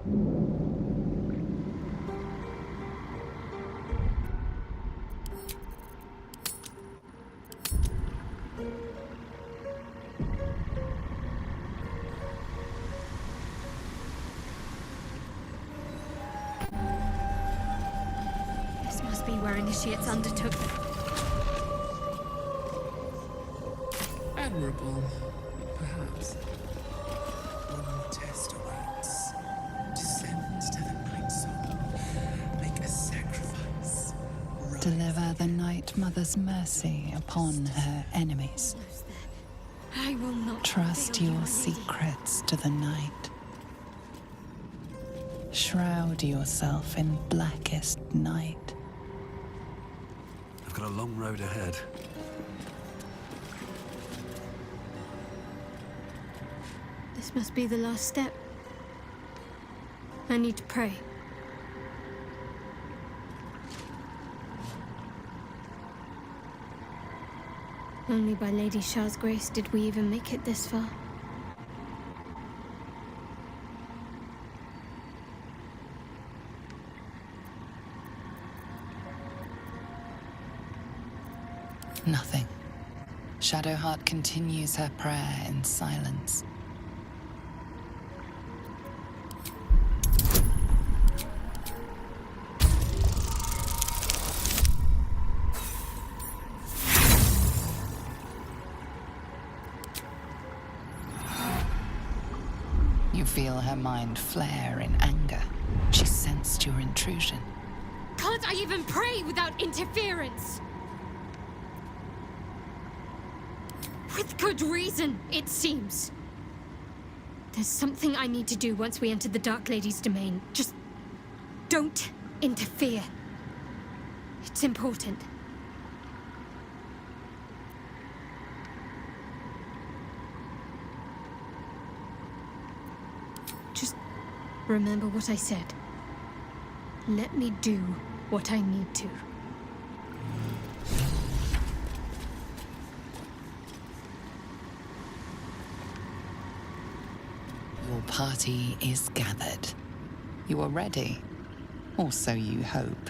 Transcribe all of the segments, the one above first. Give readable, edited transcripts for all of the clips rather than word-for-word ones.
This must be where initiates undertook the... Admirable, perhaps. One more test awaits. Descend to the Night Soul. Make a sacrifice. Deliver the Night Mother's mercy upon her enemies. I will not Trust fail you, your my lady. secrets to the night. Shroud yourself in blackest night. I've got a long road ahead. This must be the last step. I need to pray. Only by Lady Shah's grace did we even make it this far. Nothing. Shadowheart continues her prayer in silence. You feel her mind flare in anger. She sensed your intrusion. Can't I even pray without interference? With good reason, it seems. There's something I need to do once we enter the Dark Lady's domain. Just don't interfere. It's important. Just remember what I said. Let me do what I need to. Your party is gathered. You are ready, or so you hope.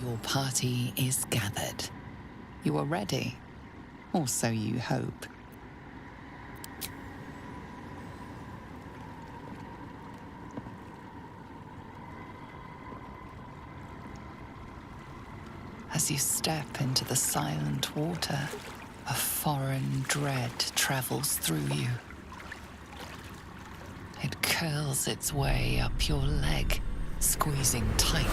Your party is gathered. You are ready, or so you hope. As you step into the silent water, a foreign dread travels through you. It curls its way up your leg, squeezing tight.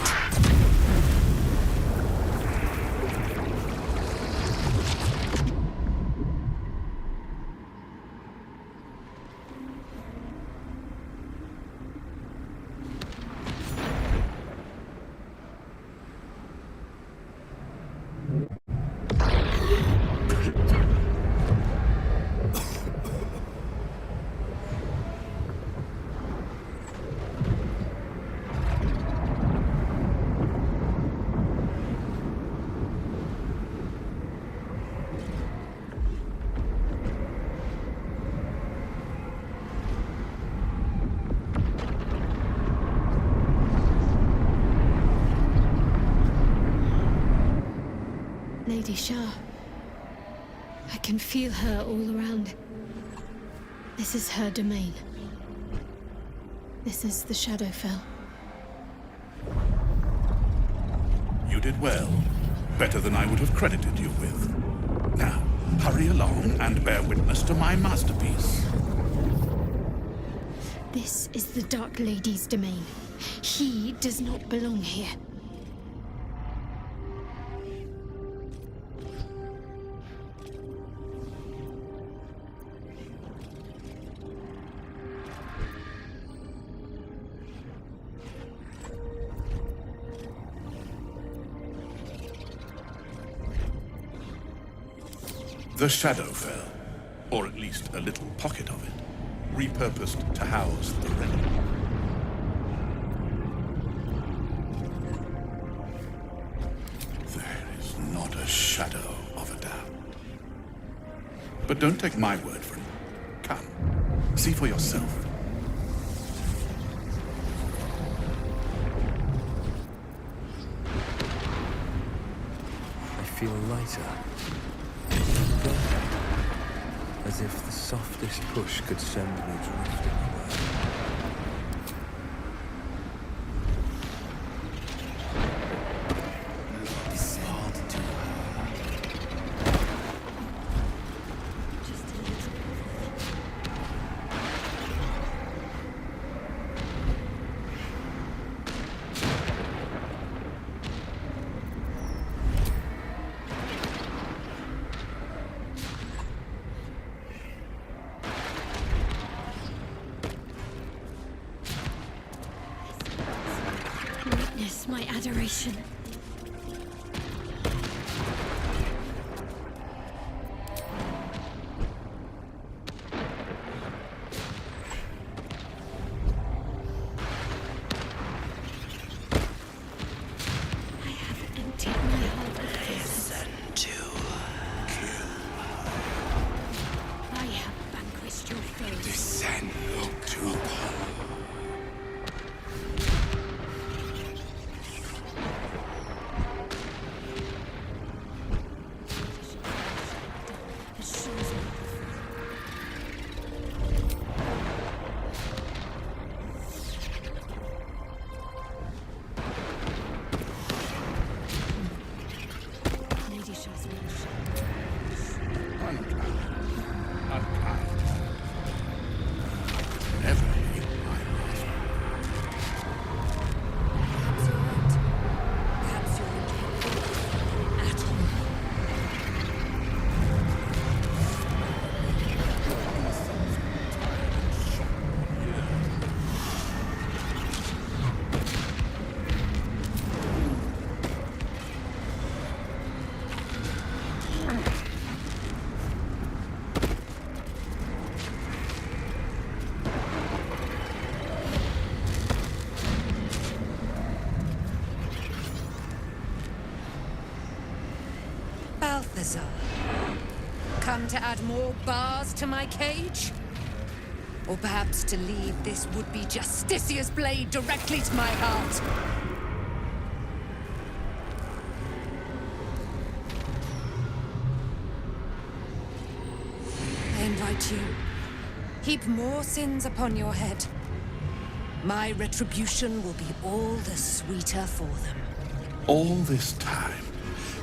Lady Shah. I can feel her all around. This is her domain. This is the Shadowfell. You did well. Better than I would have credited you with. Now, hurry along and bear witness to my masterpiece. This is the Dark Lady's domain. He does not belong here. The Shadowfell, or at least a little pocket of it, repurposed to house the relic. There is not a shadow of a doubt. But don't take my word for it. Come, see for yourself. I feel lighter. As if the softest push could send me drifting away. Witness my adoration. I have emptied my heart of fears. I have vanquished your foes. Descend to The shores of Lady Shah's leadership. unkind. Unkind. Never hate my master. Perhaps you're incapable at all. Balthazar, come to add more bars to my cage? Or perhaps to lead this would-be Justicia's blade directly to my heart? I invite you. Heap more sins upon your head. My retribution will be all the sweeter for them. All this time,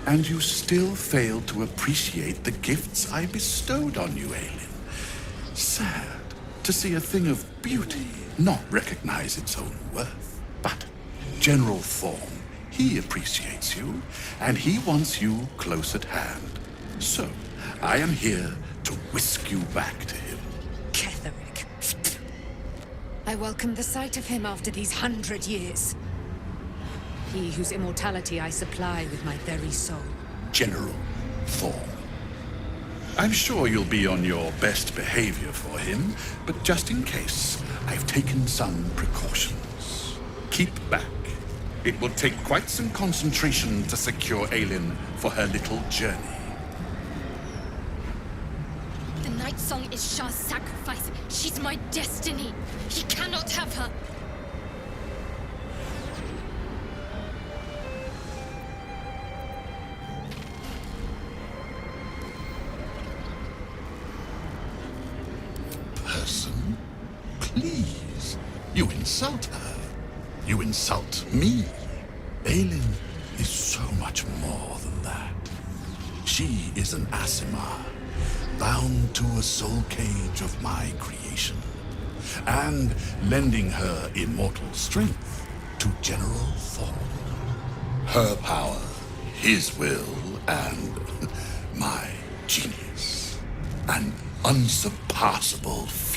and you still failed to appreciate the gifts I bestowed on you, Aelin. Sad to see a thing of beauty not recognize its own worth. But General Thorm, he appreciates you, and he wants you close at hand. So, I am here to whisk you back to him. Ketherick. I welcome the sight of him after these 100 years. He whose immortality I supply with my very soul. General Thorm. I'm sure you'll be on your best behavior for him, but just in case, I've taken some precautions. Keep back. It will take quite some concentration to secure Aelin for her little journey. The Night Song is Shah's sacrifice. She's my destiny. He cannot have her. You insult her. You insult me. Aelin is so much more than that. She is an Asimar, bound to a soul cage of my creation, and lending her immortal strength to General Thorn. Her power, his will, and my genius. An unsurpassable feat.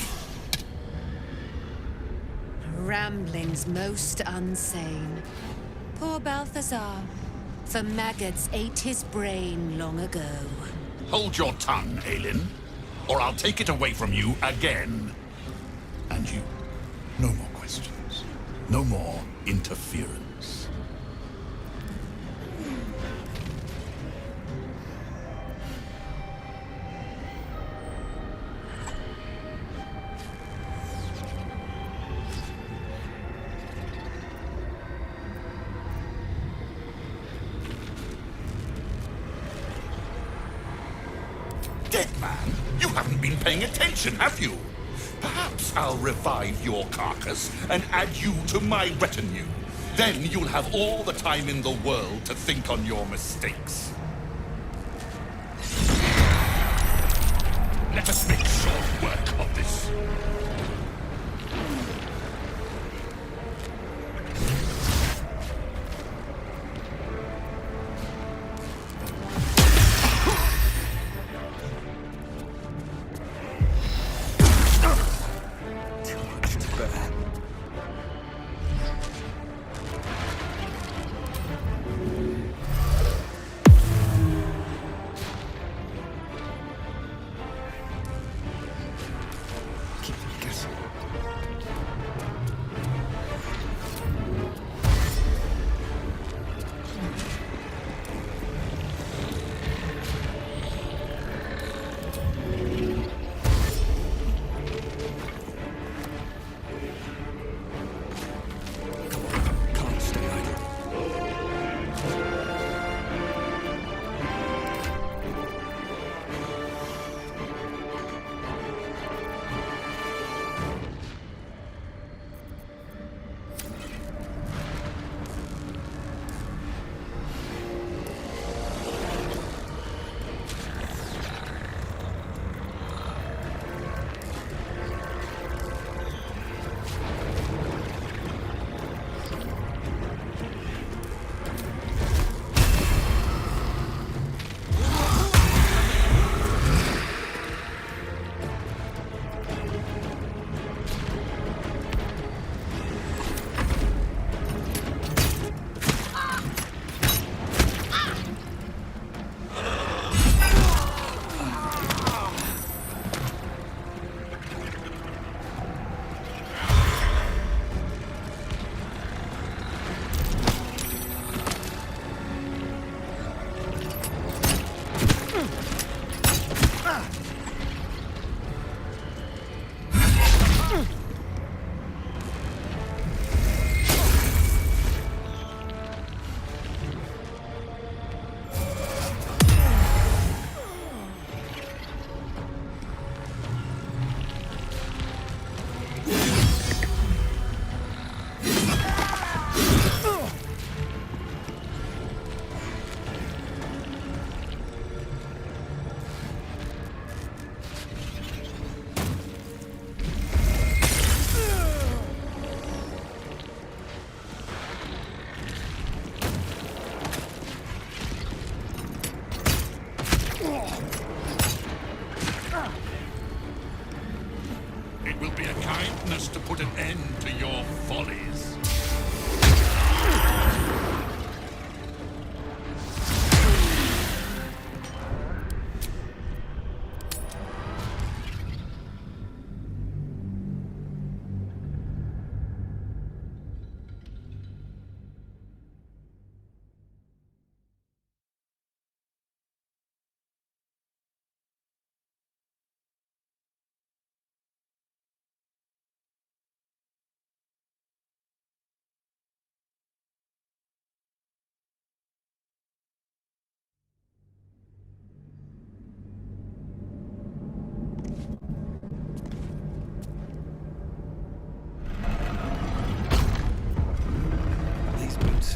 Ramblings most unsane. Poor Balthazar. For maggots ate his brain long ago. Hold your tongue, Aelin, or I'll take it away from you again. And you, no more questions. No more interference. Dead man, you haven't been paying attention, have you? Perhaps I'll revive your carcass and add you to my retinue. Then you'll have all the time in the world to think on your mistakes. Let us make short work of this.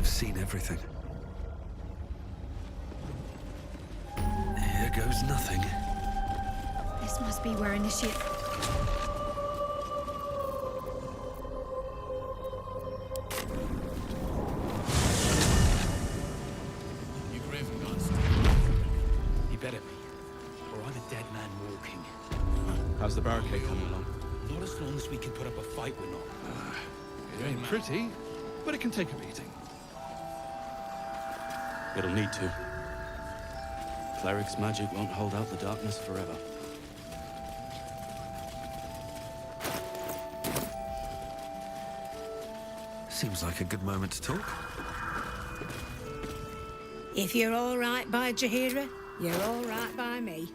have seen everything. Here goes nothing. This must be where Initiate... You Graven He better be, or I'm a dead man walking. How's the barricade coming along? Not as long as we can put up a fight, we're not. It ain't pretty, but it can take a beating. It'll need to. Cleric's magic won't hold out the darkness forever. Seems like a good moment to talk. If you're all right by Jahira, you're all right by me.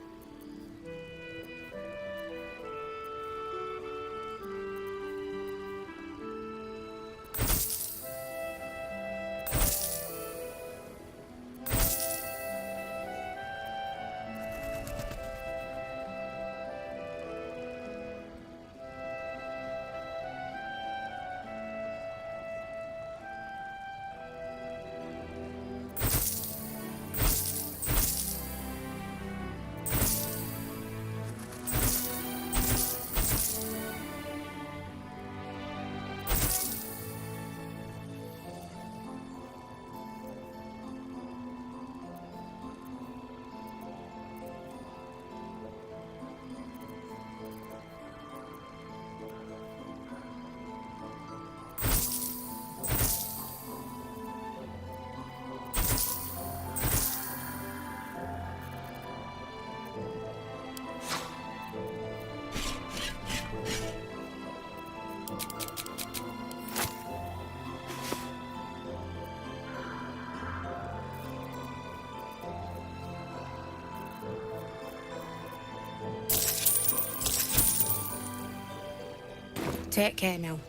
Take care now.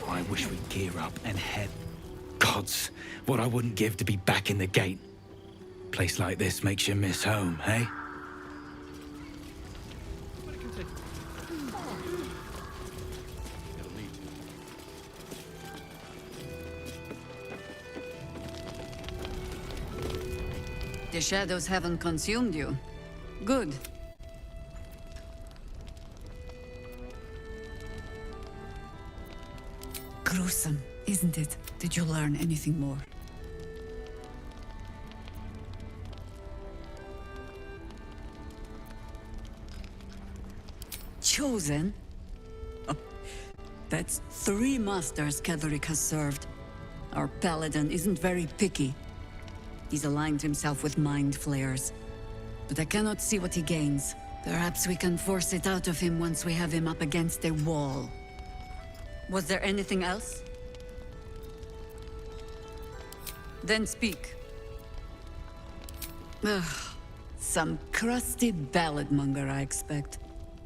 I wish we'd gear up and head. Gods, what I wouldn't give to be back in the gate. Place like this makes you miss home, hey? The shadows haven't consumed you. Good. Gruesome, isn't it? Did you learn anything more? Chosen? Oh, that's 3 masters Ketheric has served. Our paladin isn't very picky. He's aligned himself with mind flayers. But I cannot see what he gains. Perhaps we can force it out of him once we have him up against a wall. Was there anything else? Then speak. Some crusty balladmonger, I expect.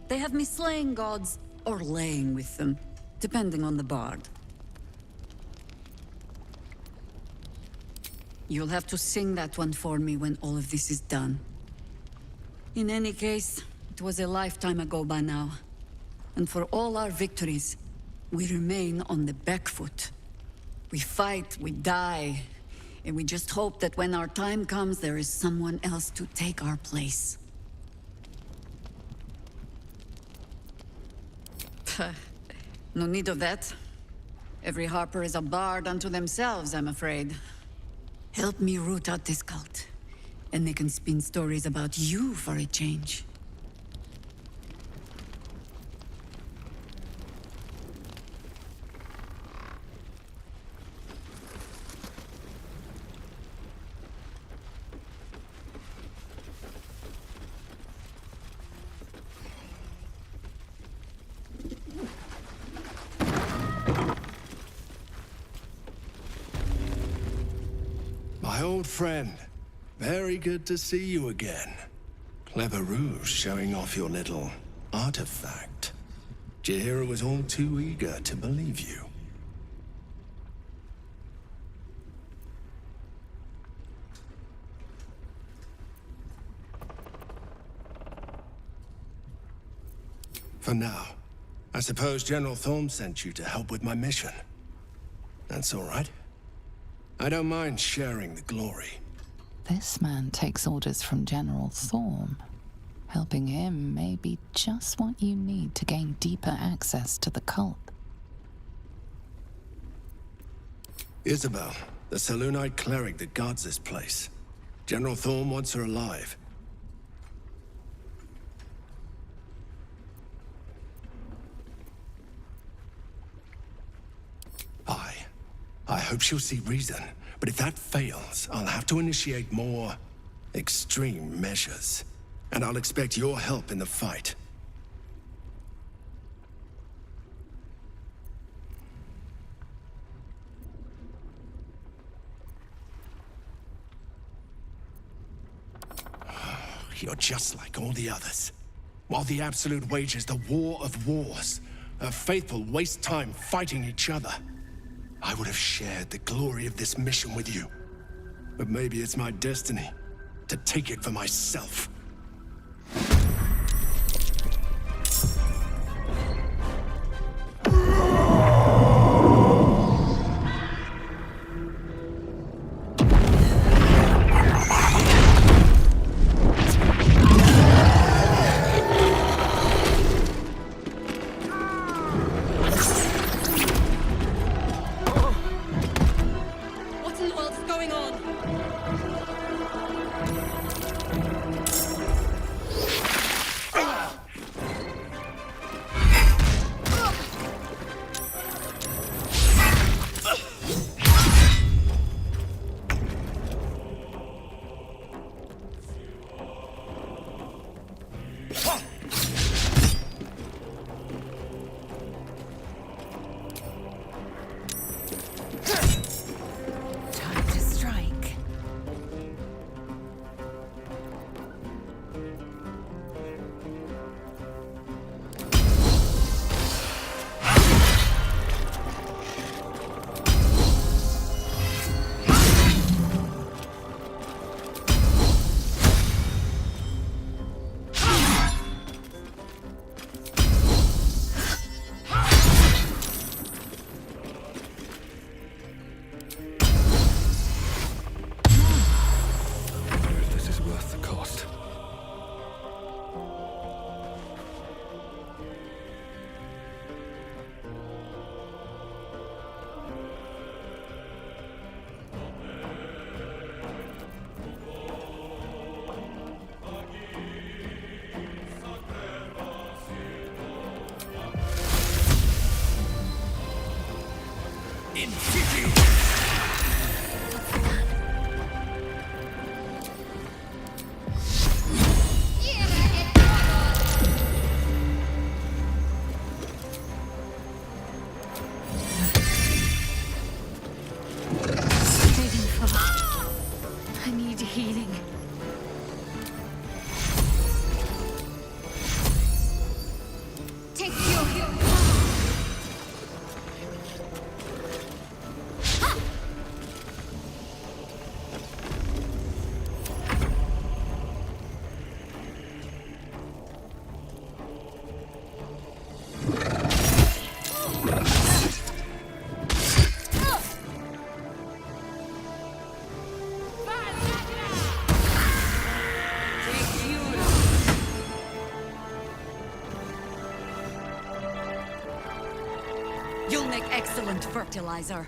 They have me slaying gods or laying with them, depending on the bard. You'll have to sing that one for me when all of this is done. In any case, it was a lifetime ago by now. And for all our victories, we remain on the back foot. We fight, we die, and we just hope that when our time comes, there is someone else to take our place. No need of that. Every harper is a bard unto themselves, I'm afraid. Help me root out this cult, and they can spin stories about you for a change. My old friend, very good to see you again. Clever ruse showing off your little artifact. Jaheira was all too eager to believe you. For now, I suppose General Thorm sent you to help with my mission. That's all right. I don't mind sharing the glory. This man takes orders from General Thorm. Helping him may be just what you need to gain deeper access to the cult. Isabel, the Selûnite cleric that guards this place. General Thorm wants her alive. I hope she'll see reason, but if that fails, I'll have to initiate more extreme measures. And I'll expect your help in the fight. You're just like all the others. While the Absolute wages the war of wars, her faithful waste time fighting each other. I would have shared the glory of this mission with you. But maybe it's my destiny to take it for myself. excellent fertilizer.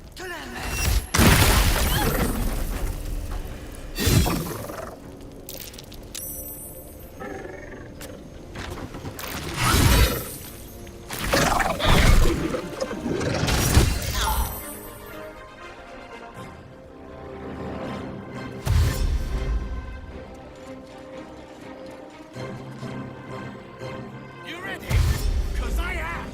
You ready? 'Cause I am!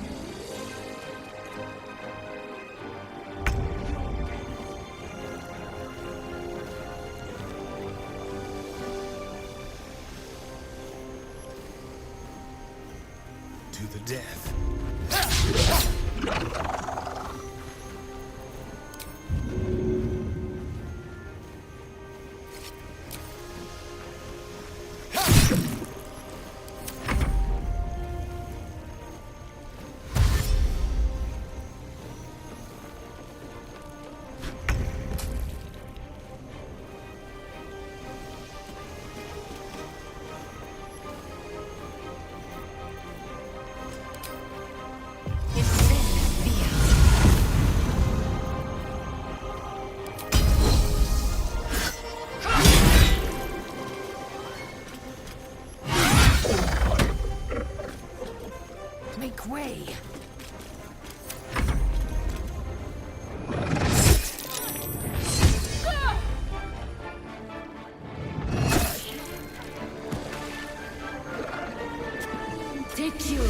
To the death. Make way. Take you.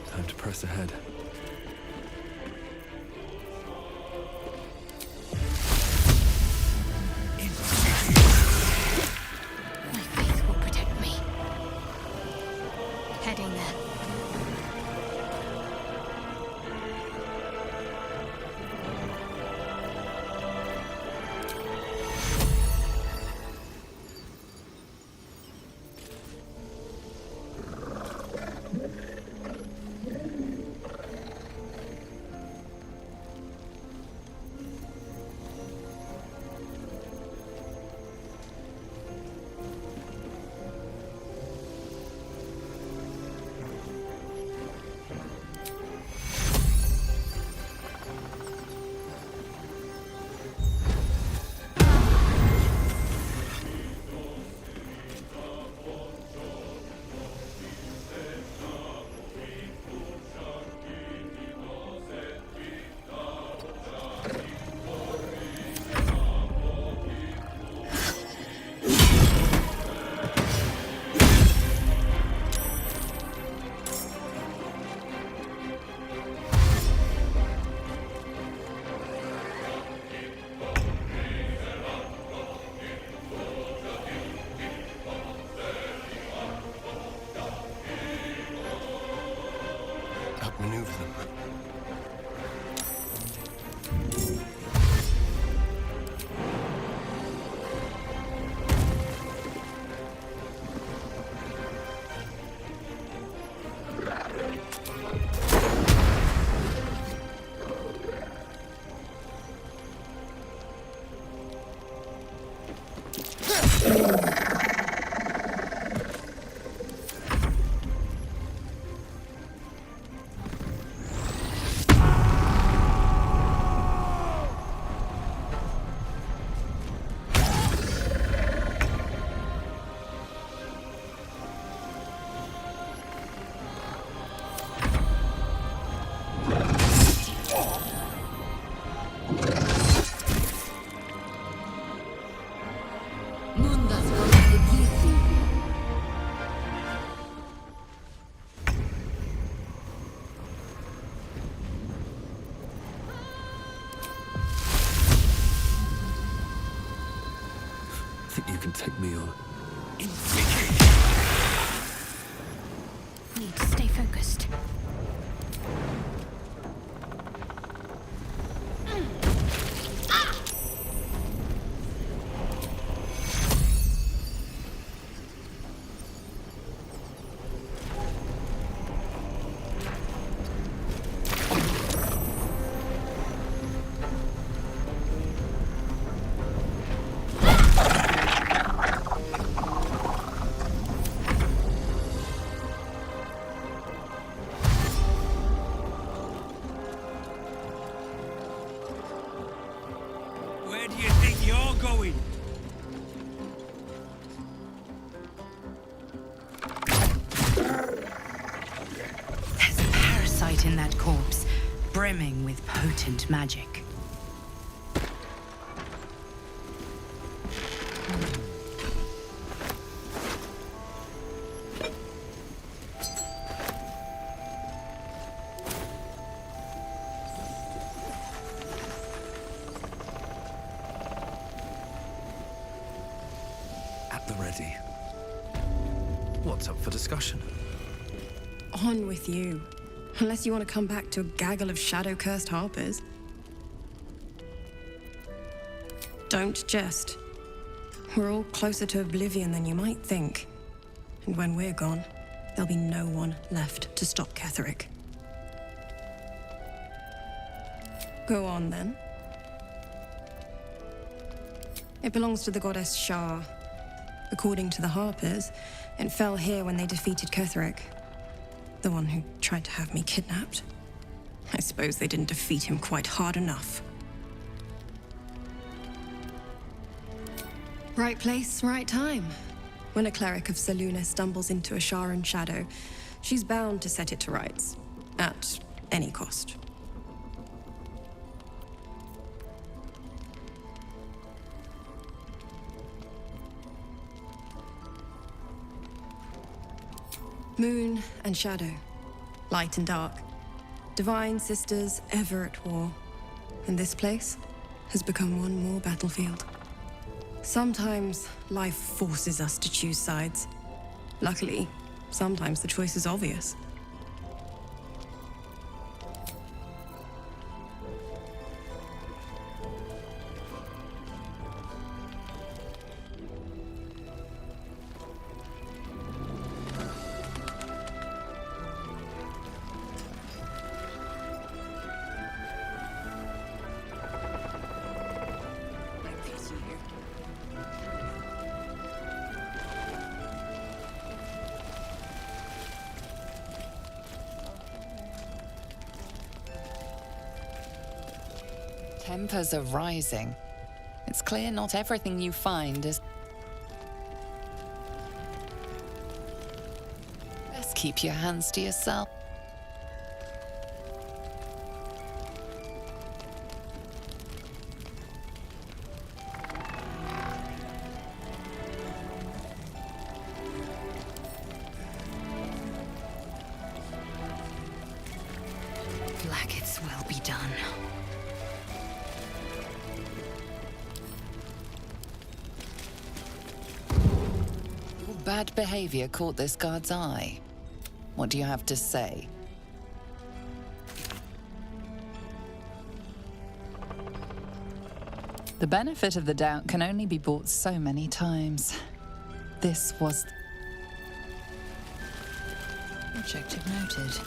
Time to press ahead. My faith will protect me. Heading there. Outmaneuver them. Think you can take me on? Need to stay focused. light in that corpse, brimming with potent magic. At the ready. What's up for discussion? On with you. Unless you want to come back to a gaggle of shadow-cursed harpers. Don't jest. We're all closer to oblivion than you might think. And when we're gone, there'll be no one left to stop Ketherick. Go on, then. It belongs to the goddess Shar. According to the Harpers, it fell here when they defeated Ketherick. The one who tried to have me kidnapped. I suppose they didn't defeat him quite hard enough. Right place, right time. When a cleric of Selûne stumbles into a Sharan shadow, she's bound to set it to rights. At any cost. Moon and shadow, light and dark, divine sisters ever at war. And this place has become one more battlefield. Sometimes life forces us to choose sides. Luckily, sometimes the choice is obvious. Tempers are rising. It's clear not everything you find is... Best keep your hands to yourself. Blackets will be done. Bad behavior caught this guard's eye. What do you have to say? The benefit of the doubt can only be bought so many times. This was... Objective noted.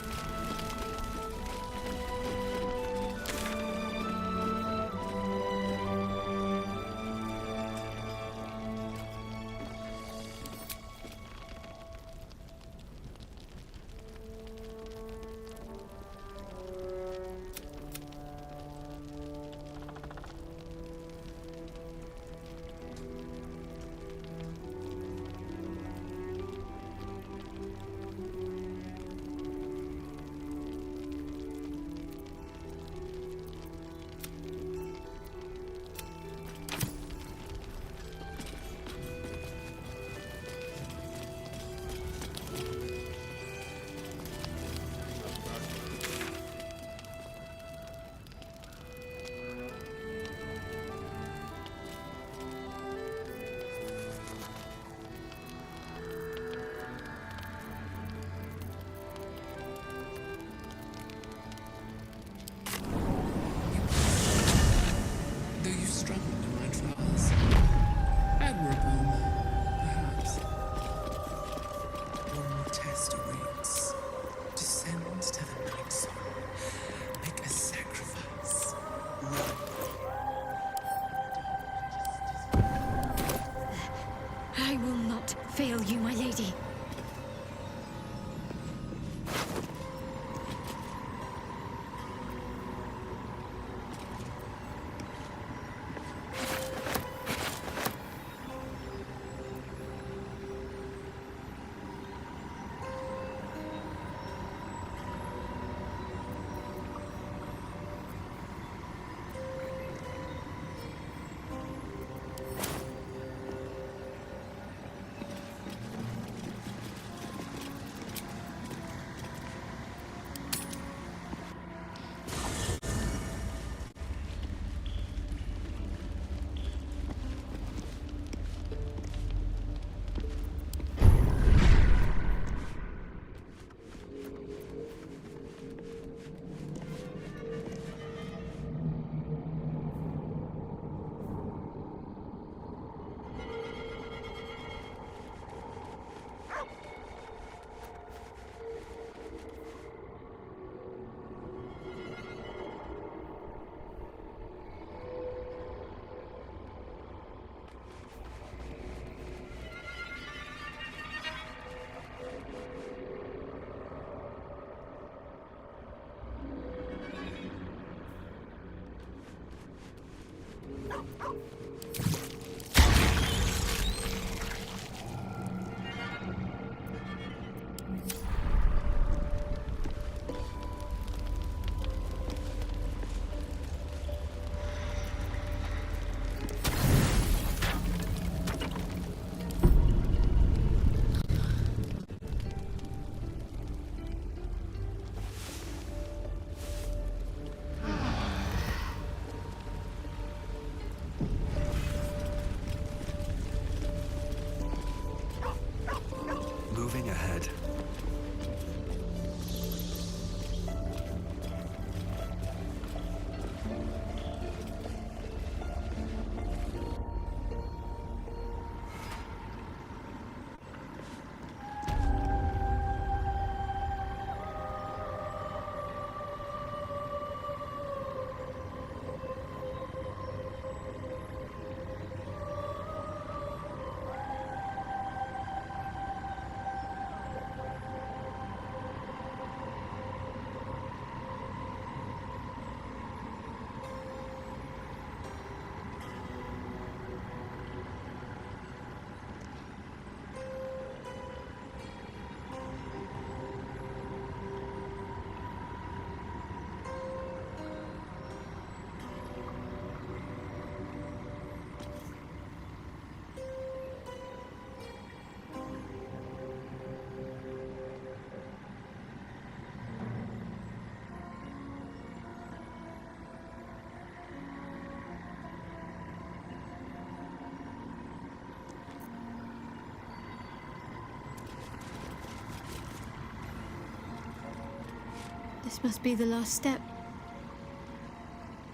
This must be the last step.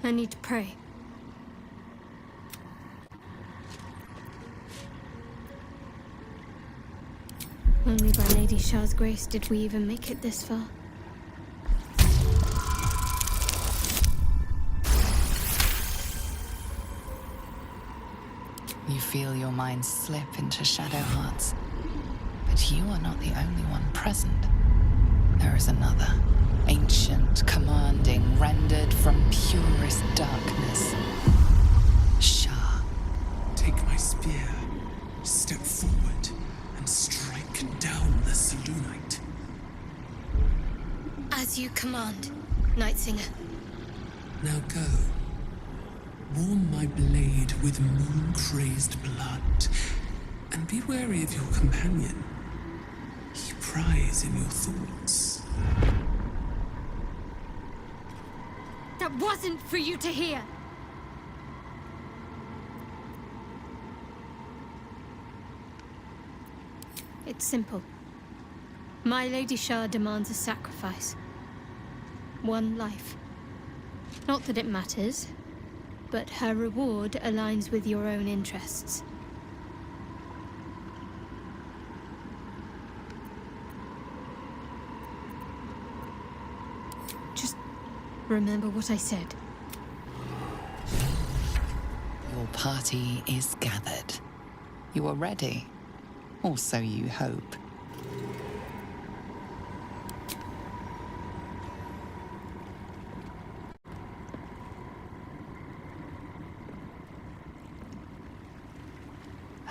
I need to pray. Only by Lady Shah's grace did we even make it this far. You feel your mind slip into shadow hearts. But you are not the only one present. There is another, ancient, commanding, rendered from purest darkness. Shah. Take my spear, step forward, and strike down the Selûnite. As you command, Night Singer. Now go. Warm my blade with moon-crazed blood, and be wary of your companion. He pries in your thoughts. That wasn't for you to hear! It's simple. My Lady Shah demands a sacrifice. One life. Not that it matters, but her reward aligns with your own interests. Just remember what I said. Your party is gathered. You are ready. Or so you hope.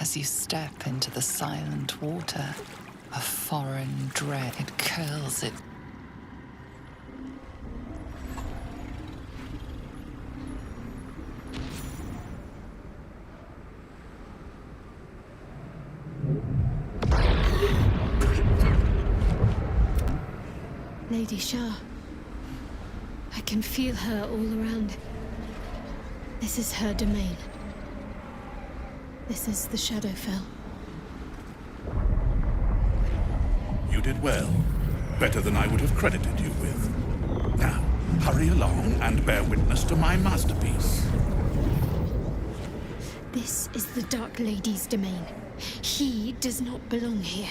As you step into the silent water, a foreign dread, it curls it. Lady Shah. I can feel her all around. This is her domain. This is the Shadowfell. You did well. Better than I would have credited you with. Now, hurry along and bear witness to my masterpiece. This is the Dark Lady's domain. He does not belong here.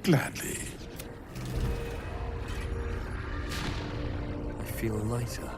Gladly. I feel lighter.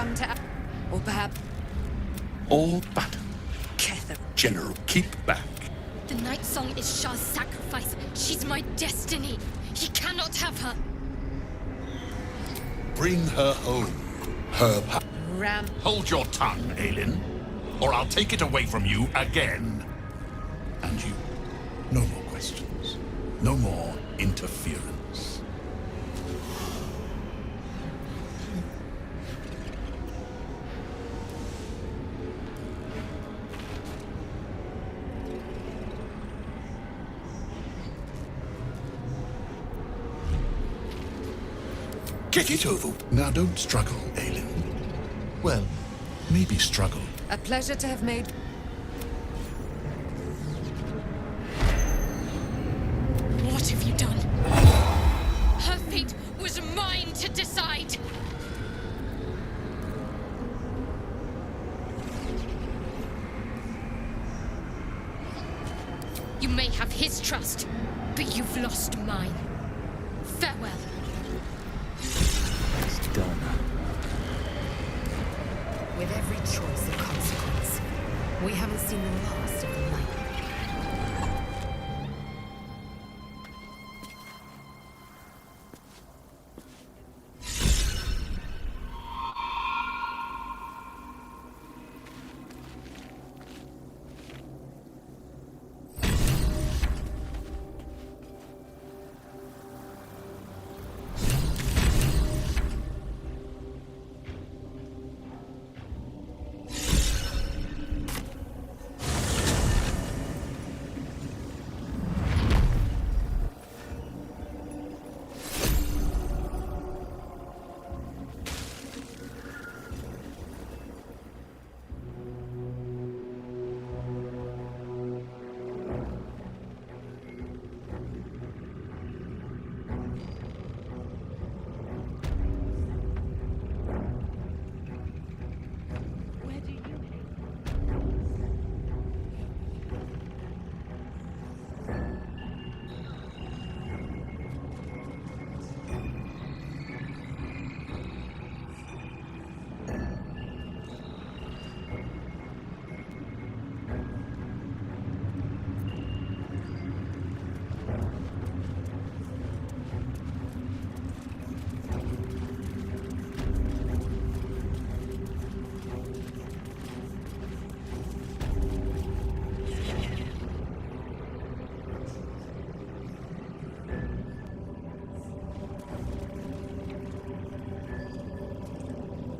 come to... Or perhaps... All battle. Kether. General, keep back. The Night Song is Shah's sacrifice. She's my destiny. He cannot have her. Bring her home. Her Ram. Hold your tongue, Aelin, or I'll take it away from you again. And you, no more questions. No more interference. Get it over. Now don't struggle, Aelin. Well, maybe struggle. A pleasure to have made... What have you done? Her fate was mine to decide. You may have his trust, but you've lost mine. Farewell. It's done. With every choice of consequence, we haven't seen the last of the night.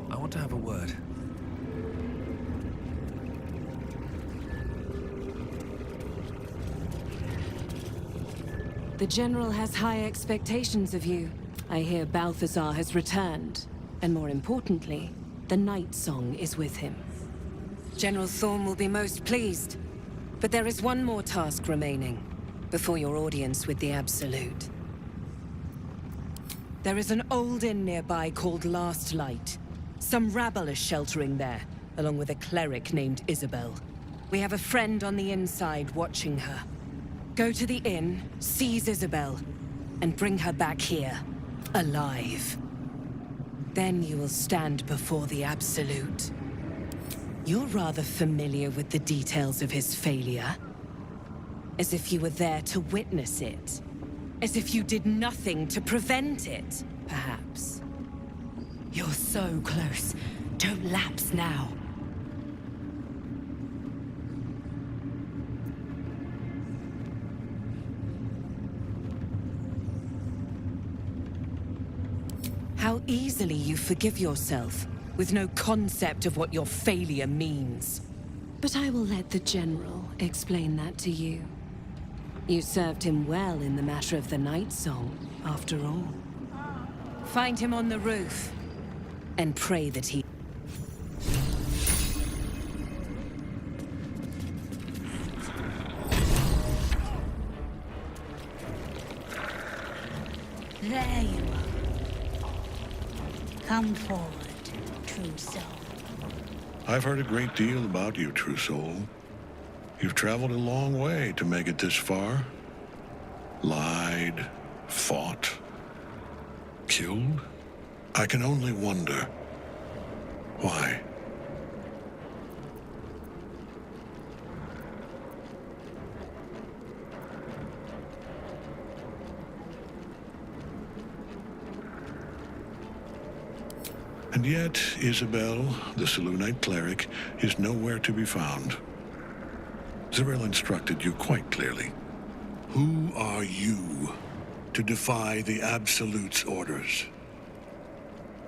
I want to have a word. The General has high expectations of you. I hear Balthazar has returned. And more importantly, the Night Song is with him. General Thorm will be most pleased. But there is one more task remaining, before your audience with the Absolute. There is an old inn nearby called Last Light. Some rabble is sheltering there, along with a cleric named Isabel. We have a friend on the inside watching her. Go to the inn, seize Isabel, and bring her back here, alive. Then you will stand before the Absolute. You're rather familiar with the details of his failure. As if you were there to witness it. As if you did nothing to prevent it, perhaps. You're so close. Don't lapse now. How easily you forgive yourself, with no concept of what your failure means. But I will let the General explain that to you. You served him well in the matter of the Night Song, after all. Find him on the roof, and pray that he... There you are. Come forward, true soul. I've heard a great deal about you, true soul. You've traveled a long way to make it this far. Lied, fought, killed. I can only wonder, And yet, Isabel, the Selûnite cleric, is nowhere to be found. Zerel instructed you quite clearly. Who are you to defy the Absolute's orders?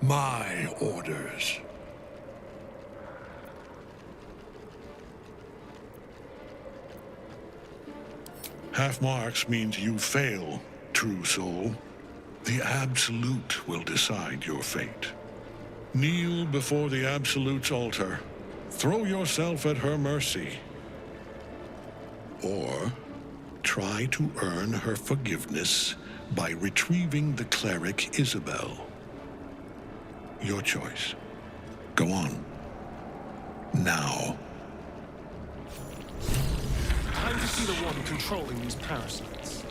My orders. Half marks means you fail, true soul. The Absolute will decide your fate. Kneel before the Absolute's altar. Throw yourself at her mercy. Or try to earn her forgiveness by retrieving the cleric Isabel. Your choice. Go on. Now. Time to see the one controlling these parasites.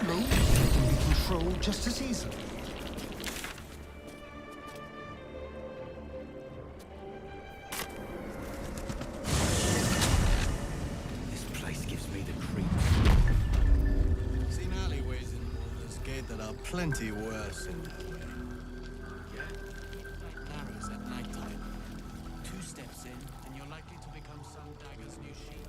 No, they can be controlled just as easily. This place gives me the creeps. Seen alleyways in Baldur's Gate that are plenty worse in that way. Narrows at nighttime. 2 steps in, and you're likely to become some dagger's new sheep.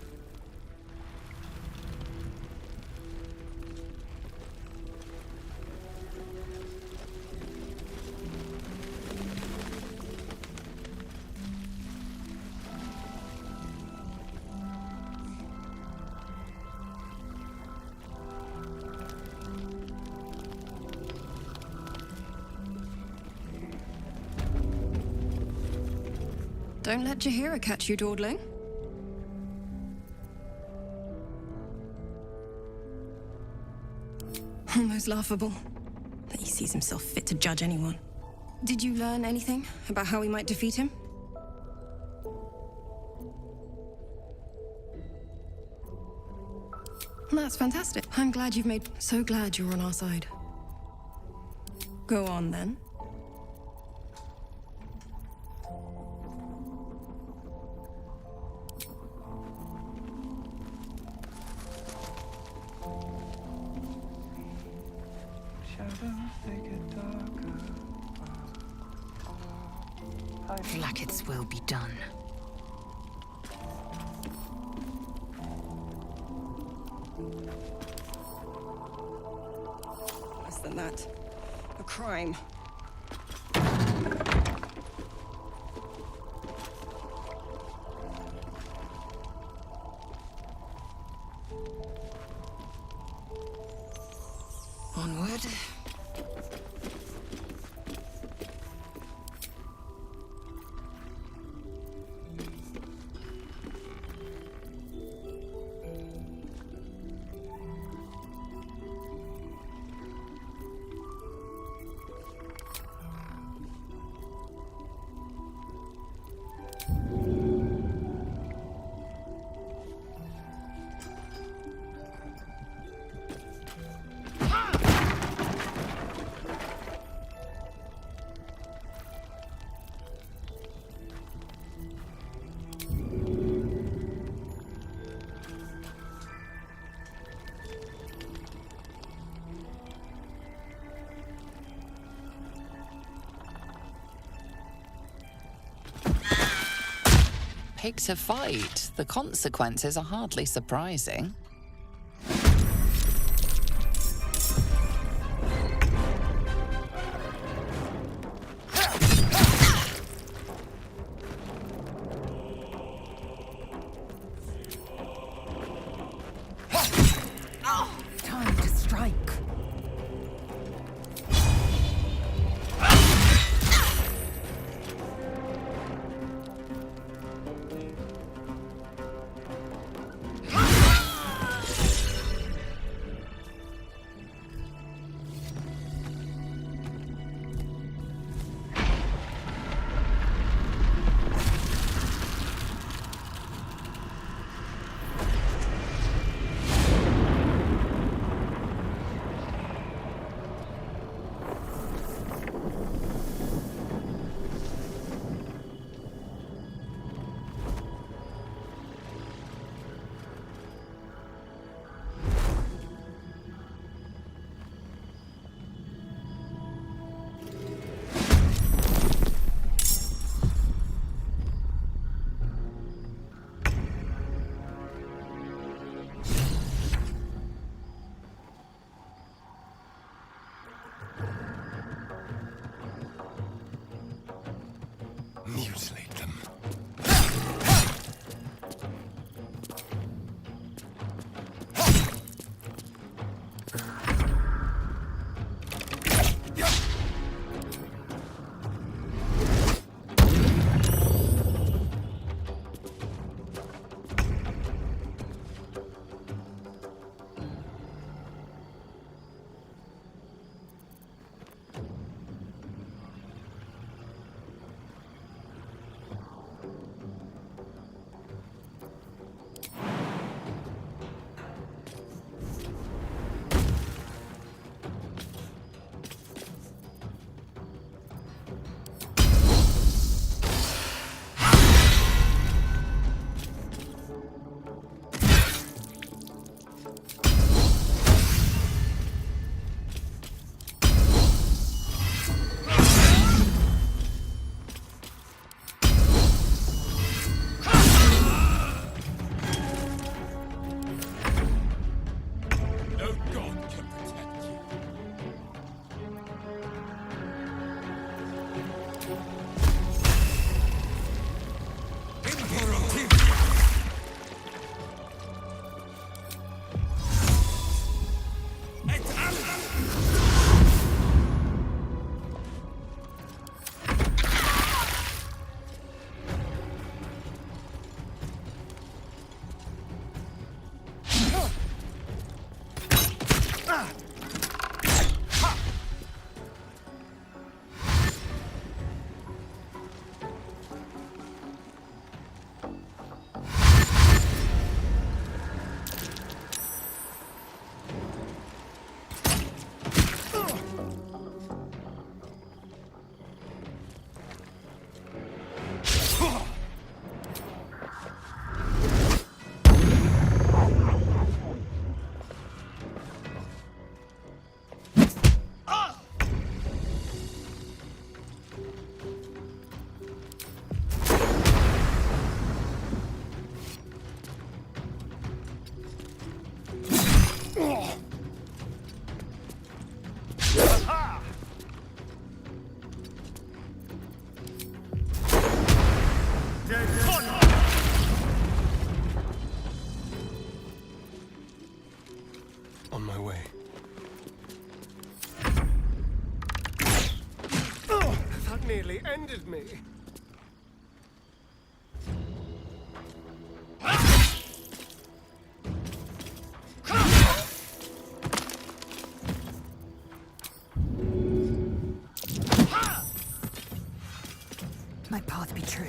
Don't let Jaheira catch you dawdling. Almost laughable that he sees himself fit to judge anyone. Did you learn anything about how we might defeat him? That's fantastic. I'm glad you've made... So glad you're on our side. Go on, then. Blacket's will be done. Less than that. A crime. Onward. Pick to fight. The consequences are hardly surprising. Time to strike. Mutilate them. On my way. That nearly ended me. My path be true.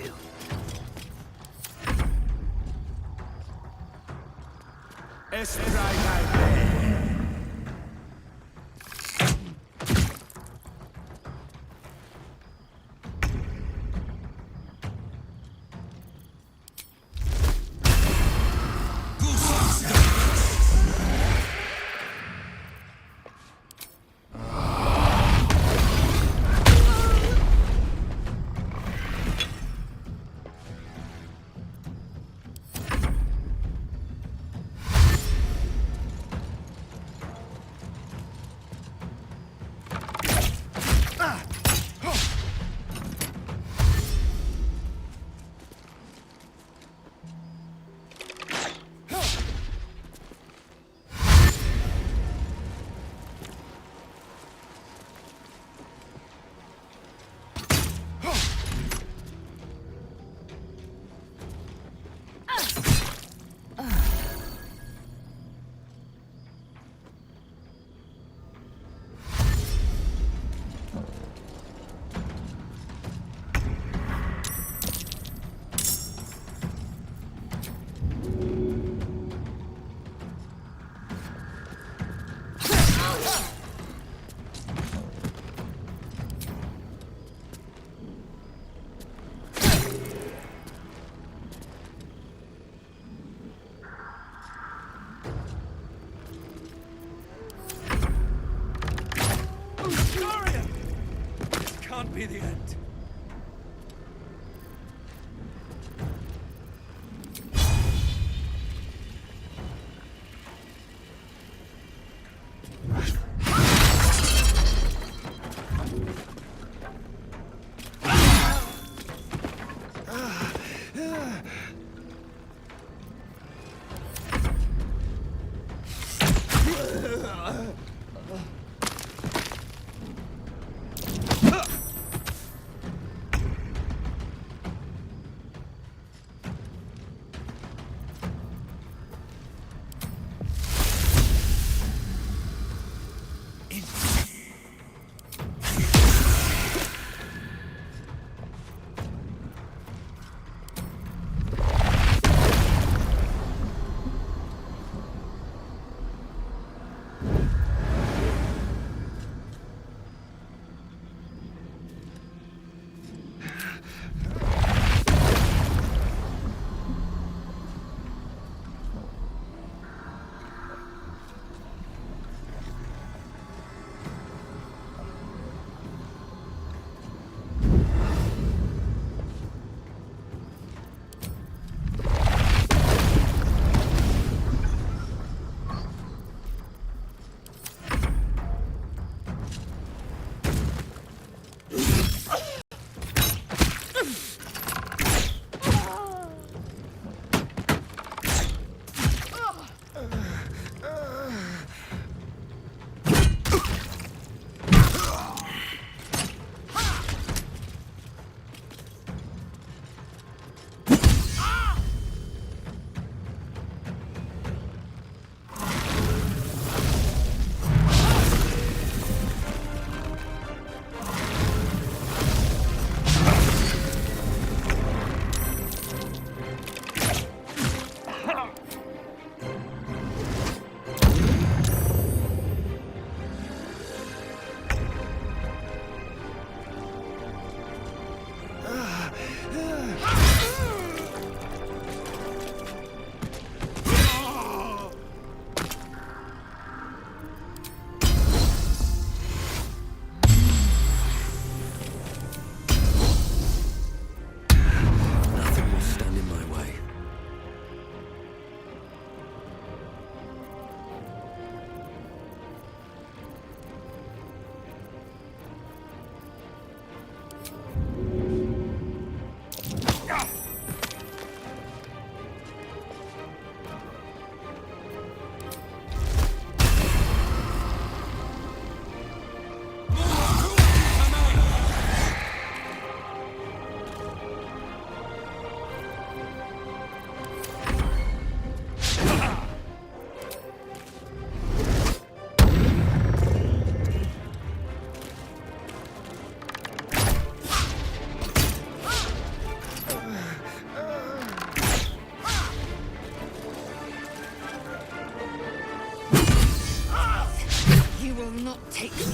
Take me.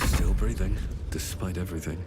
Still breathing, despite everything.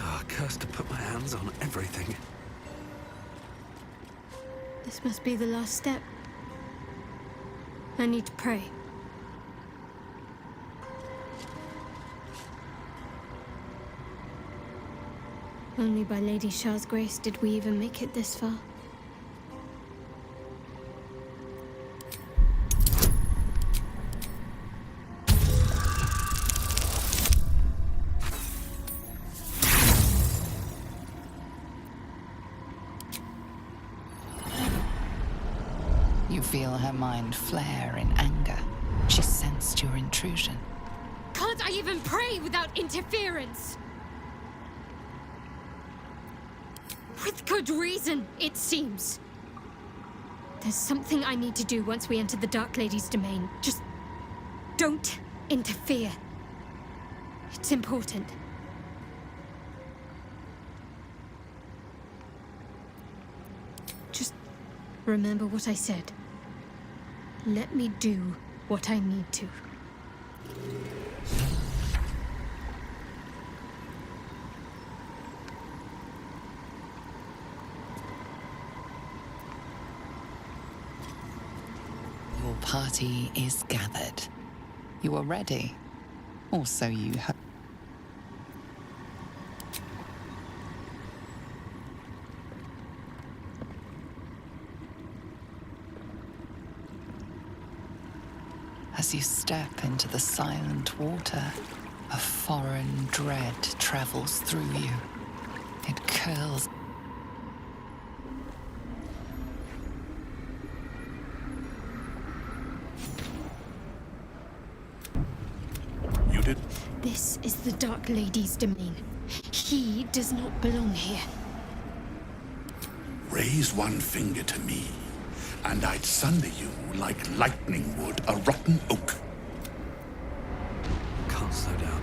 Oh, cursed to put my hands on everything. This must be the last step. I need to pray. Only by Lady Shah's grace did we even make it this far. You feel her mind flare in anger. She sensed your intrusion. Can't I even pray without interference? With good reason, it seems. There's something I need to do once we enter the Dark Lady's domain. Just don't interfere. It's important. Just remember what I said. Let me do what I need to. Your party is gathered. You are ready. Or so you hope. As you step into the silent water, a foreign dread travels through you. It curls. You did? This is the Dark Lady's domain. He does not belong here. Raise one finger to me, and I'd sunder you like lightning would a rotten oak. Can't slow down.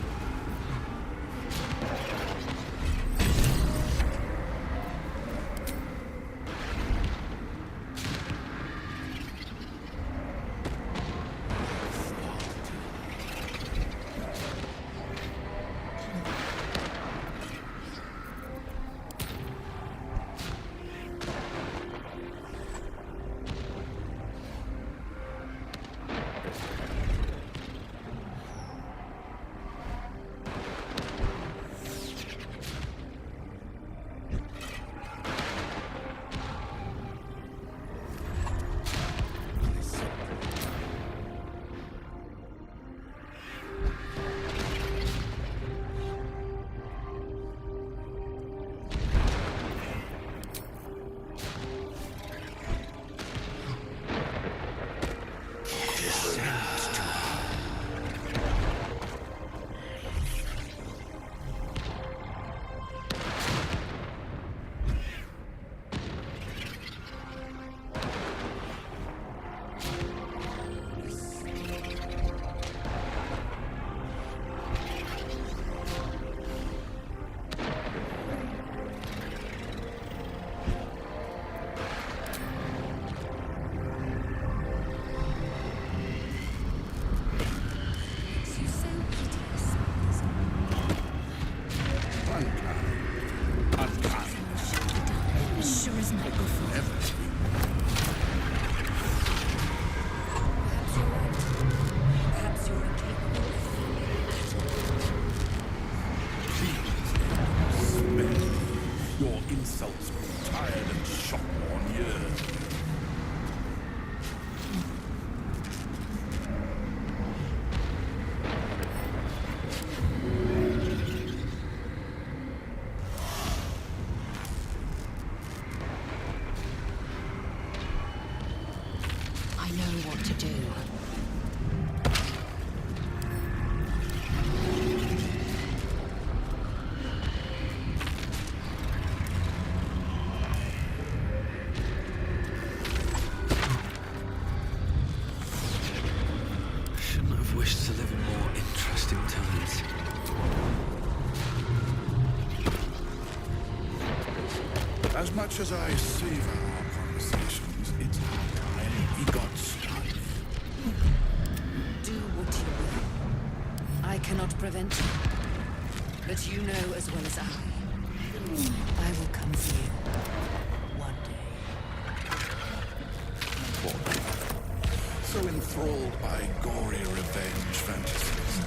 Shouldn't have wished to live in more interesting times. As much as I savor our conversations, it's high time we got started. Do what you will. I cannot prevent you. But you know as well as I will come for you. One day. So enthralled by gory revenge fantasies,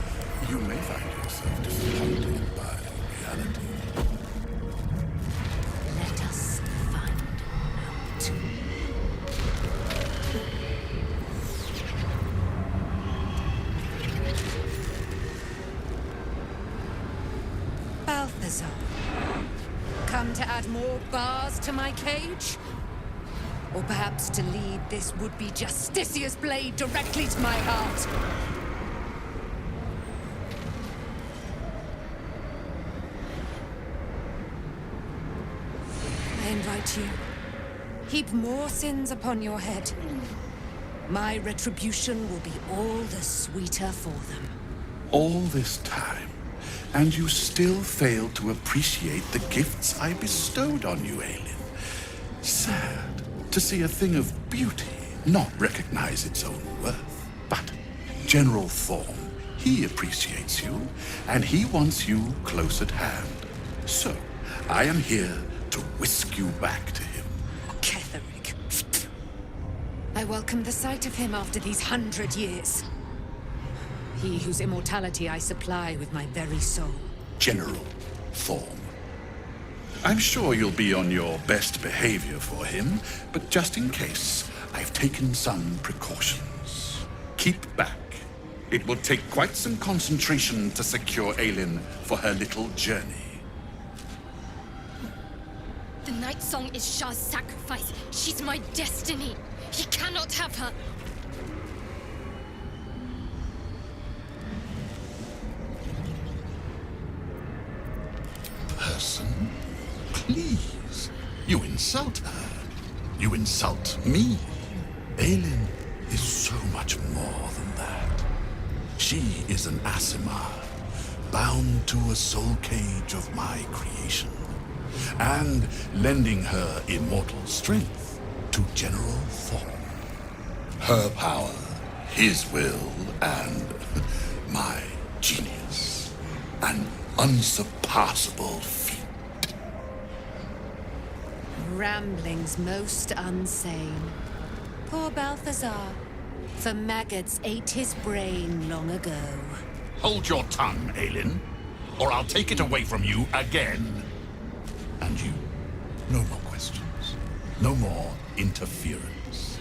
you may find yourself disappointed by reality. Let us find out. Balthazar, come to add more bars to my cage? Or perhaps to lead this would-be Justicia's blade directly to my heart? I invite you. Heap more sins upon your head. My retribution will be all the sweeter for them. All this time, and you still fail to appreciate the gifts I bestowed on you, Aelin. Sad to see a thing of beauty not recognize its own worth. But General Thorm, he appreciates you, and he wants you close at hand. So, I am here to whisk you back to him. Ketherick. I welcome the sight of him after these 100 years. He whose immortality I supply with my very soul. General Thorm. I'm sure you'll be on your best behavior for him, but just in case, I've taken some precautions. Keep back. It will take quite some concentration to secure Aelin for her little journey. The Night Song is Shah's sacrifice. She's my destiny. He cannot have her. Person? Please. You insult her. You insult me. Aelin is so much more than that. She is an Asimar, bound to a soul cage of my creation, and lending her immortal strength to General Thorm. Her power, his will, and my genius. An unsurpassable feat. Ramblings most unsane. Poor Balthazar. For maggots ate his brain long ago. Hold your tongue, Aelin, or I'll take it away from you again. And you, no more questions. No more interference.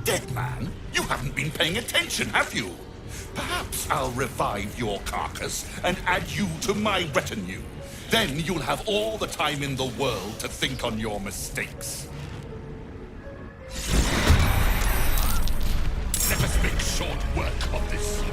Dead man, you haven't been paying attention, have you? Perhaps I'll revive your carcass and add you to my retinue. Then you'll have all the time in the world to think on your mistakes. Let us make short work of this.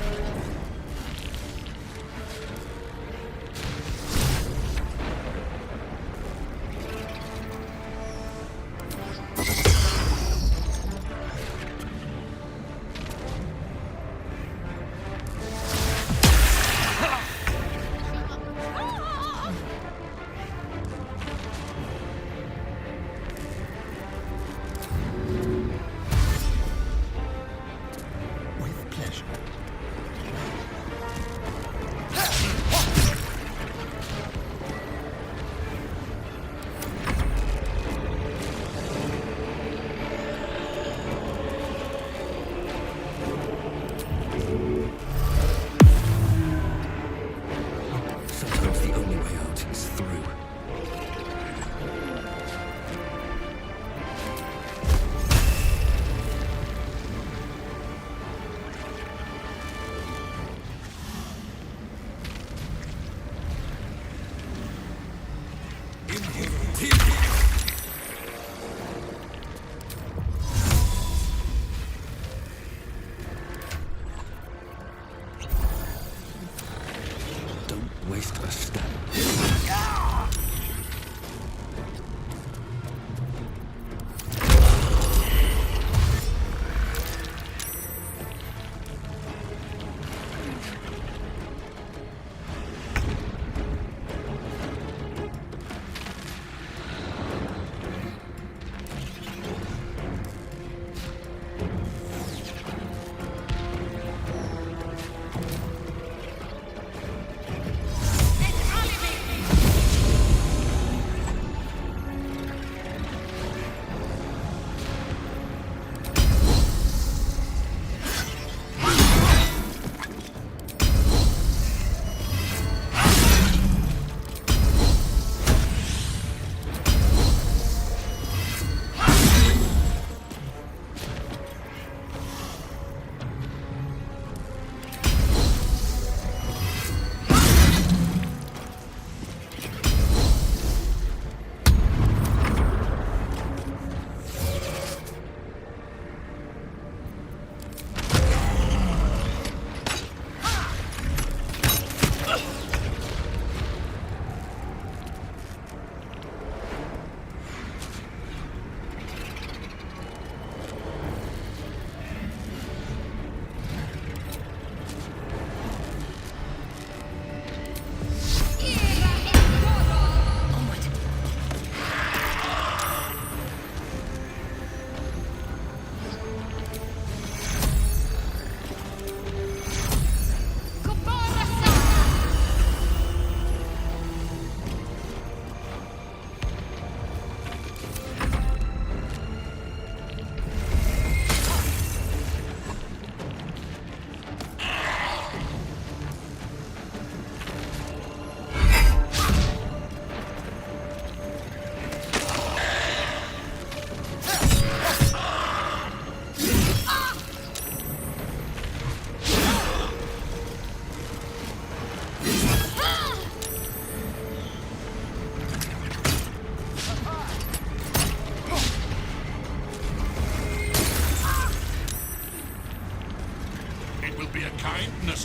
waste a step.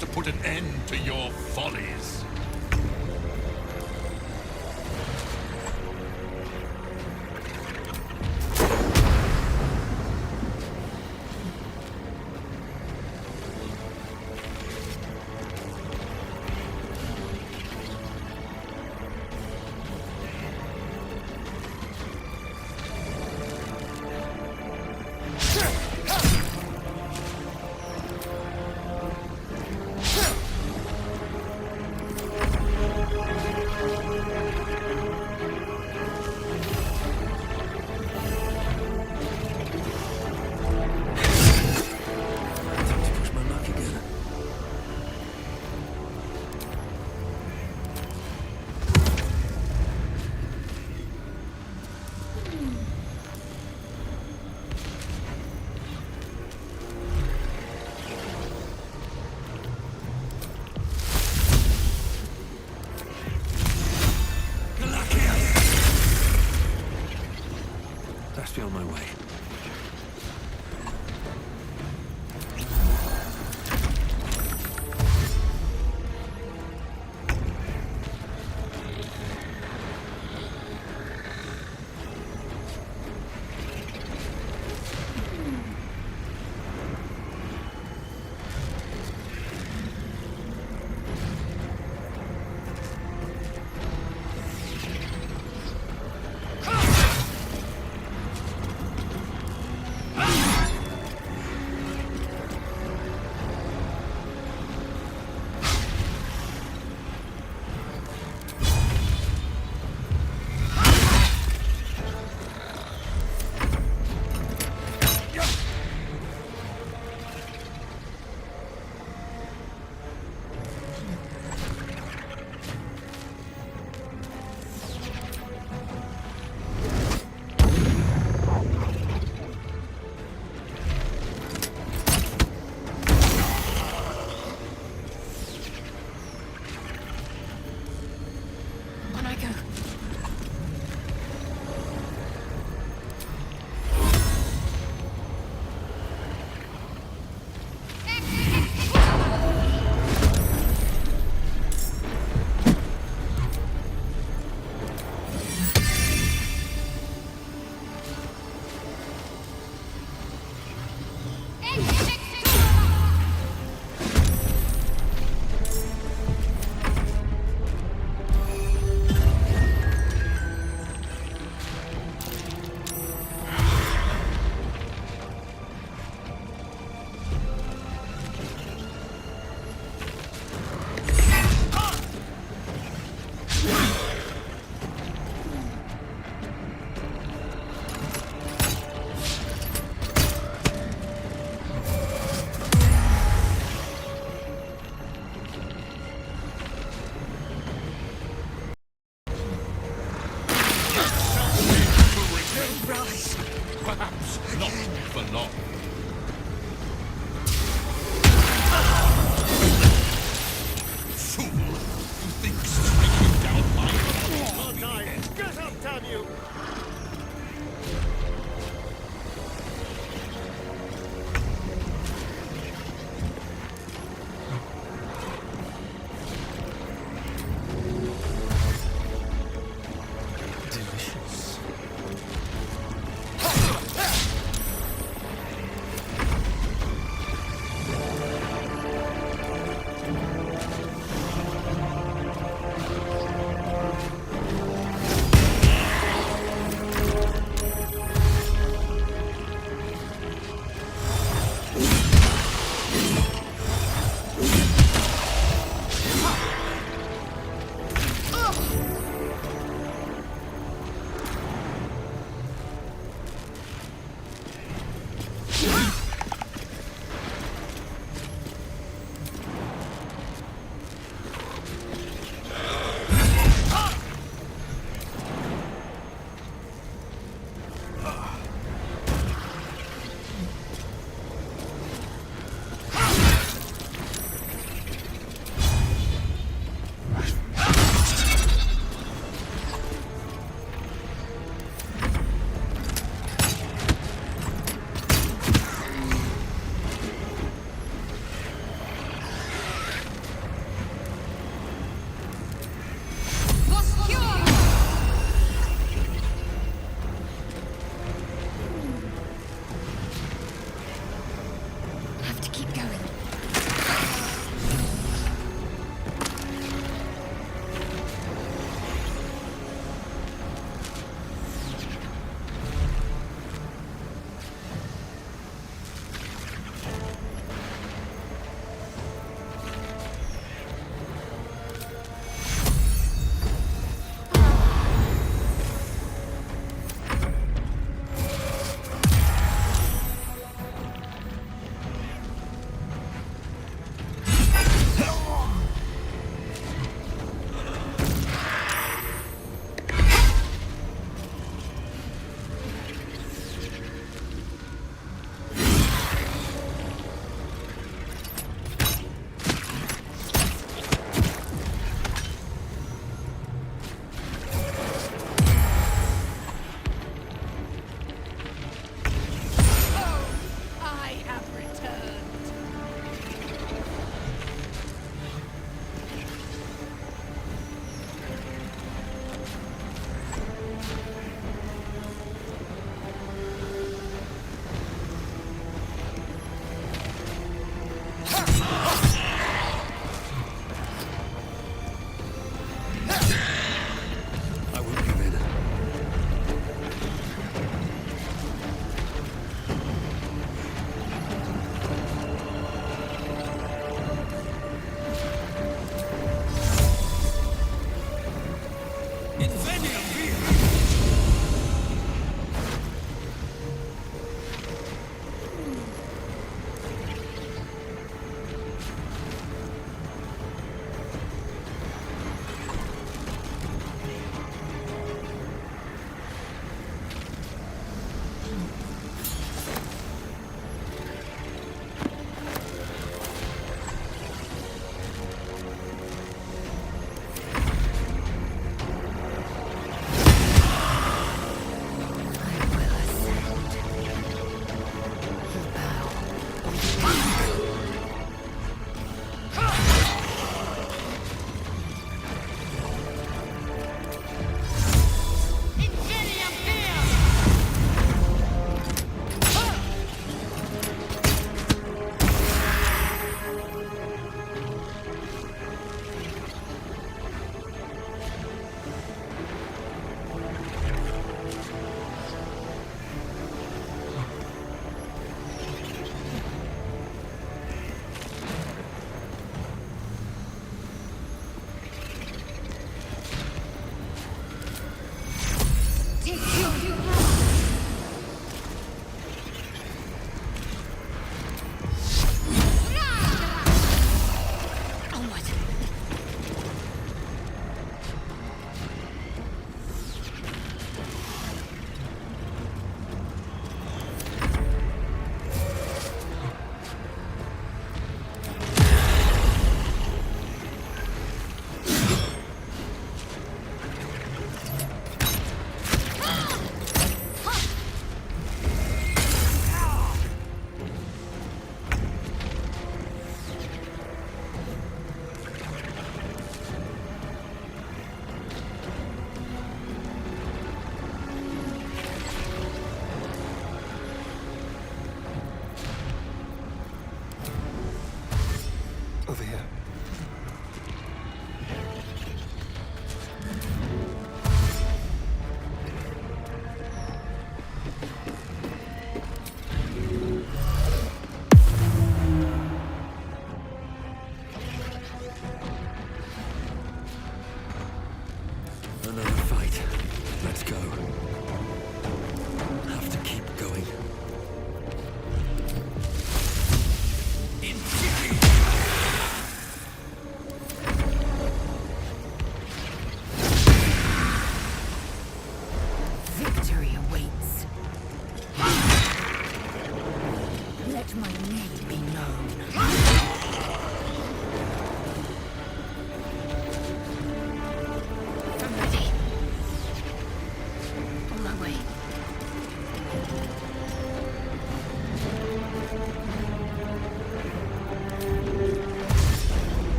To put an end to your follies.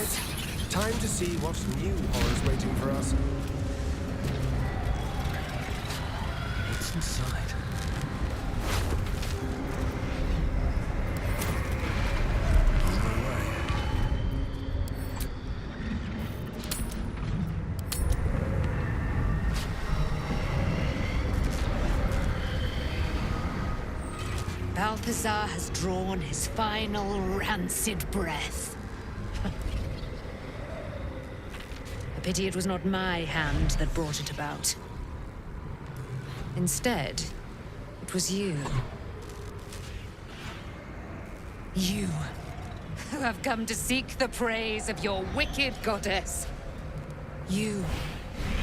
right. Time to see what new horror's waiting for us. What's inside? Balthazar has drawn his final rancid breath. A pity it was not my hand that brought it about. Instead, it was you. You, who have come to seek the praise of your wicked goddess. You,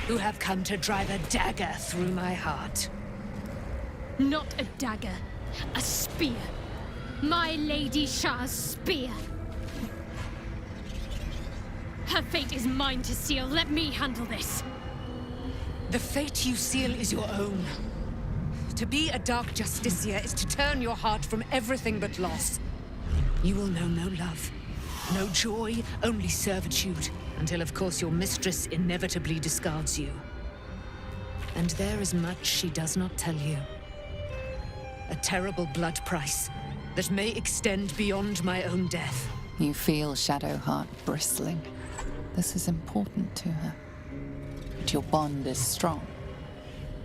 who have come to drive a dagger through my heart. Not a dagger. A spear. My Lady Shah's spear. Her fate is mine to seal. Let me handle this. The fate you seal is your own. To be a Dark Justicia is to turn your heart from everything but loss. You will know no love, no joy, only servitude, until of course your mistress inevitably discards you. And there is much she does not tell you. A terrible blood price that may extend beyond my own death. You feel Shadowheart bristling. This is important to her. But your bond is strong.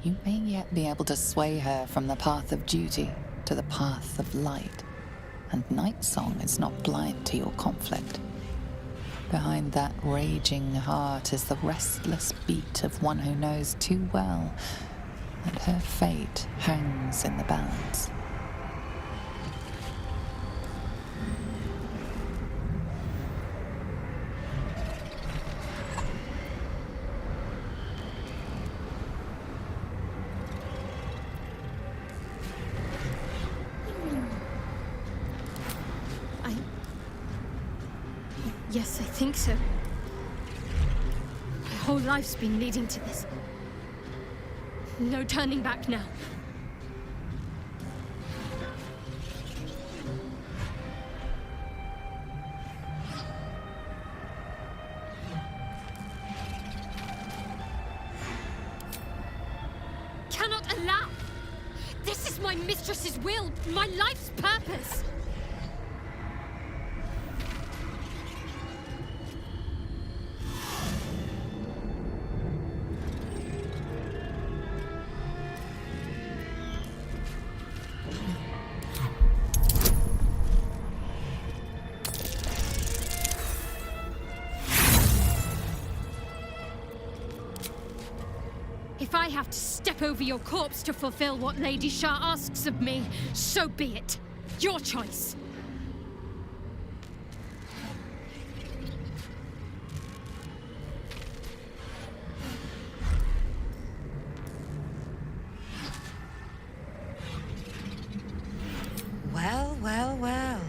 You may yet be able to sway her from the path of duty to the path of light. And Nightsong is not blind to your conflict. Behind that raging heart is the restless beat of one who knows too well that her fate hangs in the balance. Yes, I think so. My whole life's been leading to this. No turning back now. Cannot allow! This is my mistress's will, my life's purpose! If I have to step over your corpse to fulfill what Lady Shah asks of me, so be it. Your choice. Well, well, well.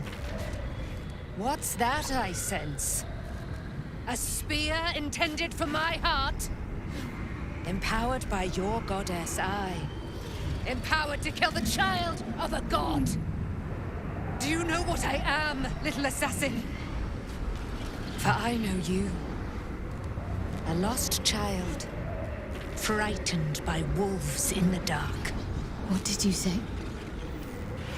What's that I sense? A spear intended for my heart? Empowered by your goddess, I. Empowered to kill the child of a god. Do you know what I am, little assassin? For I know you. A lost child. Frightened by wolves in the dark. What did you say?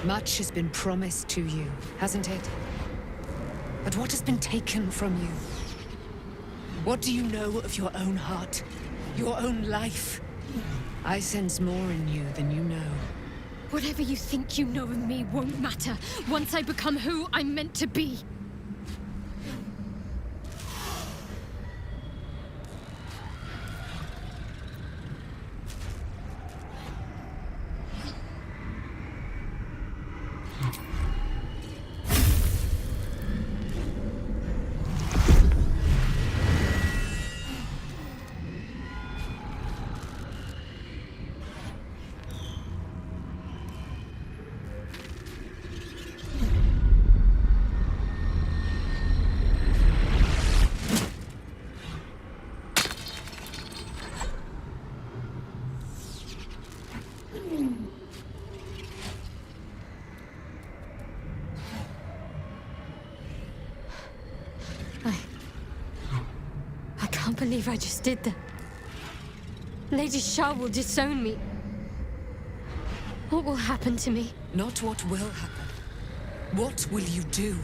Much has been promised to you, hasn't it? But what has been taken from you? What do you know of your own heart? Your own life? I sense more in you than you know. Whatever you think you know of me won't matter once I become who I'm meant to be. can't believe I just did that. Lady Shah will disown me. What will happen to me? Not what will happen. What will you do?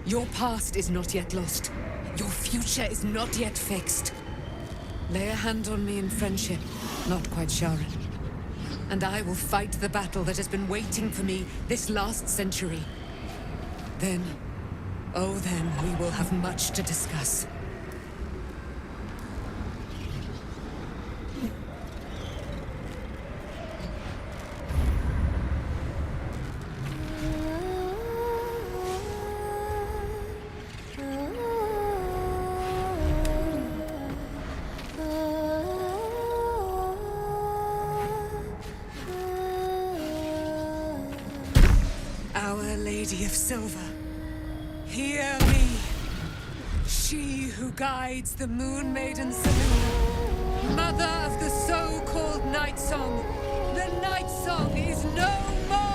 Your past is not yet lost. Your future is not yet fixed. Lay a hand on me in friendship, not quite Sharon. And I will fight the battle that has been waiting for me this last century. Then, oh then, we will have much to discuss. Our Lady of Silver, hear me. She who guides the Moon Maiden Selûne, mother of the so-called Night Song. The Night Song is no more!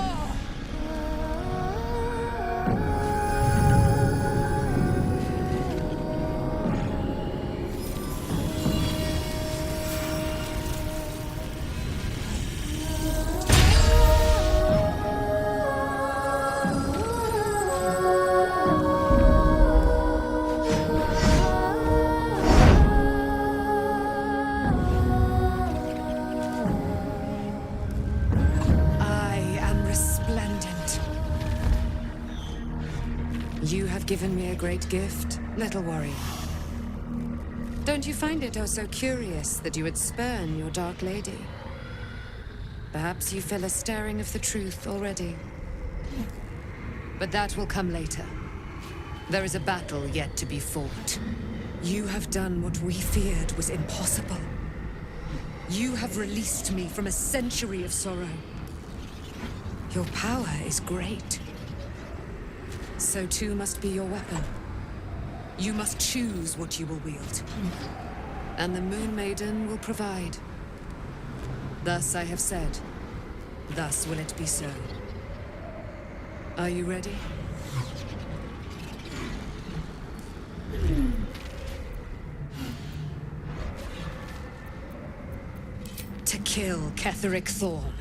You have given me a great gift, little warrior. Don't you find it oh so curious that you would spurn your Dark Lady? Perhaps you feel a stirring of the truth already. But that will come later. There is a battle yet to be fought. You have done what we feared was impossible. You have released me from a century of sorrow. Your power is great. So too must be your weapon. You must choose what you will wield. And the Moon Maiden will provide. Thus I have said. Thus will it be so. Are you ready? To kill Ketheric Thorm.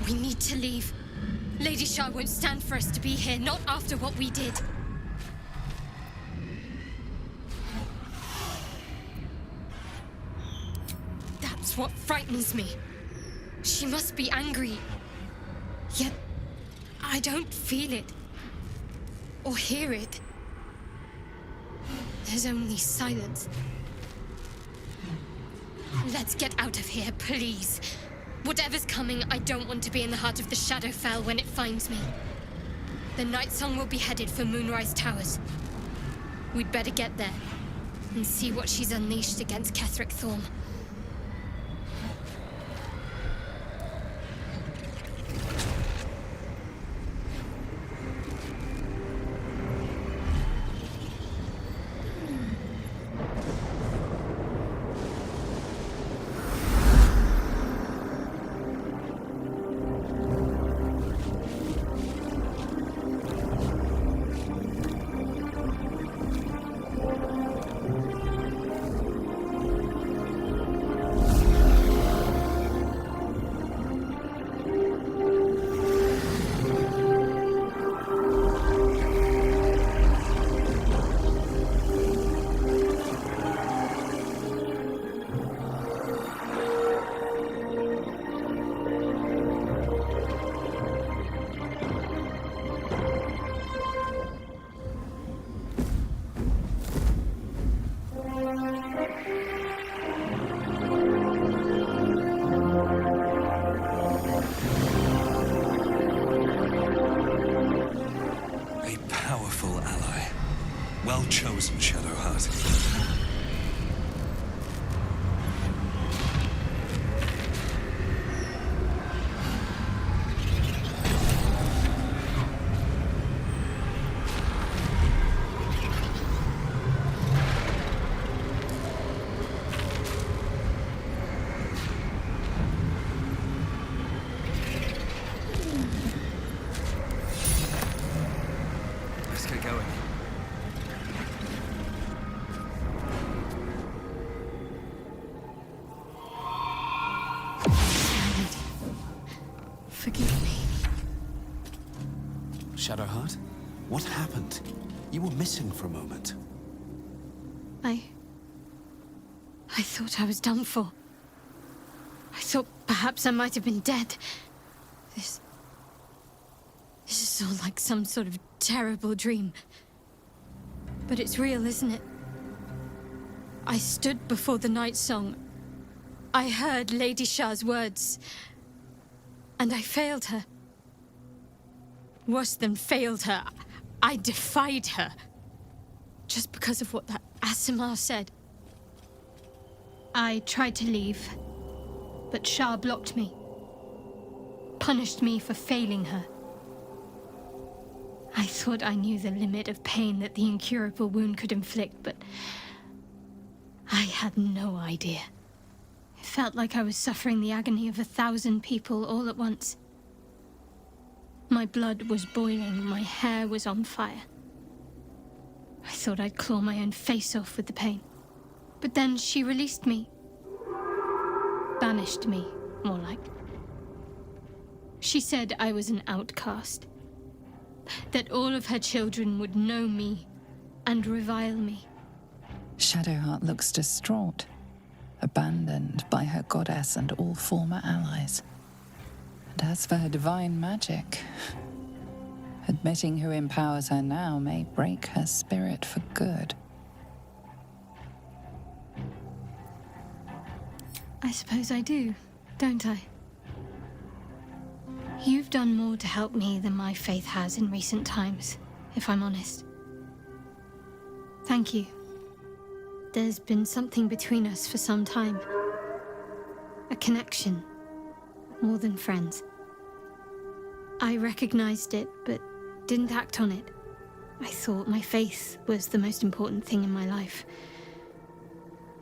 We need to leave. Lady Shah won't stand for us to be here, not after what we did. That's what frightens me. She must be angry. Yet, I don't feel it. Or hear it. There's only silence. Let's get out of here, please. Whatever's coming, I don't want to be in the heart of the Shadowfell when it finds me. The Night Song will be headed for Moonrise Towers. We'd better get there and see what she's unleashed against Ketheric Thorm. Well chosen, Shadowheart. Shadowheart? What happened? You were missing for a moment. I thought I was done for. I thought perhaps I might have been dead. This is all like some sort of terrible dream. But it's real, isn't it? I stood before the night song. I heard Lady Shah's words. And I failed her. Worse than failed her, I defied her. Just because of what that Asimar said. I tried to leave, but Shah blocked me. Punished me for failing her. I thought I knew the limit of pain that the incurable wound could inflict, but I had no idea. It felt like I was suffering the agony of 1,000 people all at once. My blood was boiling, my hair was on fire. I thought I'd claw my own face off with the pain. But then she released me. Banished me, more like. She said I was an outcast. That all of her children would know me and revile me. Shadowheart looks distraught, abandoned by her goddess and all former allies. And as for her divine magic, admitting who empowers her now may break her spirit for good. I suppose I do, don't I? You've done more to help me than my faith has in recent times, if I'm honest. Thank you. There's been something between us for some time. A connection, more than friends. I recognized it, but didn't act on it. I thought my faith was the most important thing in my life.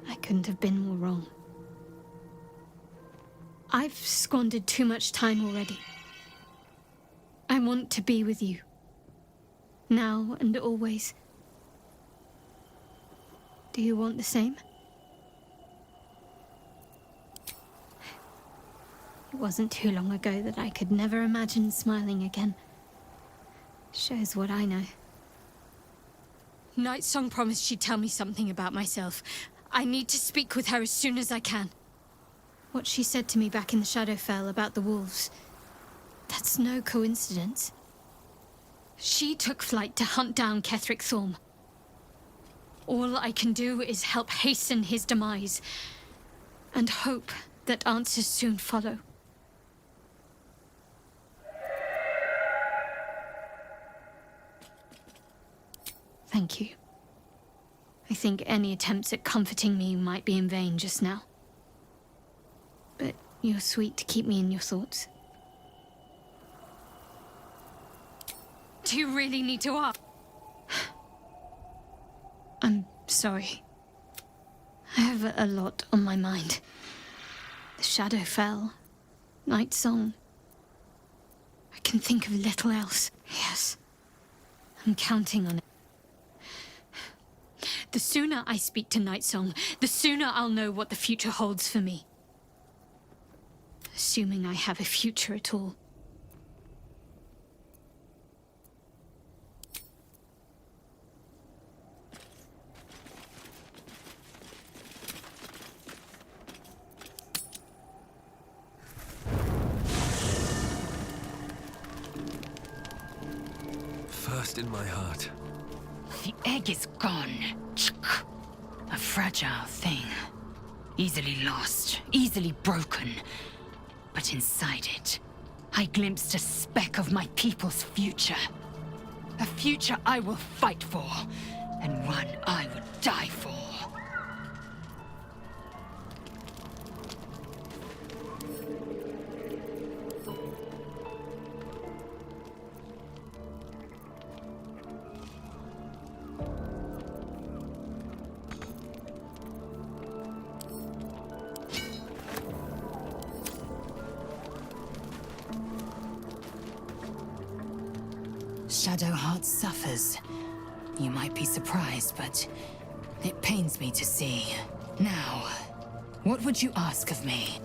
I couldn't have been more wrong. I've squandered too much time already. I want to be with you. Now and always. Do you want the same? It wasn't too long ago that I could never imagine smiling again. Shows what I know. Nightsong promised she'd tell me something about myself. I need to speak with her as soon as I can. What she said to me back in the Shadowfell about the wolves, that's no coincidence. She took flight to hunt down Ketheric Thorm. All I can do is help hasten his demise, and hope that answers soon follow. Thank you. I think any attempts at comforting me might be in vain just now. But you're sweet to keep me in your thoughts. Do you really need to ask? I'm sorry. I have a lot on my mind. The Shadowfell, Night Song. I can think of little else. Yes, I'm counting on it. The sooner I speak to Night Song, the sooner I'll know what the future holds for me. Assuming I have a future at all. First in my heart. The egg is gone. A fragile thing. Easily lost, easily broken. But inside it, I glimpsed a speck of my people's future. A future I will fight for, and one I would die for. Shadowheart suffers. You might be surprised, but it pains me to see. Now, what would you ask of me?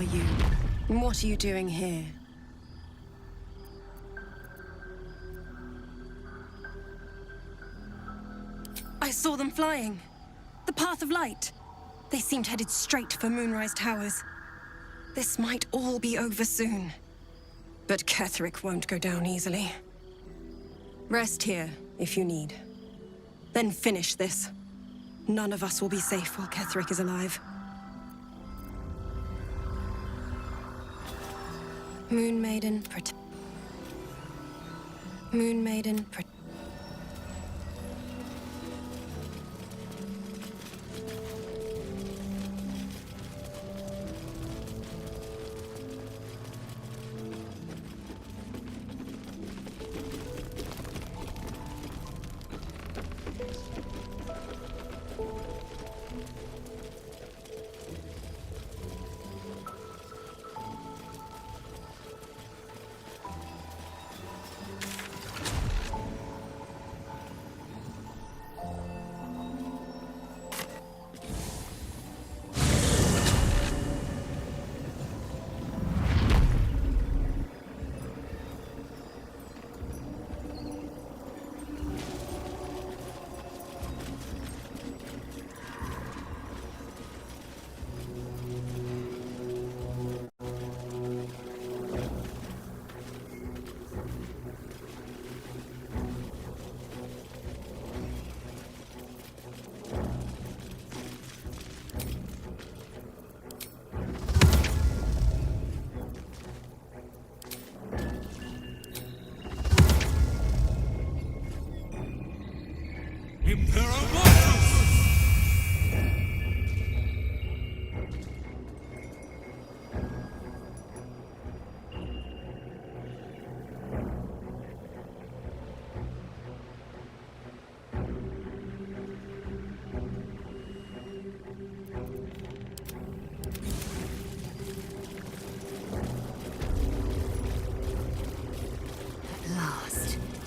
are you? And what are you doing here? I saw them flying. The Path of Light. They seemed headed straight for Moonrise Towers. This might all be over soon. But Ketherick won't go down easily. Rest here, if you need. Then finish this. None of us will be safe while Ketherick is alive. Moon Maiden, Moon Maiden,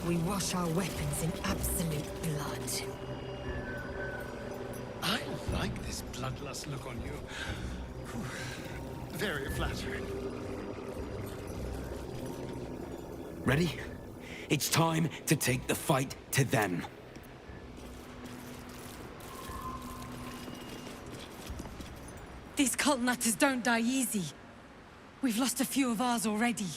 We wash our weapons in absolute blood. I like this bloodlust look on you. Whew. Very flattering. Ready? It's time to take the fight to them. These cult nutters don't die easy. We've lost a few of ours already.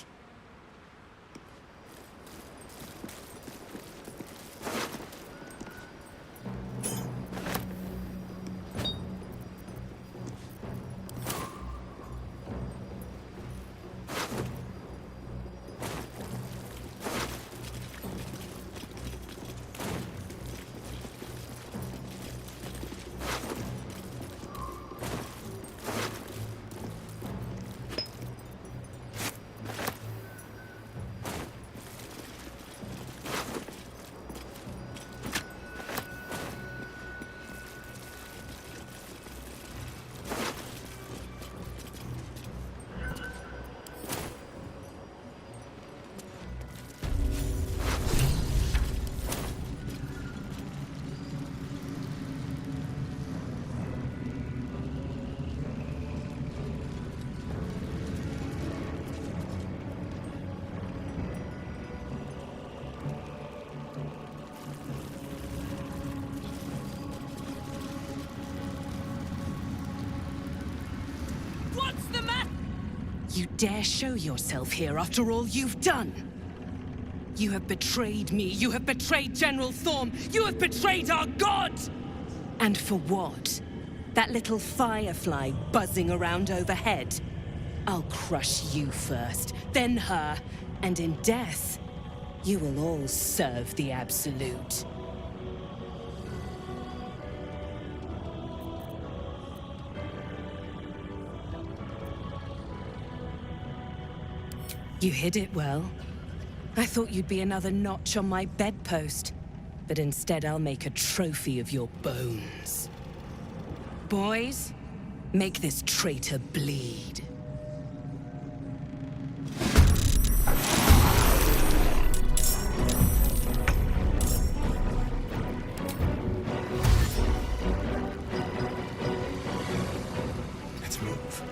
You dare show yourself here after all you've done? You have betrayed me. You have betrayed General Thorm. You have betrayed our god! And for what? That little firefly buzzing around overhead? I'll crush you first, then her, and in death, you will all serve the Absolute. You hid it well. I thought you'd be another notch on my bedpost, but instead I'll make a trophy of your bones. Boys, make this traitor bleed. Let's move.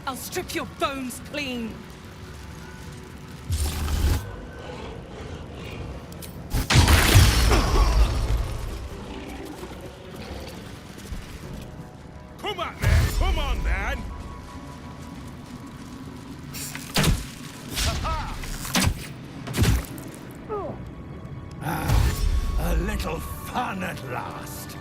I'll strip your bones clean. Come on, man! Come on, man! A little fun at last.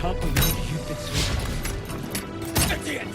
Can't believe you did so. Idiot!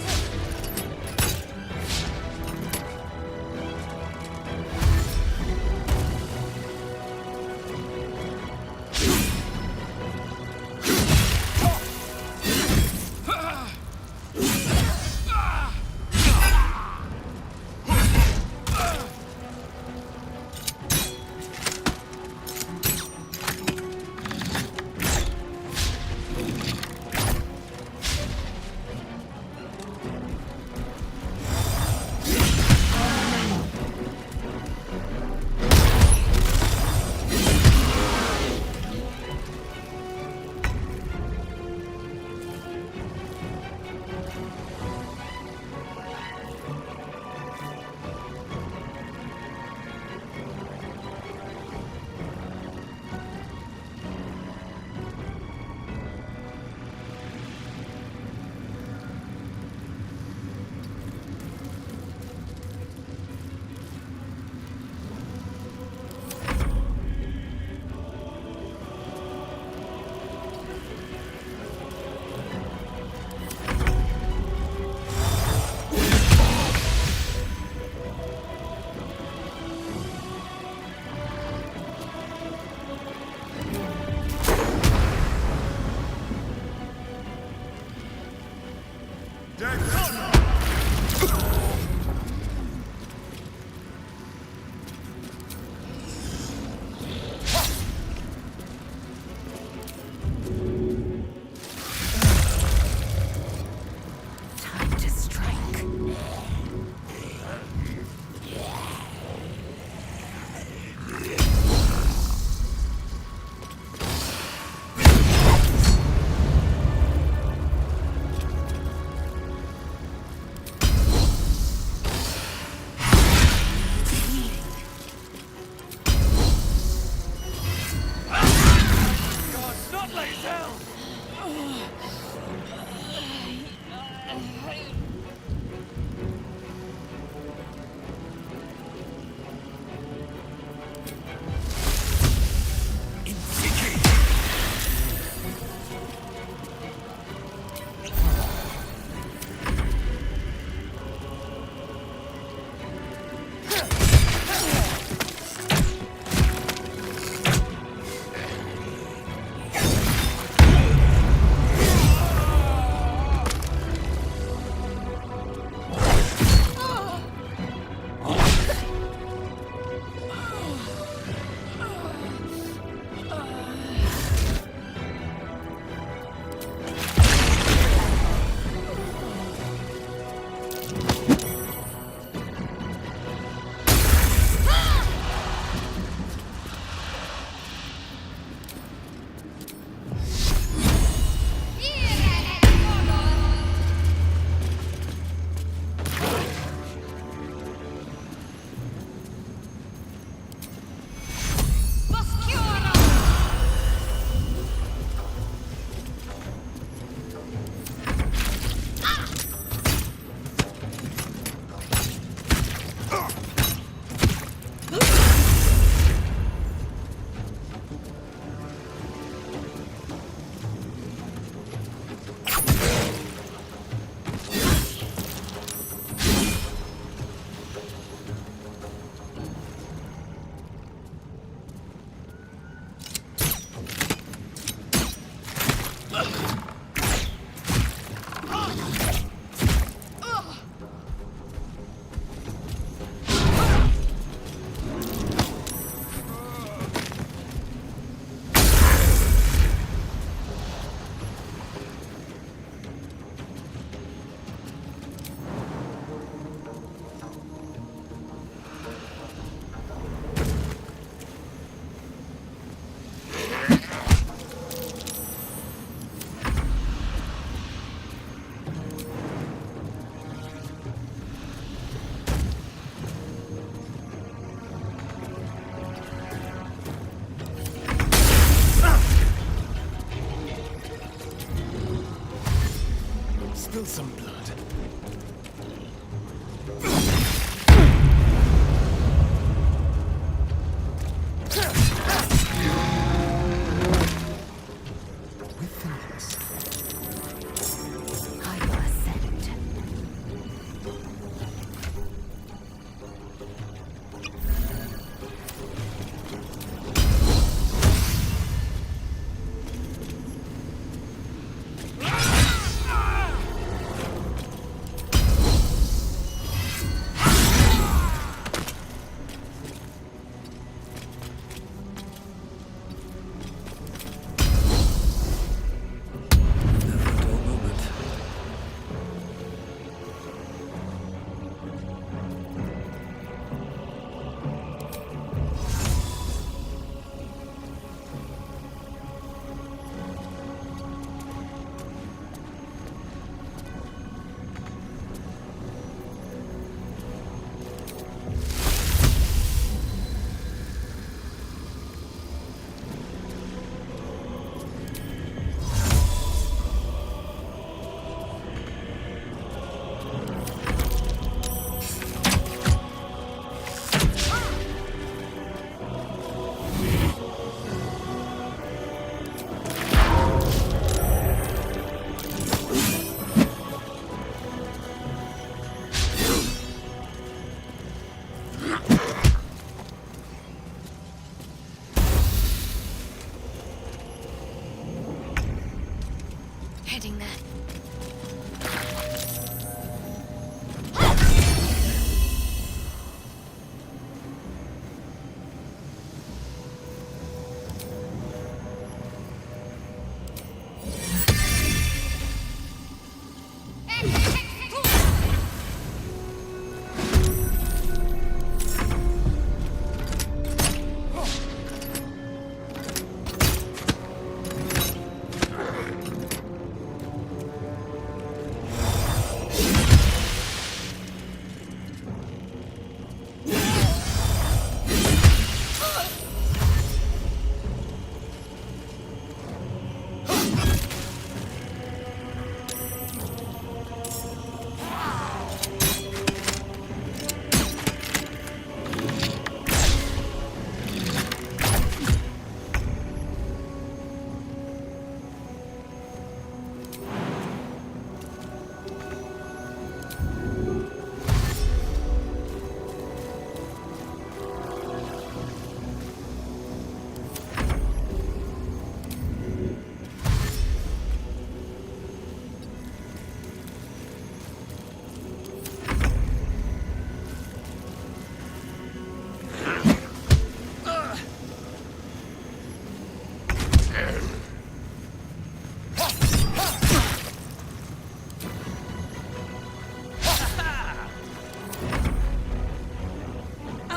heading there.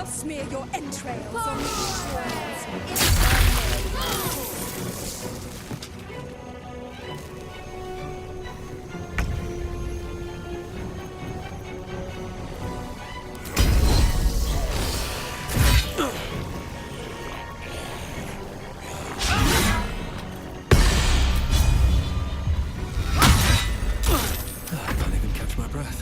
Smear your entrails on these shores. I can't even catch my breath.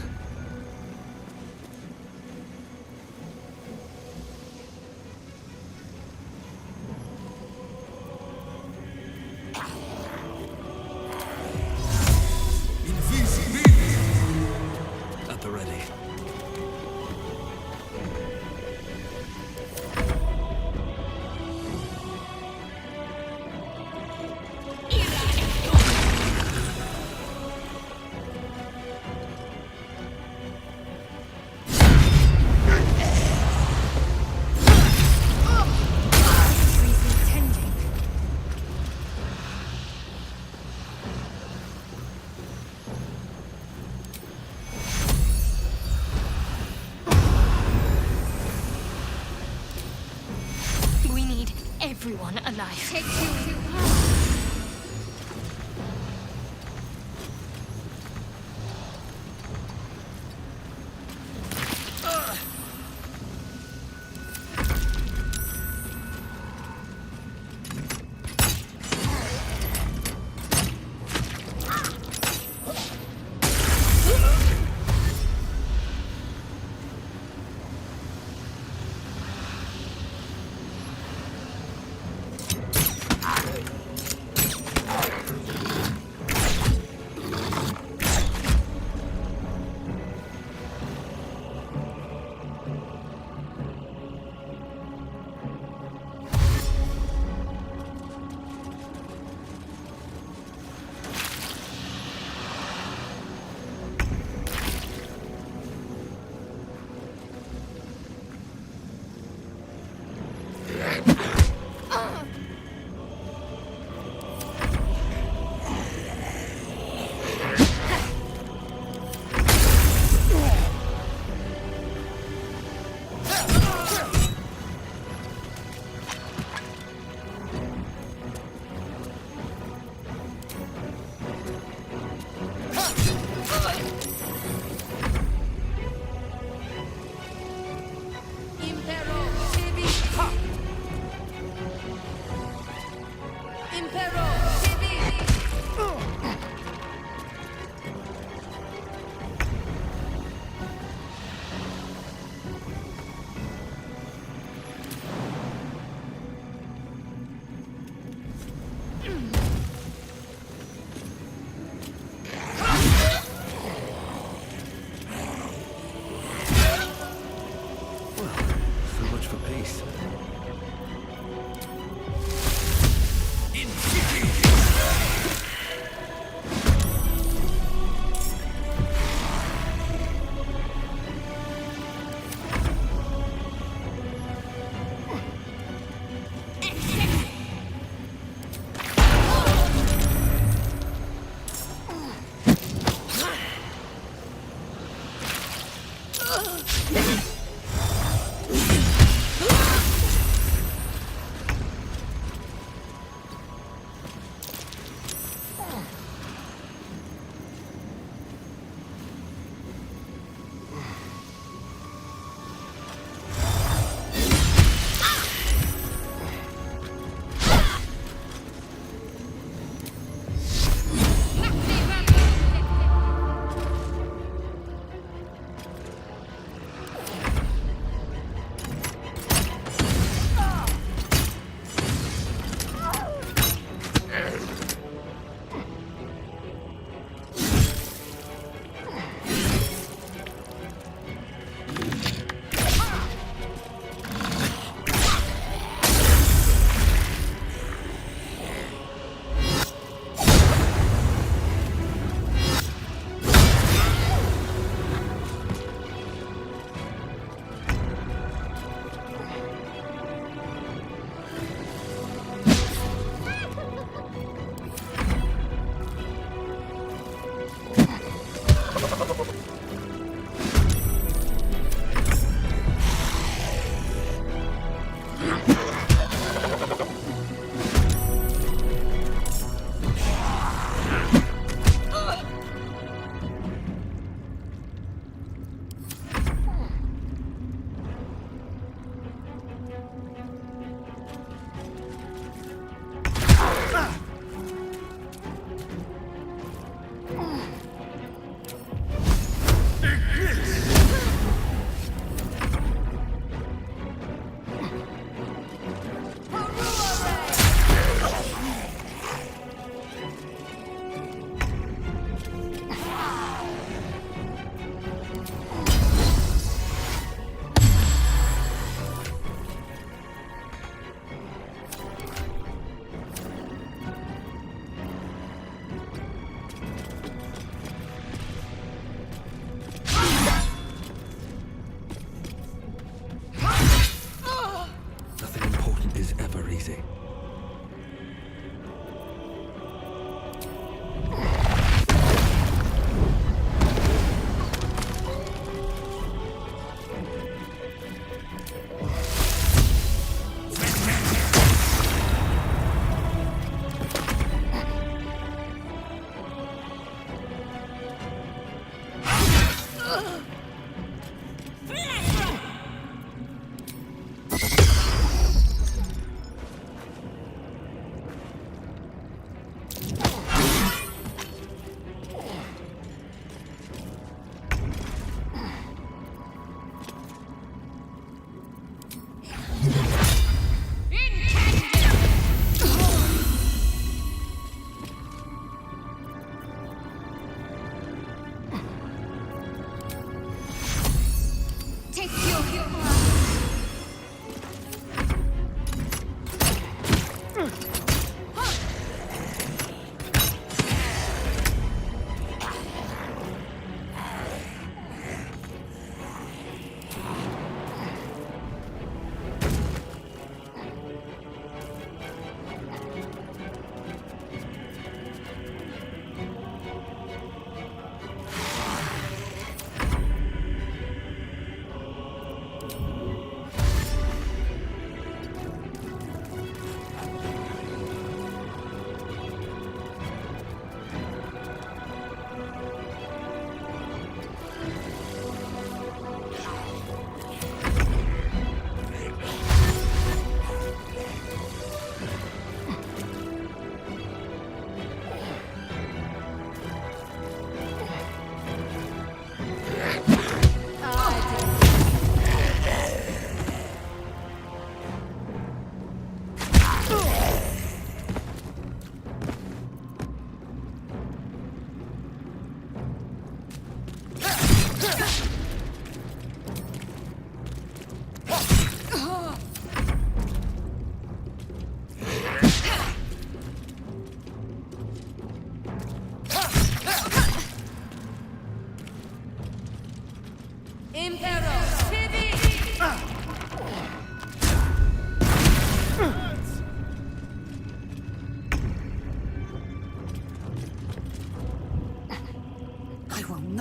At the ready. We need everyone alive. Take you.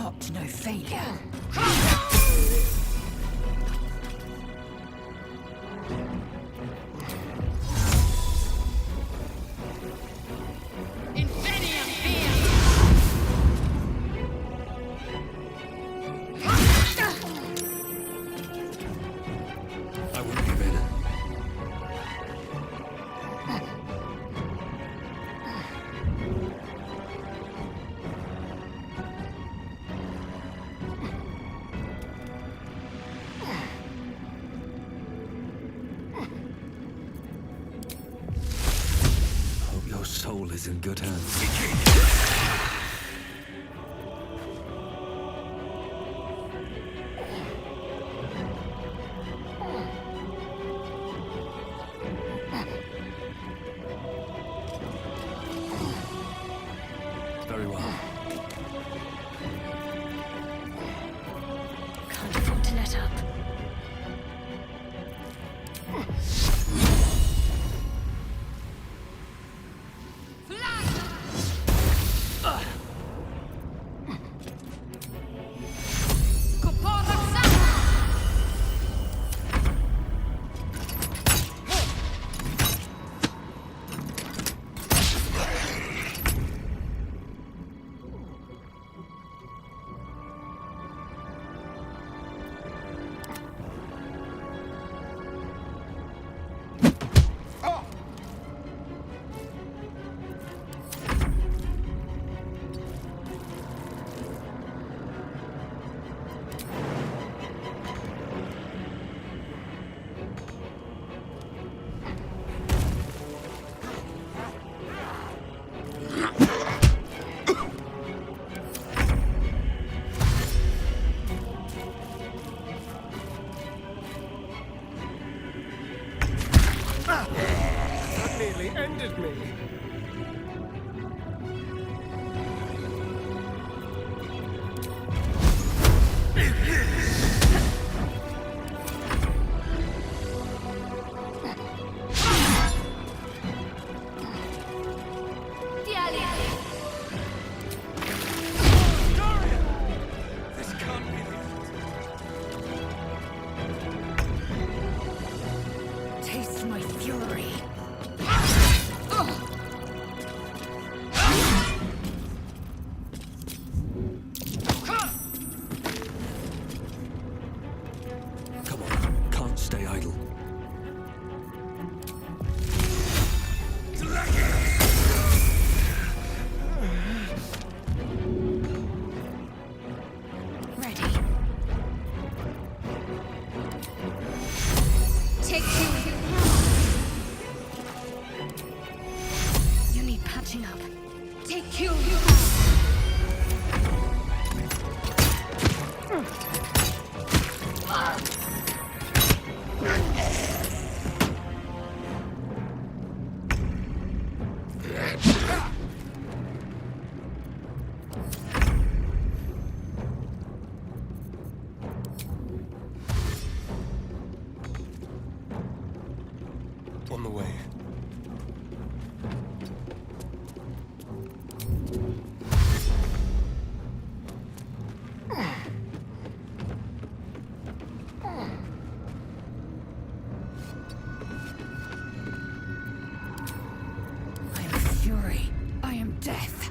not know failure. I won't give in. Hope your soul is in good hands. Very well. Can't afford to let up. That nearly ended me. This can't be the Taste my fury. Come on, can't stay idle. Ready. Take two. You need patching up. Take two. On the way. I am fury. I am death.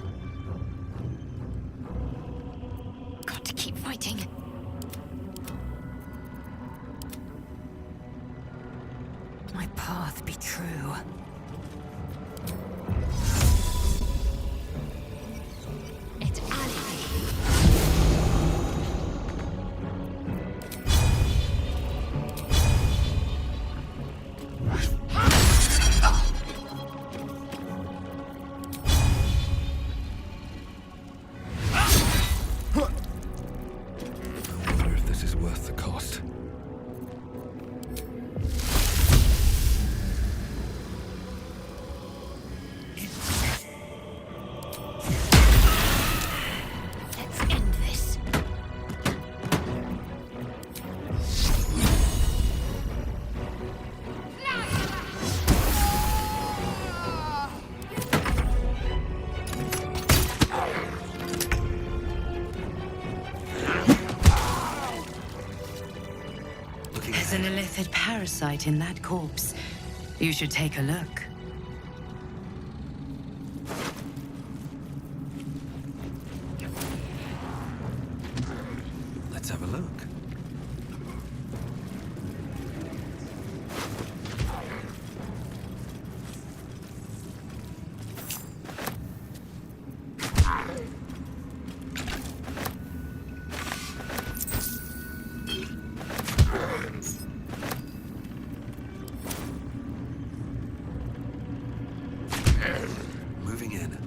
Got to keep fighting. My path be true. It's Ali. method parasite in that corpse. You should take a look. Let's have a look. Moving in.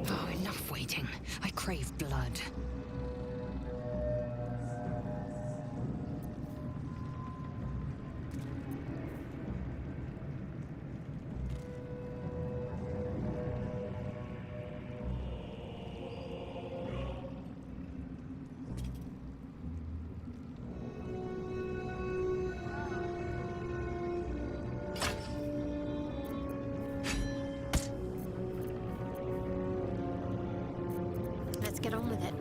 Oh, enough waiting. I crave blood. Let's get on with it.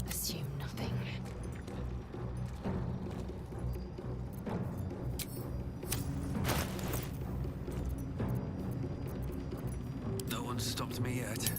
Assume nothing. No one's stopped me yet.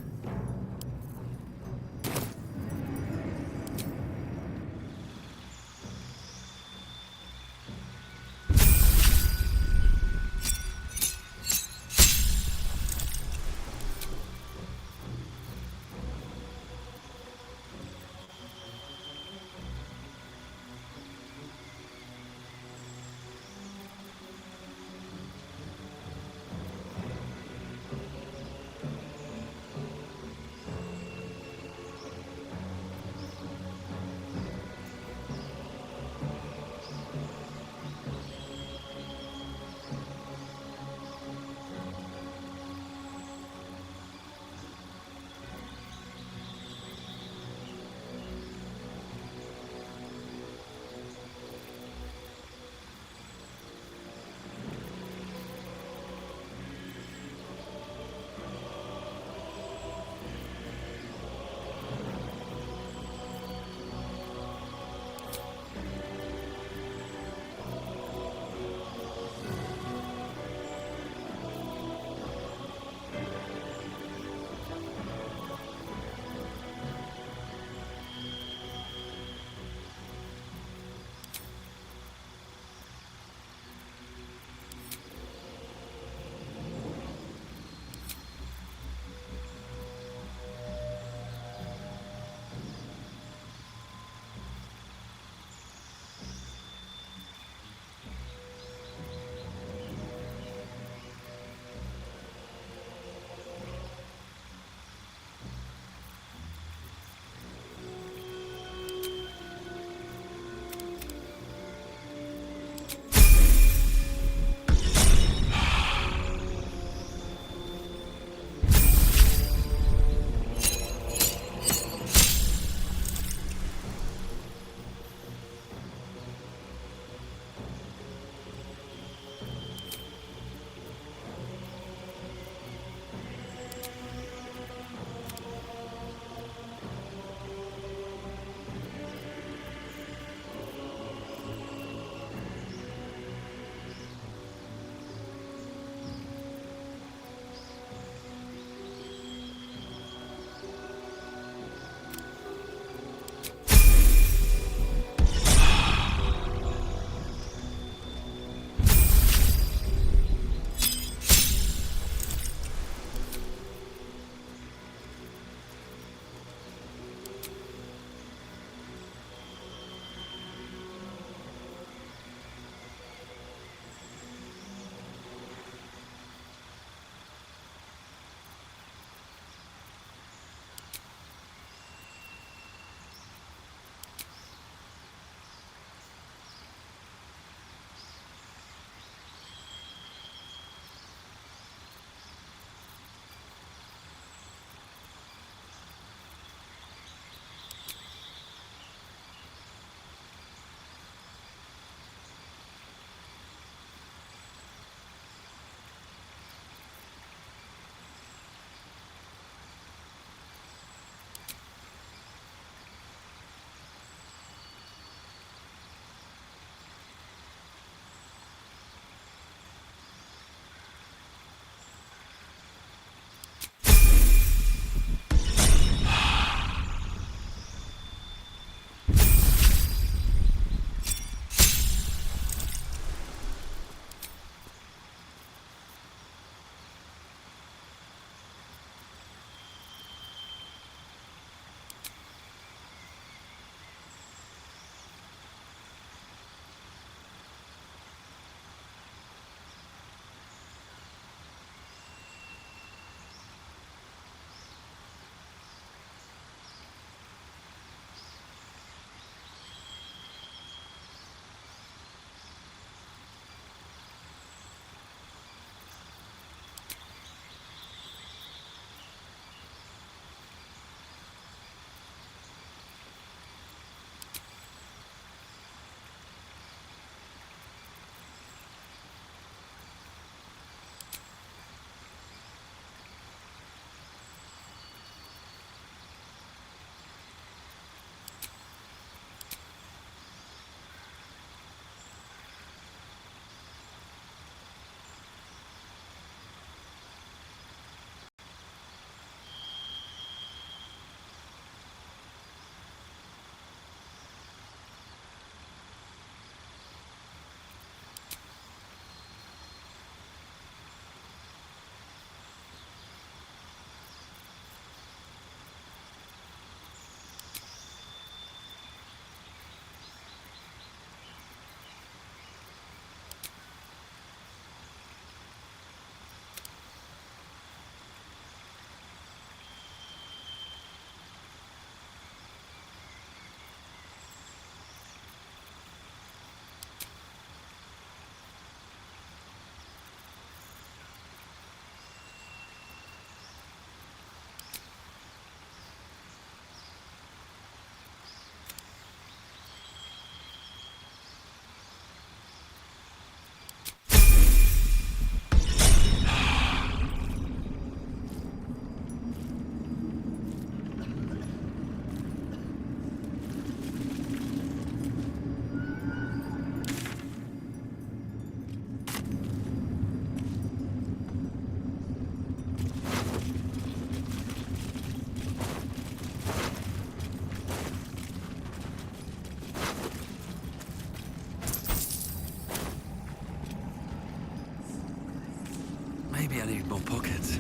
need more pockets.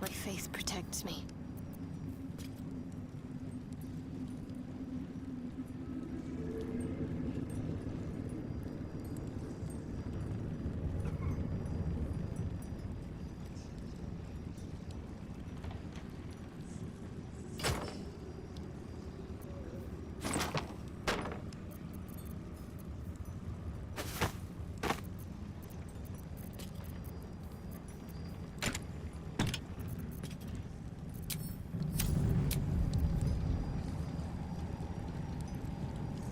My faith protects me.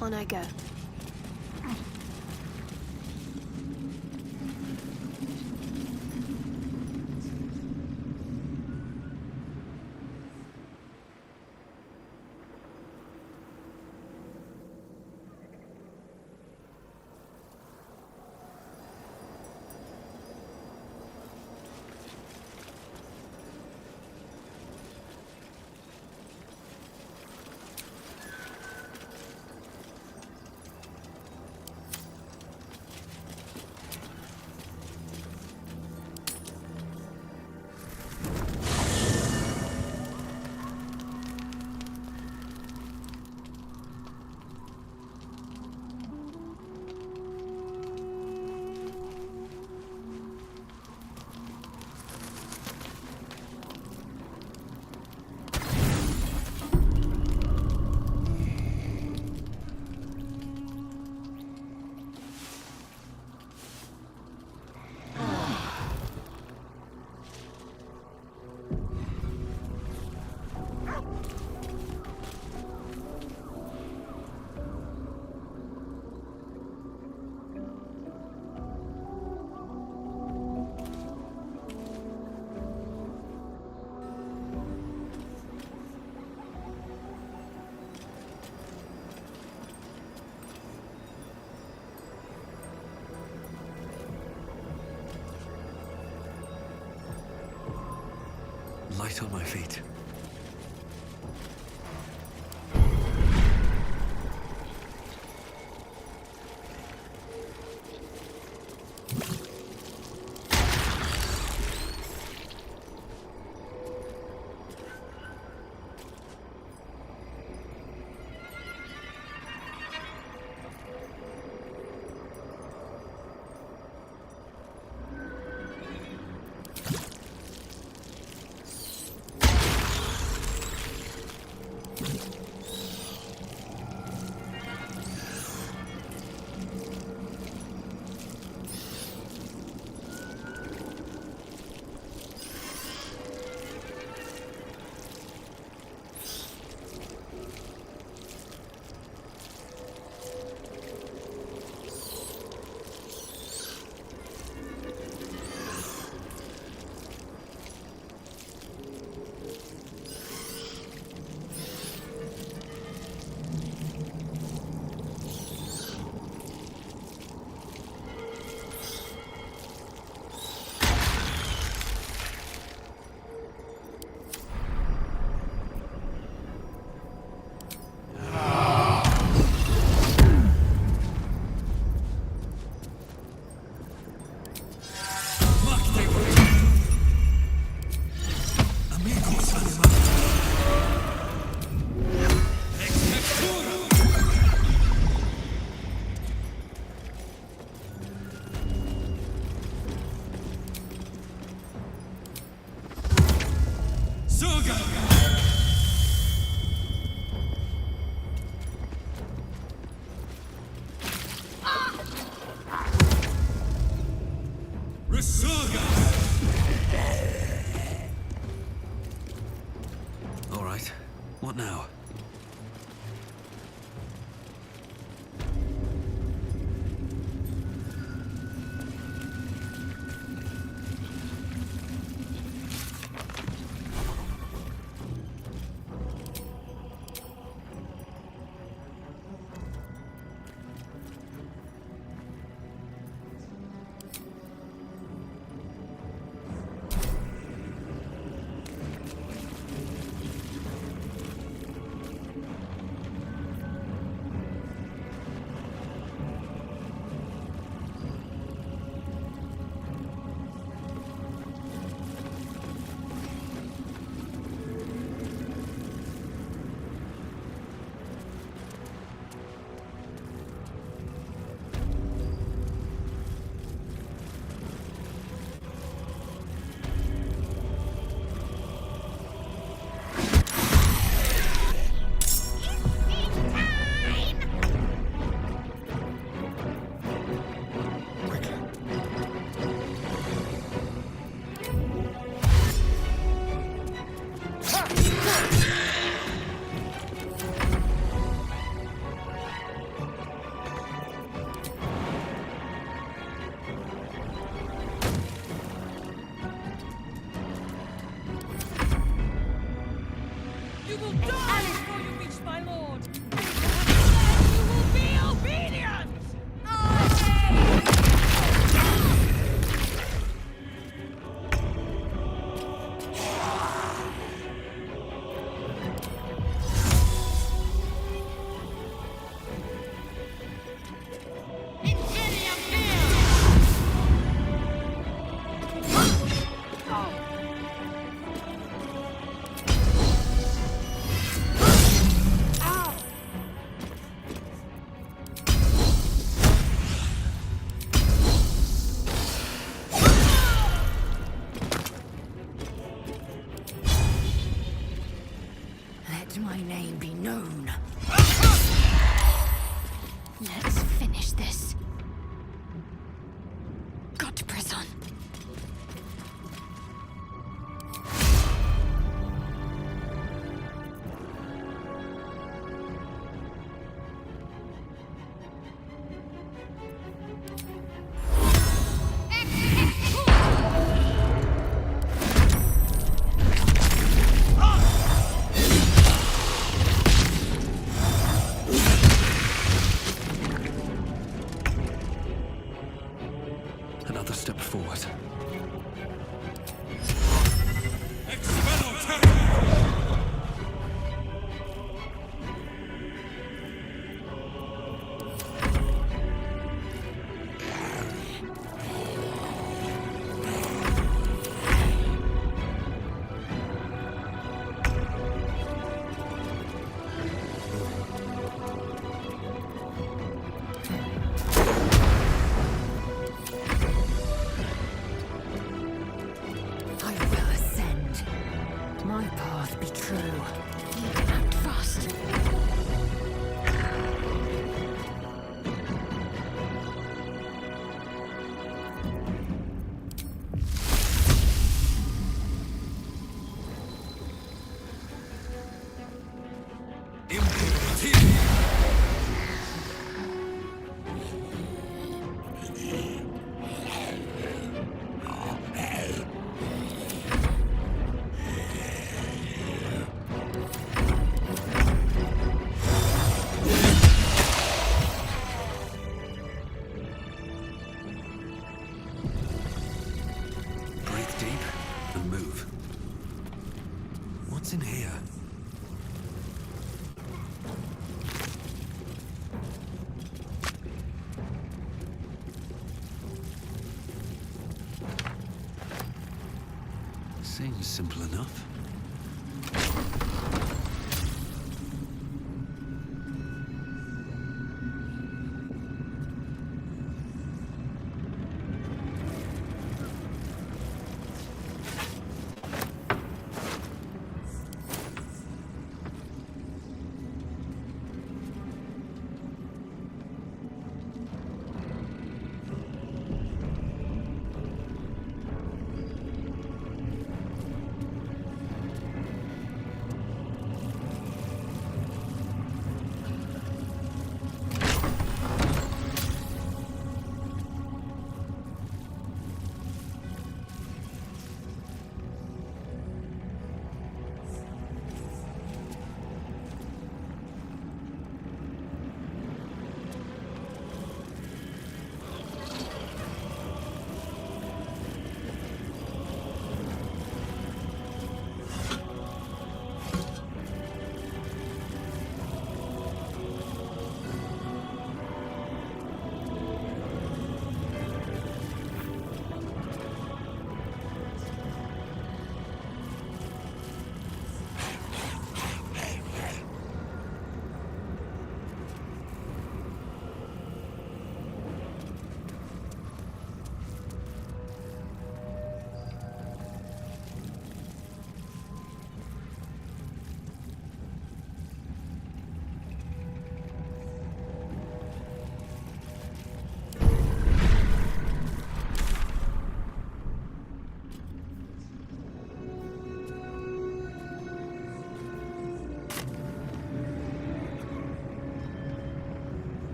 On I go. Light on my feet. Breathe deep and move. What's in here? Seems simple enough.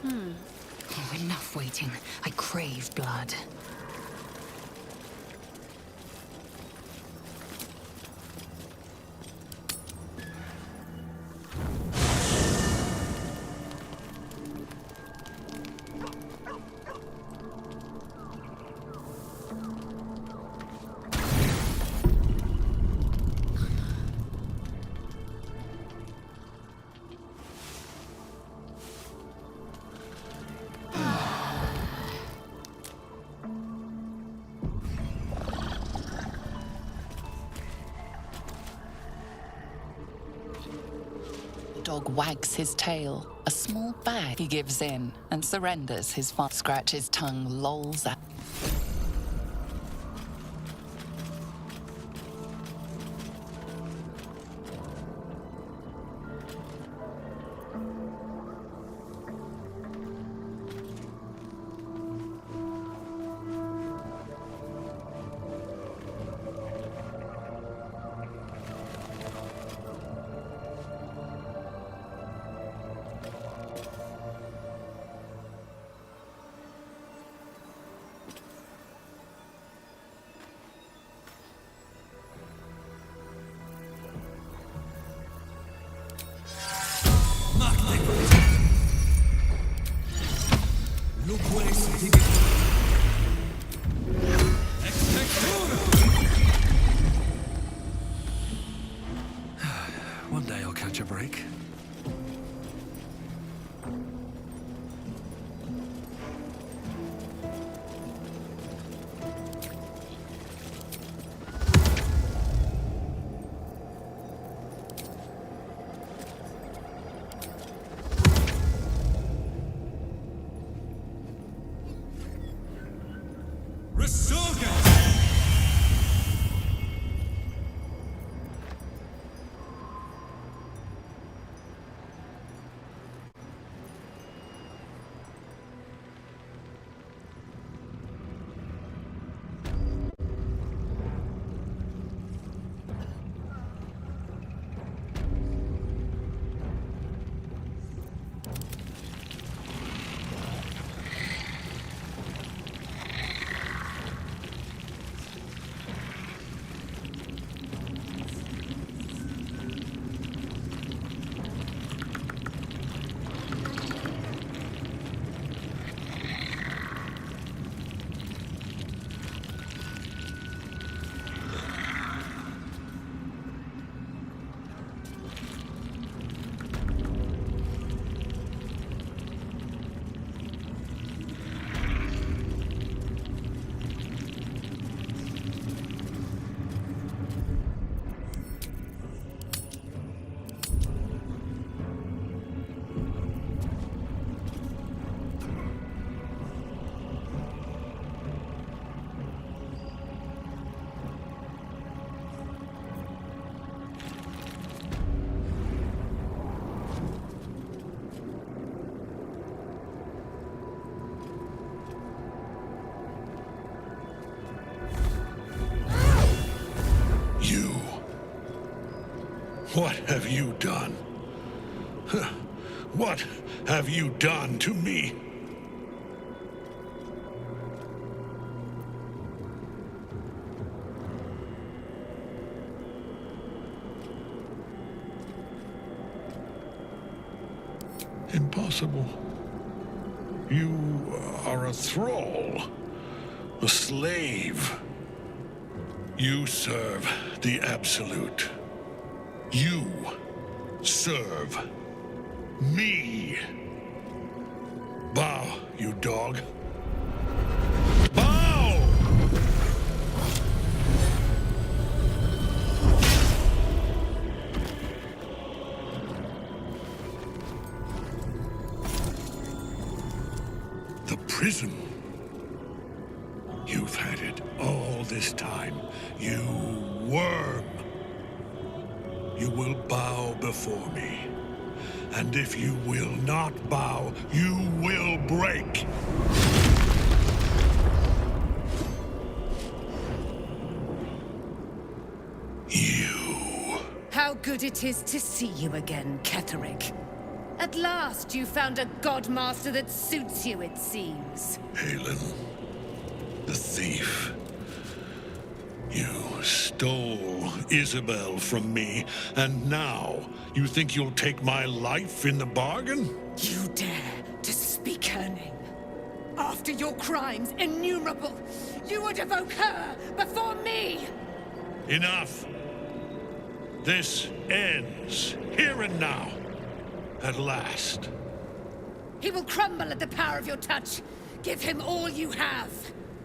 Oh, enough waiting. I crave blood. Dog wags his tail. A small bag. He gives in and surrenders his fun. Scratches tongue, lolls out. One day I'll catch a break. What have you done? What have you done to me? Impossible. You are a thrall, a slave. You serve the Absolute. You serve me. Bow, you dog. Bow! The prison. You've had it all this time, you worm. You will bow before me. And if you will not bow, you will break. You. How good it is to see you again, Ketherick. At last you found a godmaster that suits you, it seems. Halen, the thief. You stole Isabel from me, and now you think you'll take my life in the bargain? You dare to speak her name? After your crimes innumerable, you would evoke her before me! Enough! This ends, here and now, at last. He will crumble at the power of your touch. Give him all you have.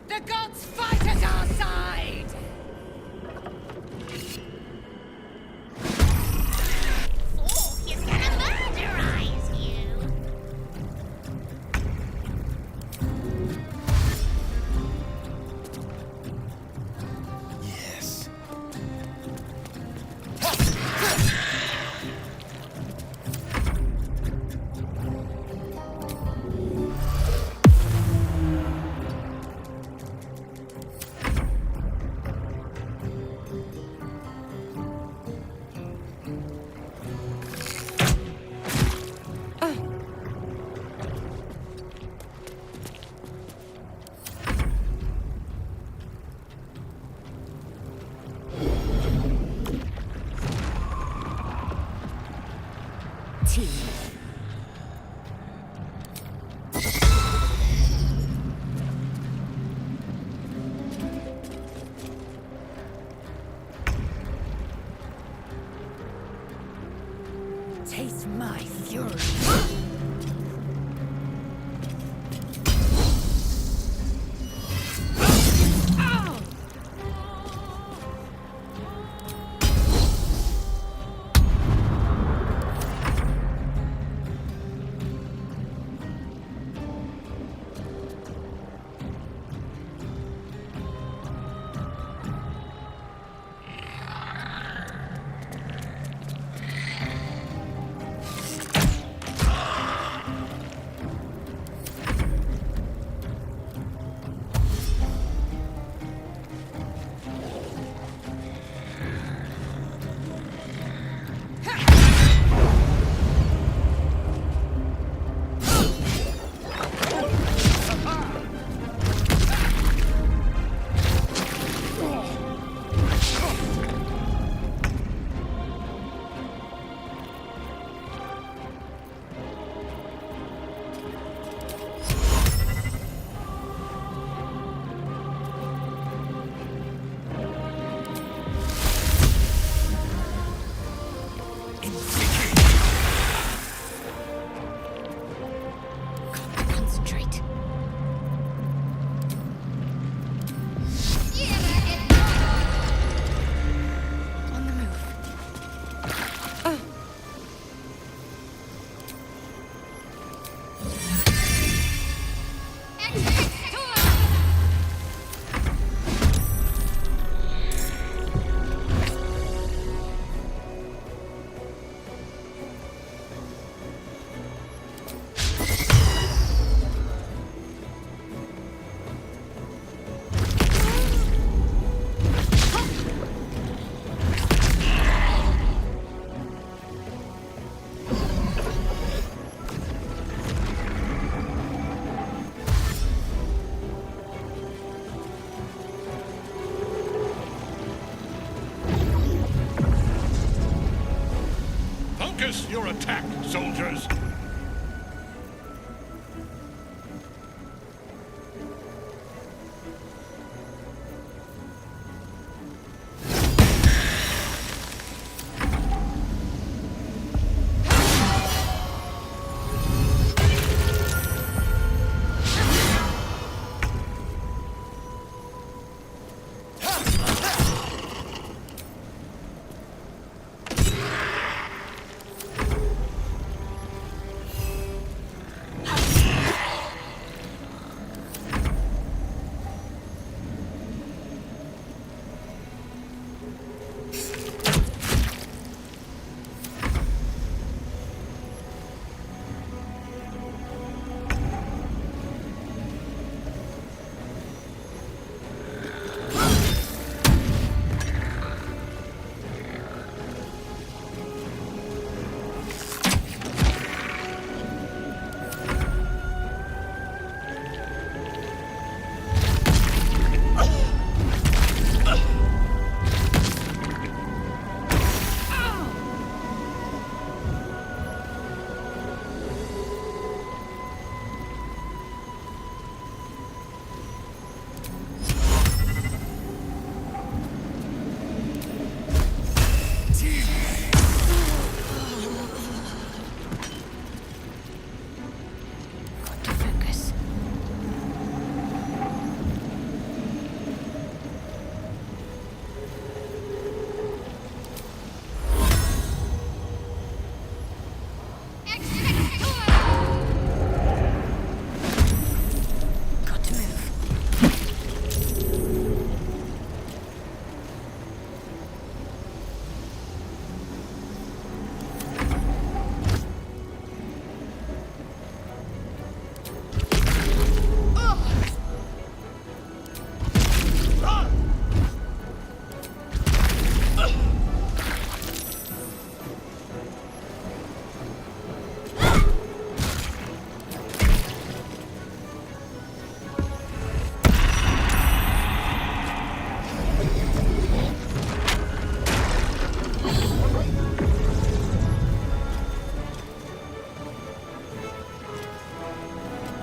The gods fight at our side! He's gonna murderize you! Yes. Taste my fury. Concentrate. On the move. Focus your attack, soldiers!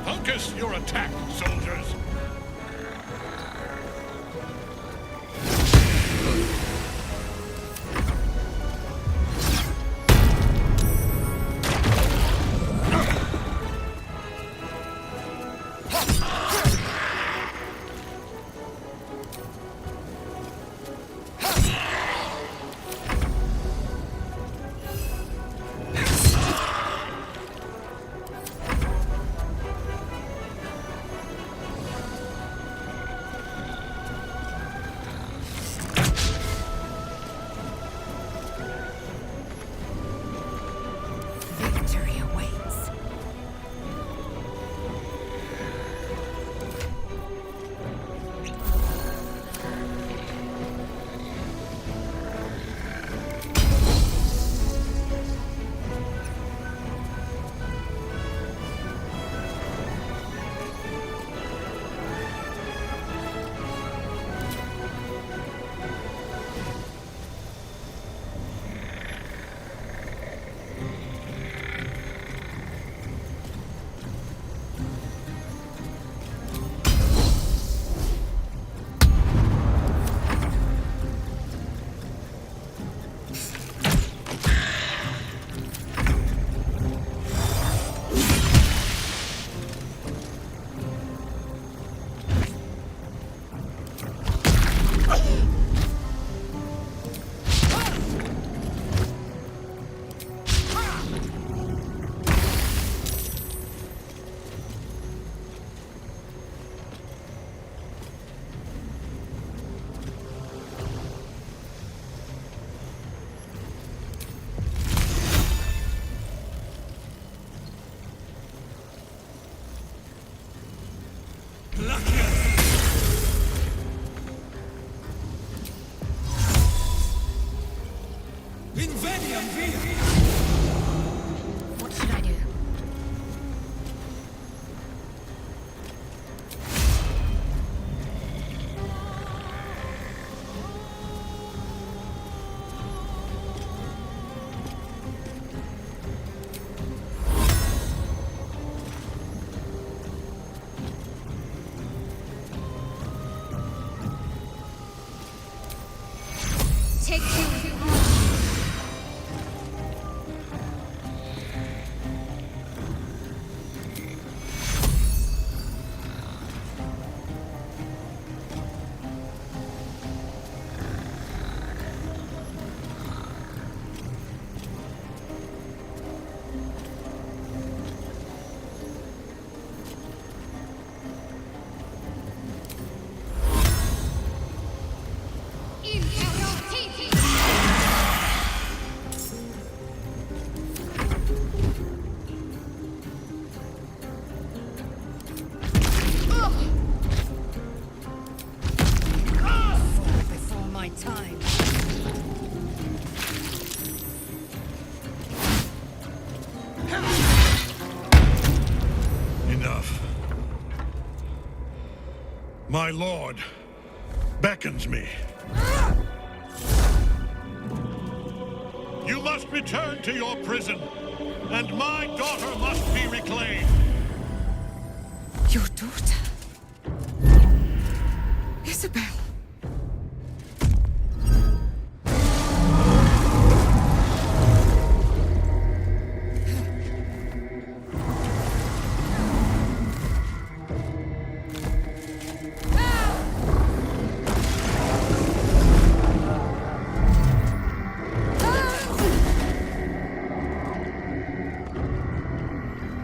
Focus your attack, soldiers! My lord beckons me. You must return to your prison, and my daughter must be reclaimed. Your daughter? Isabel.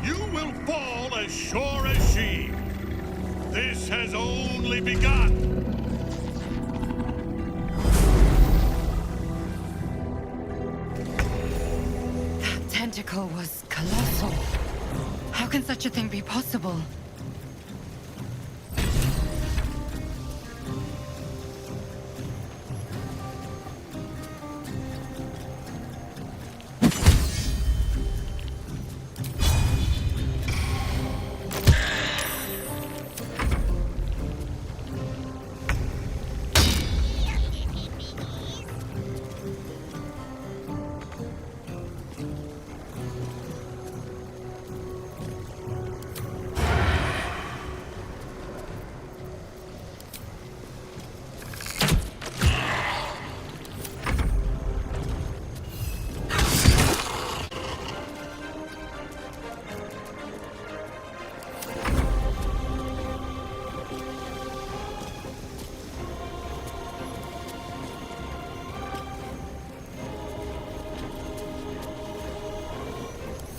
You will fall as sure as she. This has only begun. That tentacle was colossal. How can such a thing be possible?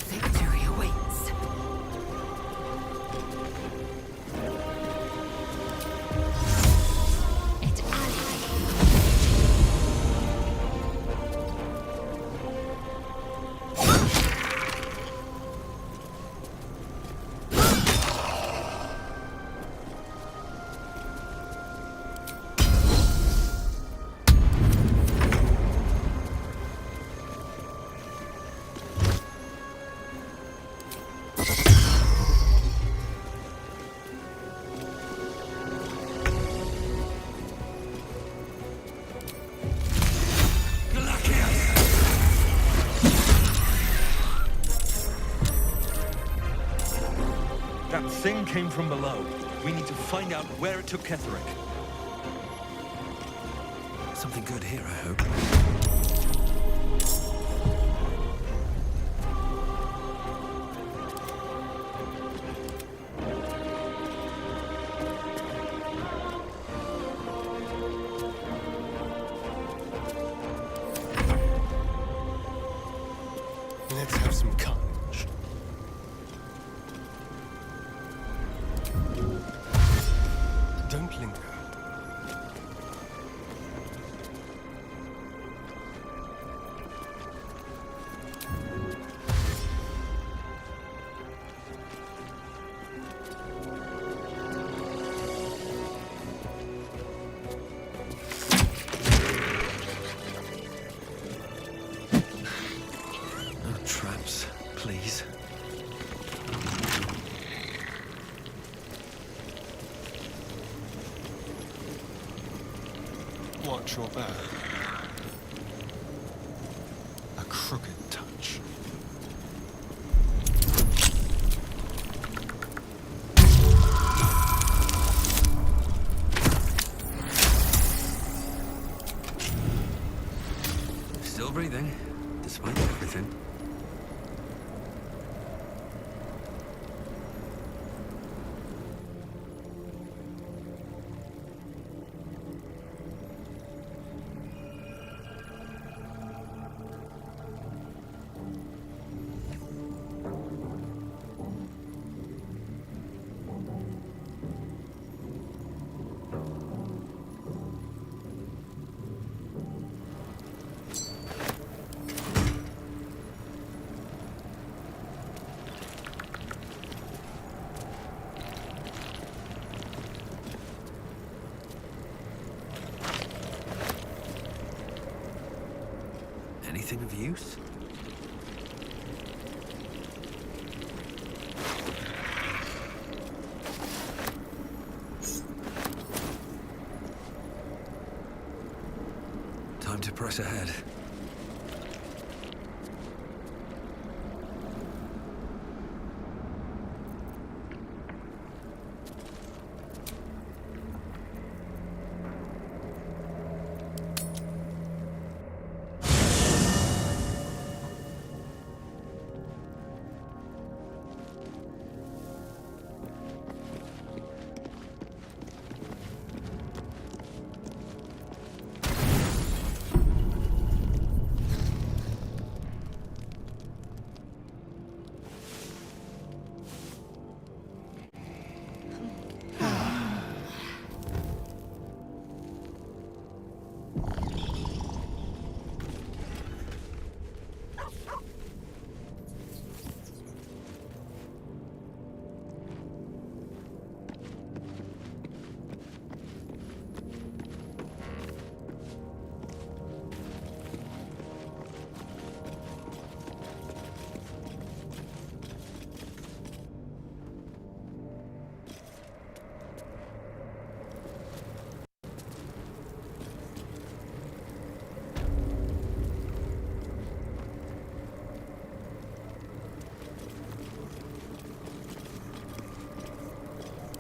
Victory awaits. Et ally. That thing came from below. We need to find out where it took Ketherick. Something good here, I hope. Let's have some courage. Don't linger. No traps, please. Watch your back. A crooked touch. Still breathing, despite everything. Anything of use? press ahead.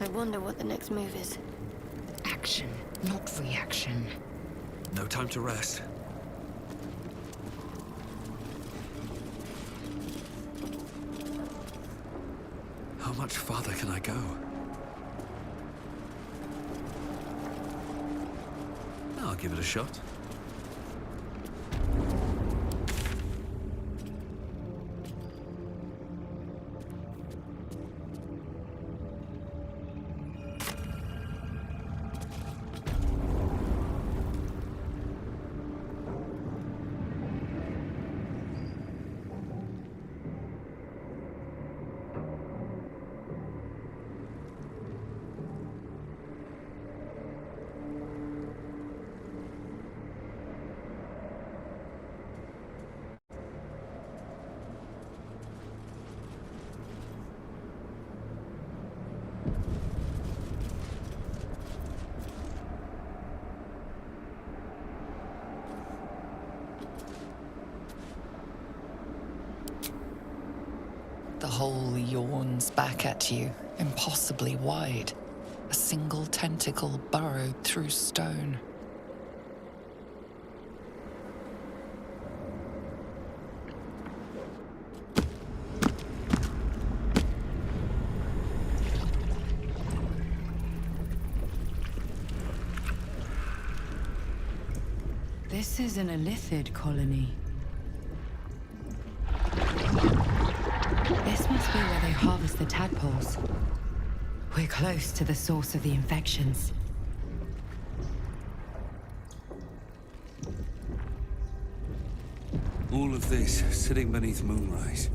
I wonder what the next move is. Action, not reaction. No time to rest. How much farther can I go? I'll give it a shot. The hole yawns back at you, impossibly wide. A single tentacle burrowed through stone. This is an Illithid colony. This must be where they harvest the tadpoles. We're close to the source of the infections. All of this sitting beneath moonrise.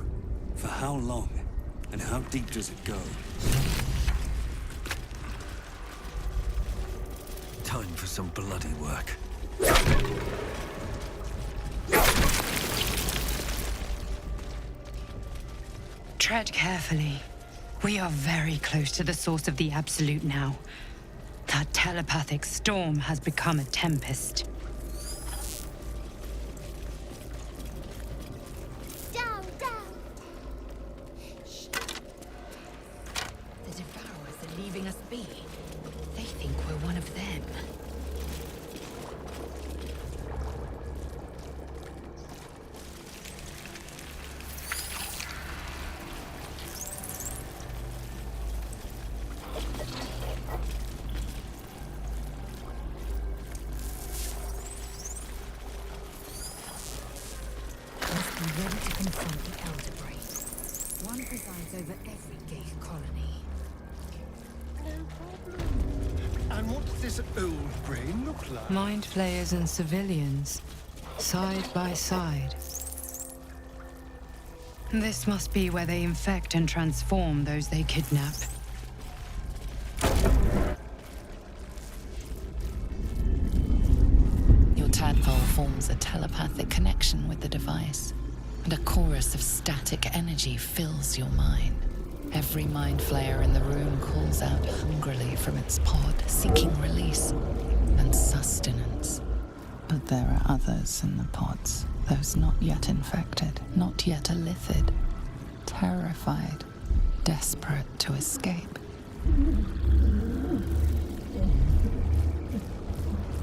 For how long? And how deep does it go? Time for some bloody work. Tread carefully. We are very close to the source of the Absolute now. That telepathic storm has become a tempest. Down, down. The Devourers are leaving us be. They think we're one of them. Ready to confront the Elder Brain. One presides over every gate colony. And what does this old brain look like? Mind flayers and civilians, side by side. This must be where they infect and transform those they kidnap. Your tadpole forms a telepathic connection with the device, and a chorus of static energy fills your mind. Every mind flayer in the room calls out hungrily from its pod, seeking release and sustenance. But there are others in the pods, those not yet infected, not yet illithid, terrified, desperate to escape.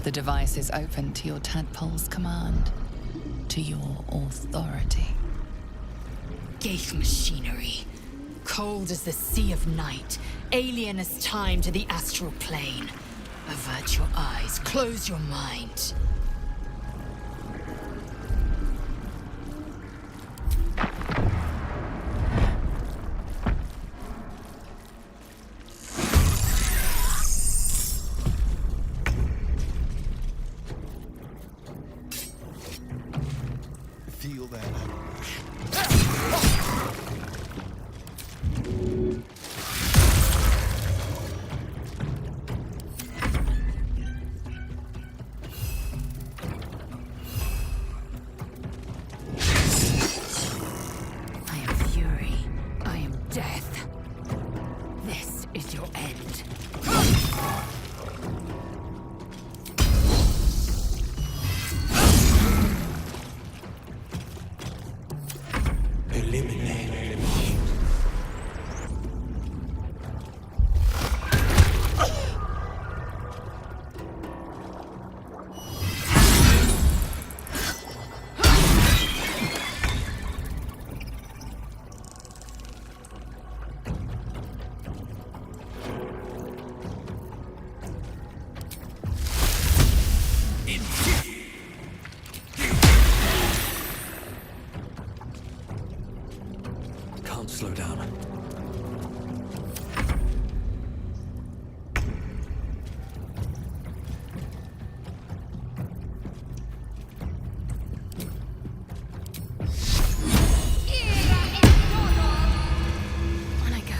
The device is open to your tadpole's command, to your authority. Ghaik machinery. Cold as the sea of night, alien as time to the astral plane. Avert your eyes, close your mind. Feel that? I am fury. I am death. This is your end. Eliminate. Can't slow down. On I go.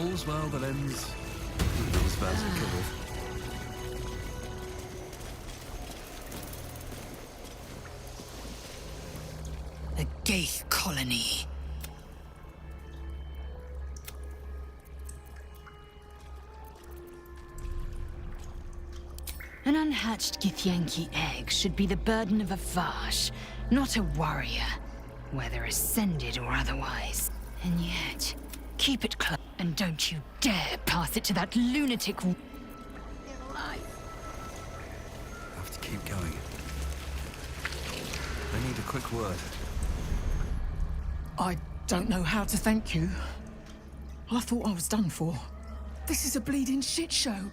all's well that ends with as bad as it could have. The Gaith colony. An unhatched Githyanki egg should be the burden of a Vash, not a warrior, whether ascended or otherwise. And yet, keep it close, and don't you dare pass it to that lunatic. I have to keep going. I need a quick word. I don't know how to thank you. I thought I was done for. This is a bleeding shit show.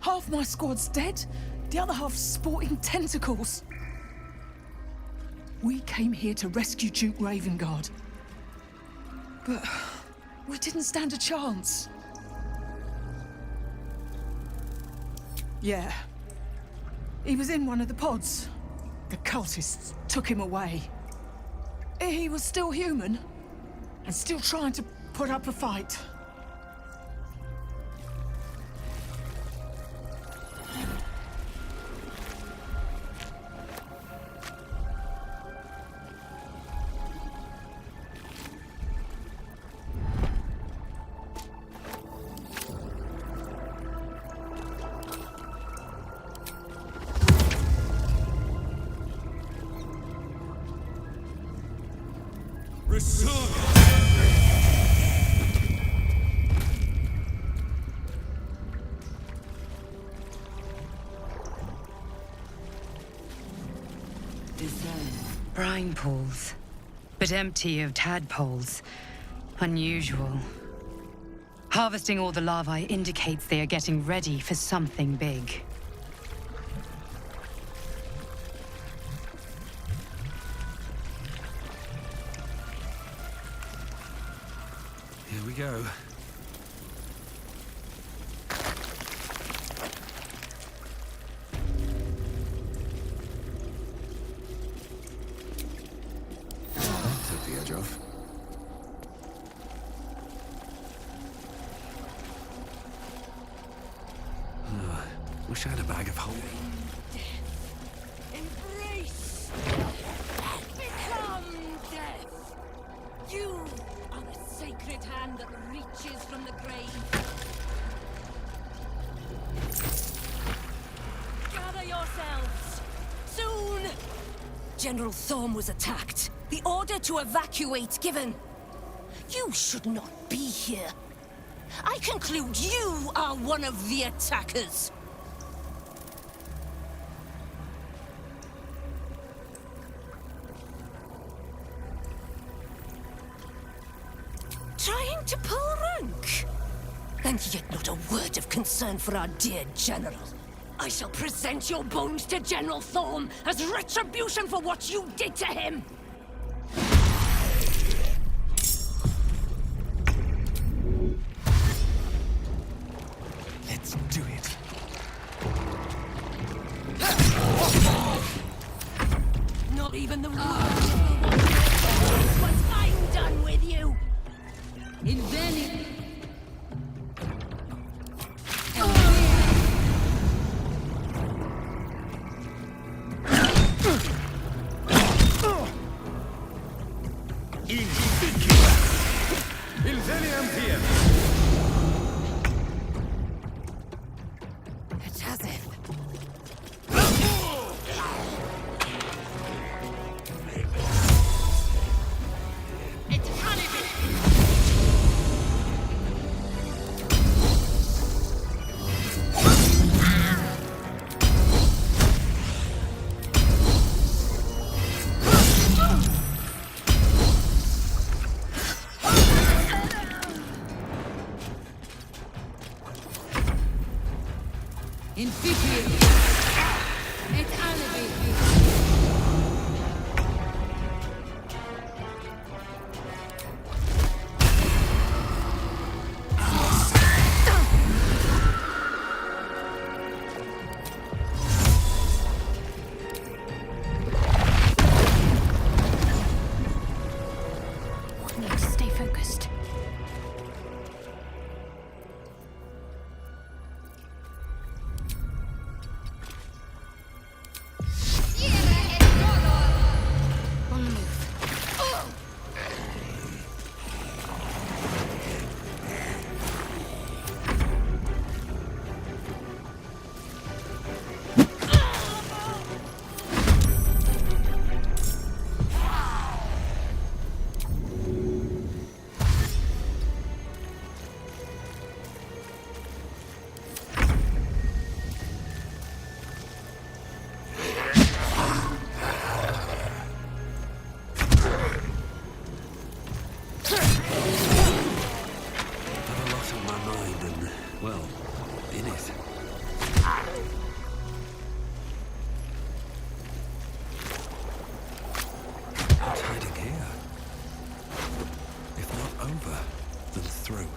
Half my squad's dead, the other half's sporting tentacles. We came here to rescue Duke Ravengard. But we didn't stand a chance. Yeah. He was in one of the pods. The cultists took him away. He was still human, and still trying to put up a fight. Brine pools, but empty of tadpoles. Unusual. Harvesting all the larvae indicates they are getting ready for something big. Here we go. Took the edge off. Oh, wish I had a bag of holding. Embrace! Become death! You are the sacred hand that reaches from the grave. Gather yourselves! Soon! General Thorm was attacked. The order to evacuate given. You should not be here. I conclude you are one of the attackers. Trying to pull rank? And yet not a word of concern for our dear General. I shall present your bones to General Thorm as retribution for what you did to him! Let's do it. Not even the world once I'm done with you! Inveni! It's as if. mind and, well, in it. What's hiding here? If not over, then through.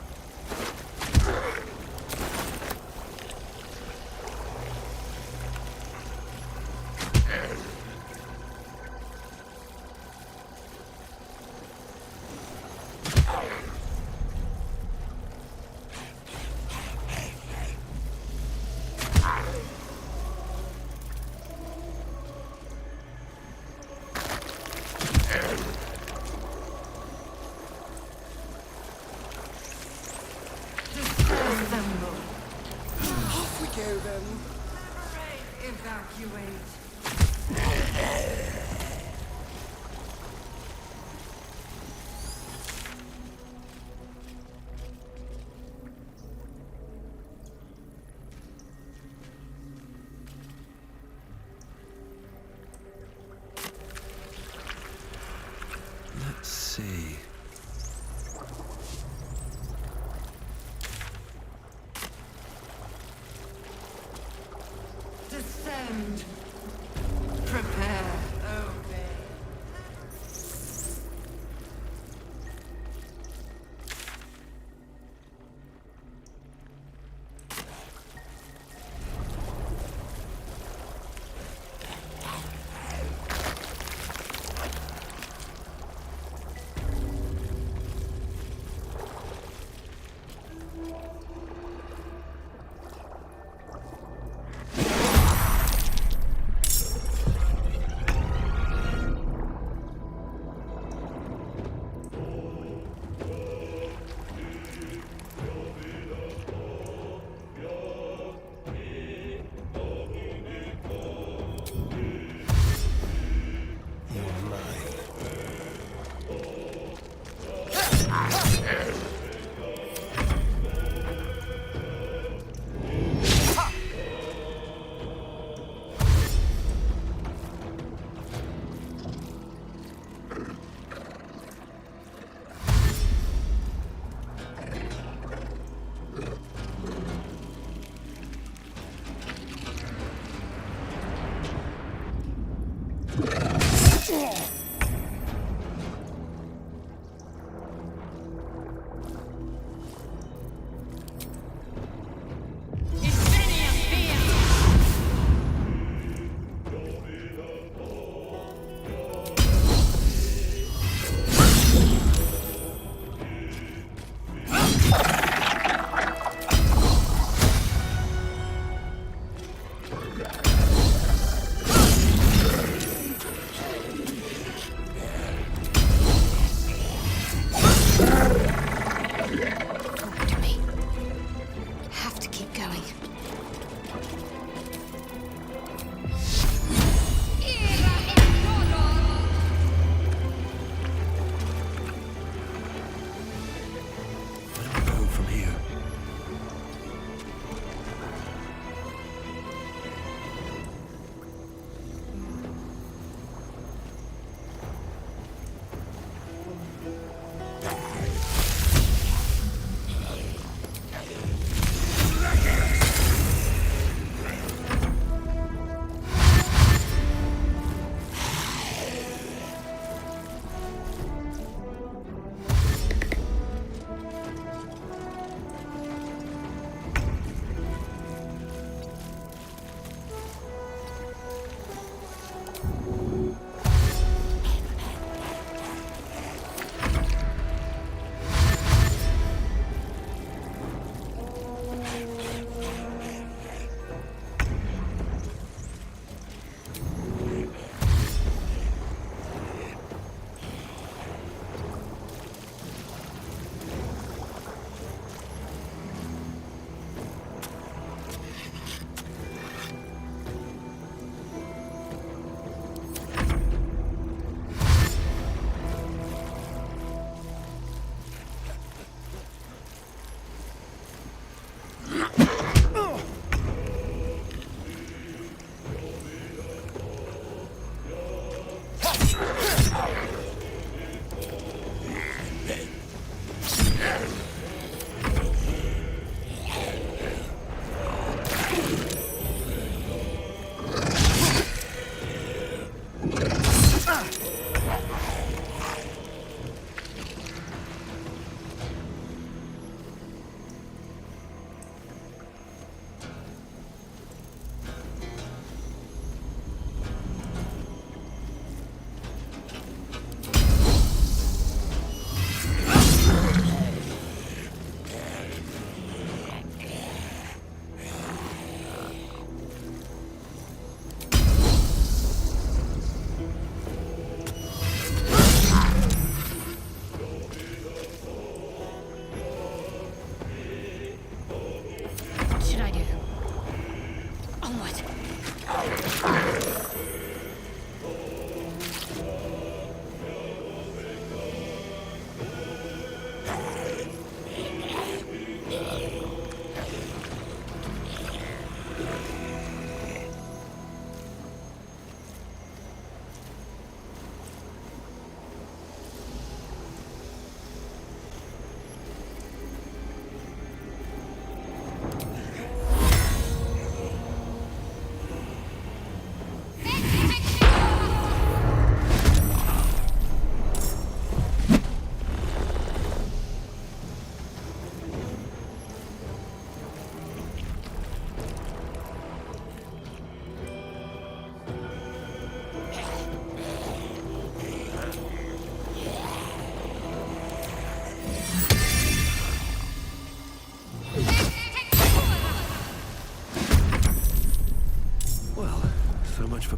Off we go then. Evacuate. Let's see. Descend.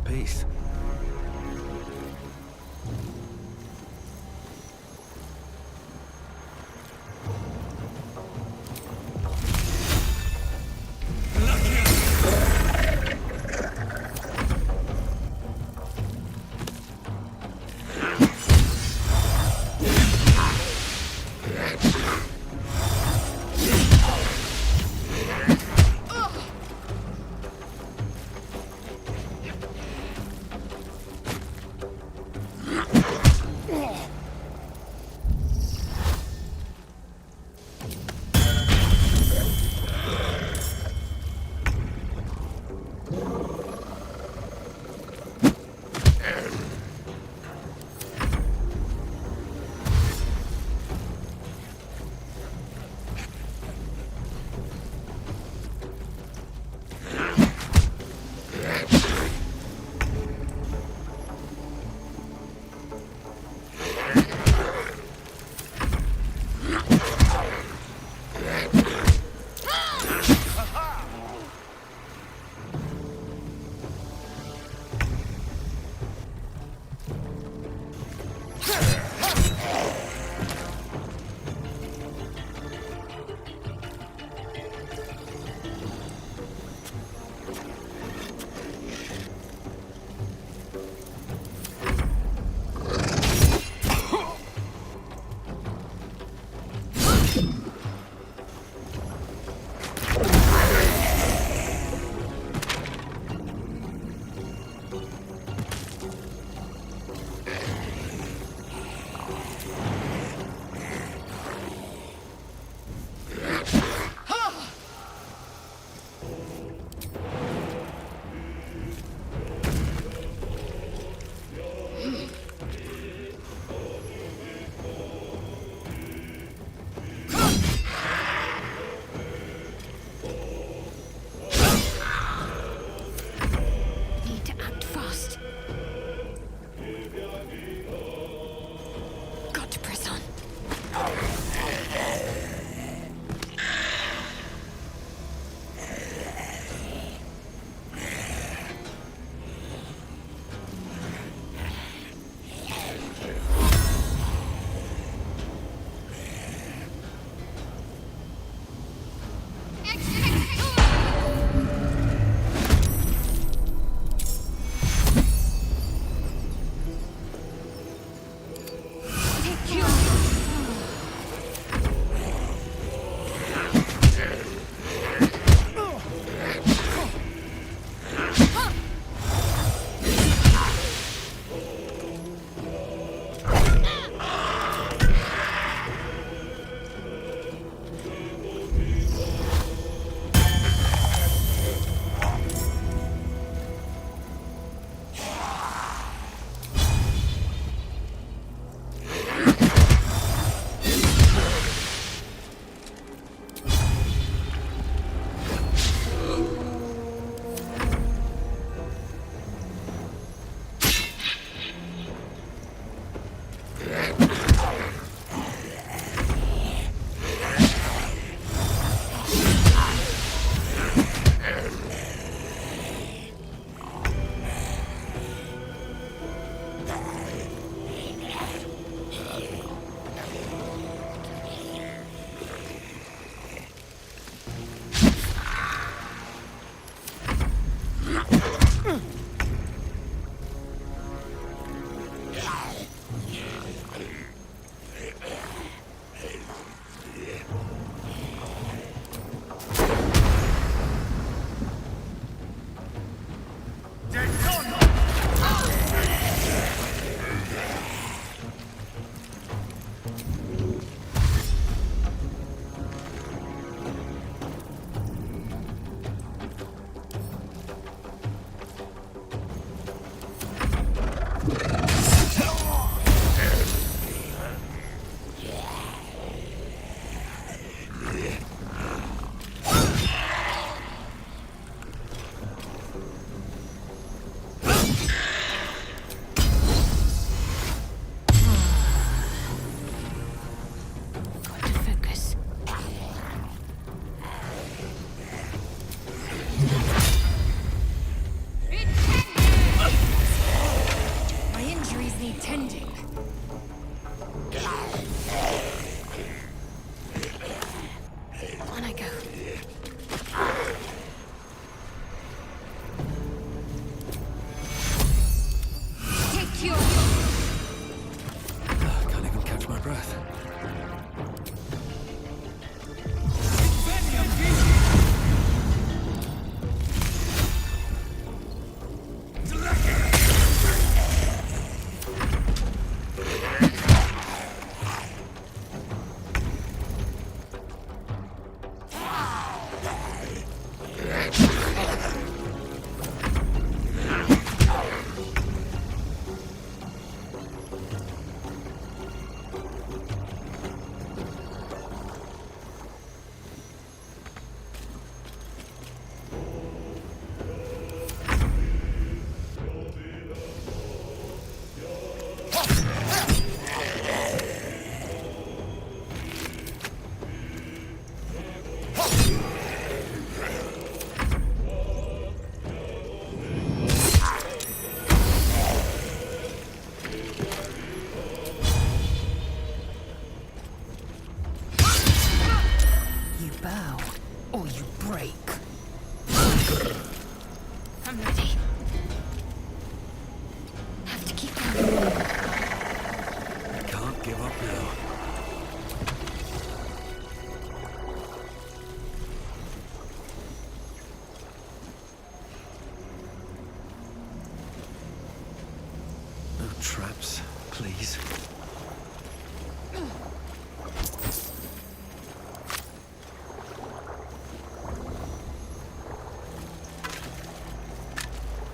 peace. You bow, or you break. I'm ready. Have to keep going. Can't give up now. No traps, please.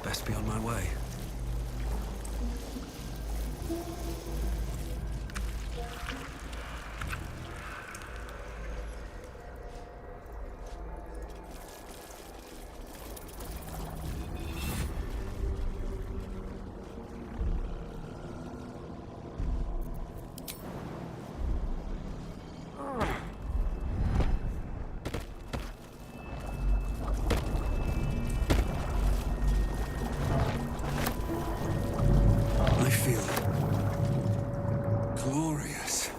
Best be on my way. I feel glorious.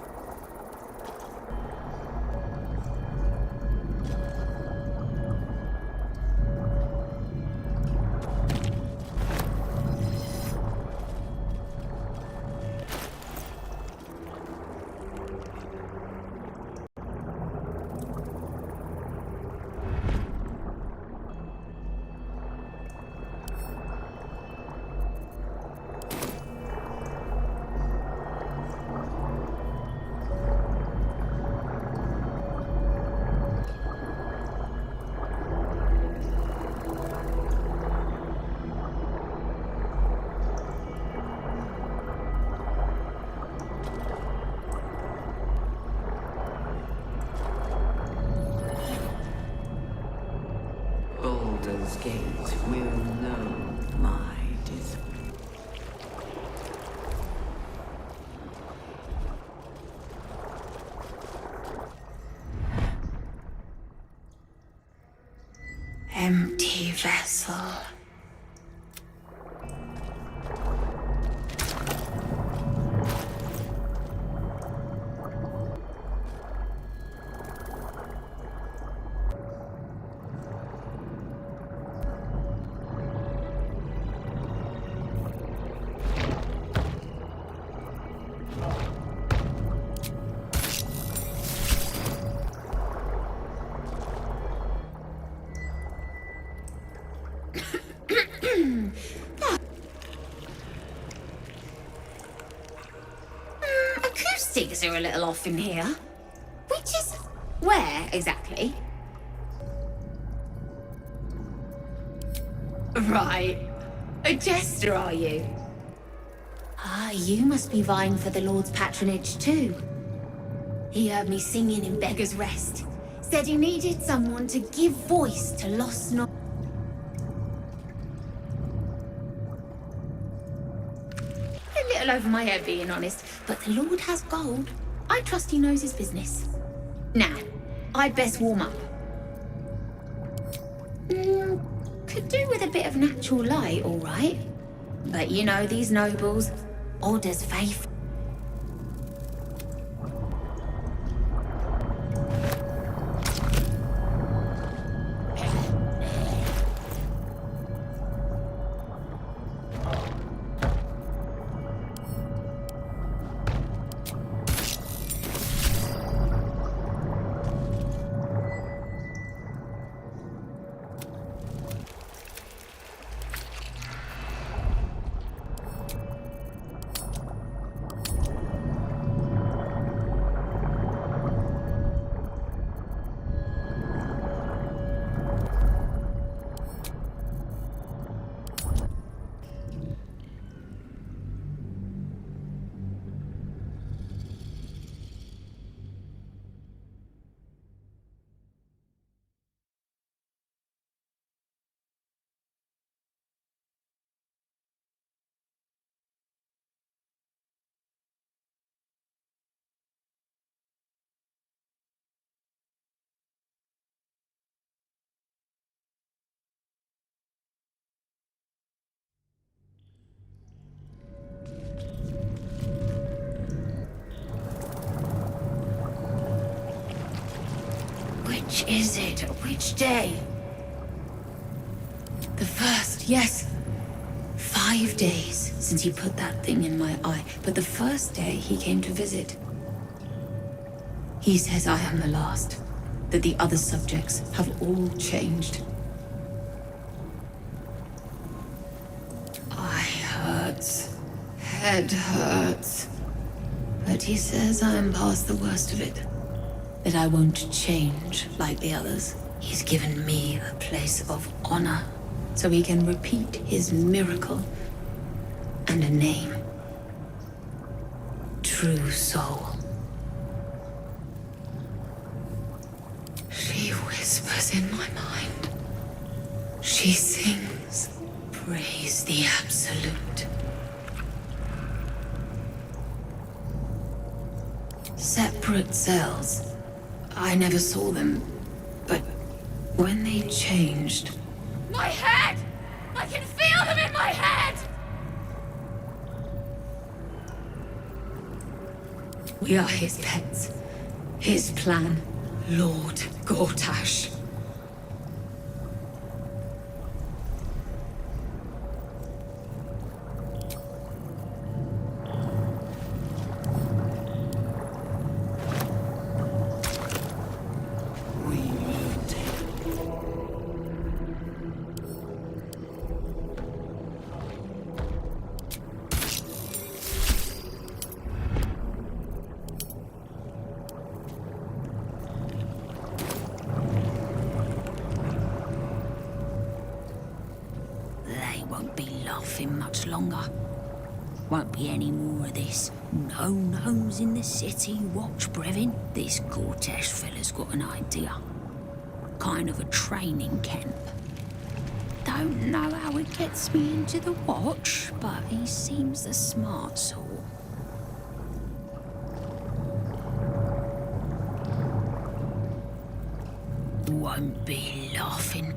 Baldur's Gate will know my desire. Empty vessel. Acoustics are a little off in here. Which is where exactly? Right. A jester, are you? Ah, you must be vying for the Lord's patronage too. He heard me singing in Beggar's Rest. Said he needed someone to give voice to lost knowledge. A little over my head, being honest, but the Lord has gold. I trust he knows his business. Now, I'd best warm up. Could do with a bit of natural light, all right. But you know these nobles, odd as faith. Which is it? Which day? The first, yes. 5 days since he put that thing in my eye, but the first day he came to visit. He says I am the last, that the other subjects have all changed. Eye hurts, head hurts, but he says I am past the worst of it, that I won't change like the others. He's given me a place of honor, so he can repeat his miracle and a name. True Soul. She whispers in my mind. She sings, praise the Absolute. Separate cells. I never saw them, but when they changed... My head! I can feel them in my head! We are his pets. His plan, Lord Gortash. Much longer. Won't be any more of this. No gnomes in the city. Watch, Brevin. This Gortash fella's got an idea. Kind of a training camp. Don't know how it gets me into the watch, but he seems the smart sort. Won't be laughing.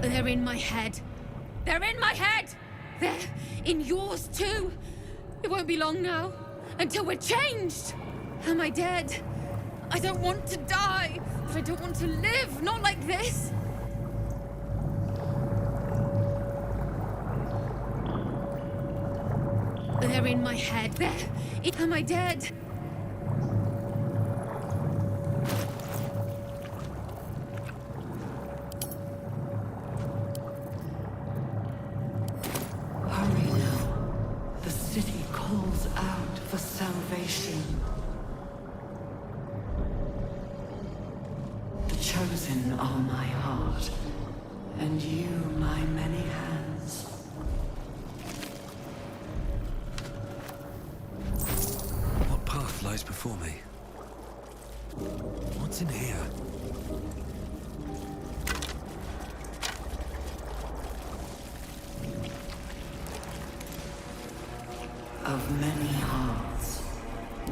They're in my head. They're in my head! They're in yours too. It won't be long now until we're changed. Am I dead? I don't want to die, but I don't want to live, not like this. They're in my head. Am I dead? calls out for salvation. The chosen are my heart, and you my many hands. What path lies before me? What's in here? Of many hearts,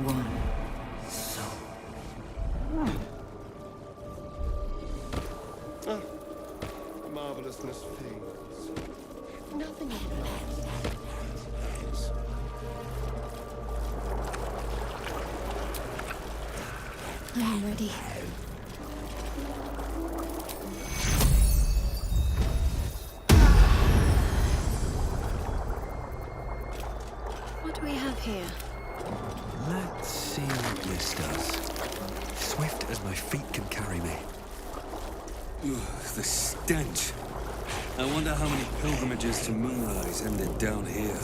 one soul. Marvelousness fades. Nothing I'm ready. What do we have here? Let's see what this does. Swift as my feet can carry me. Ugh, the stench. I wonder how many pilgrimages to Moonrise ended down here.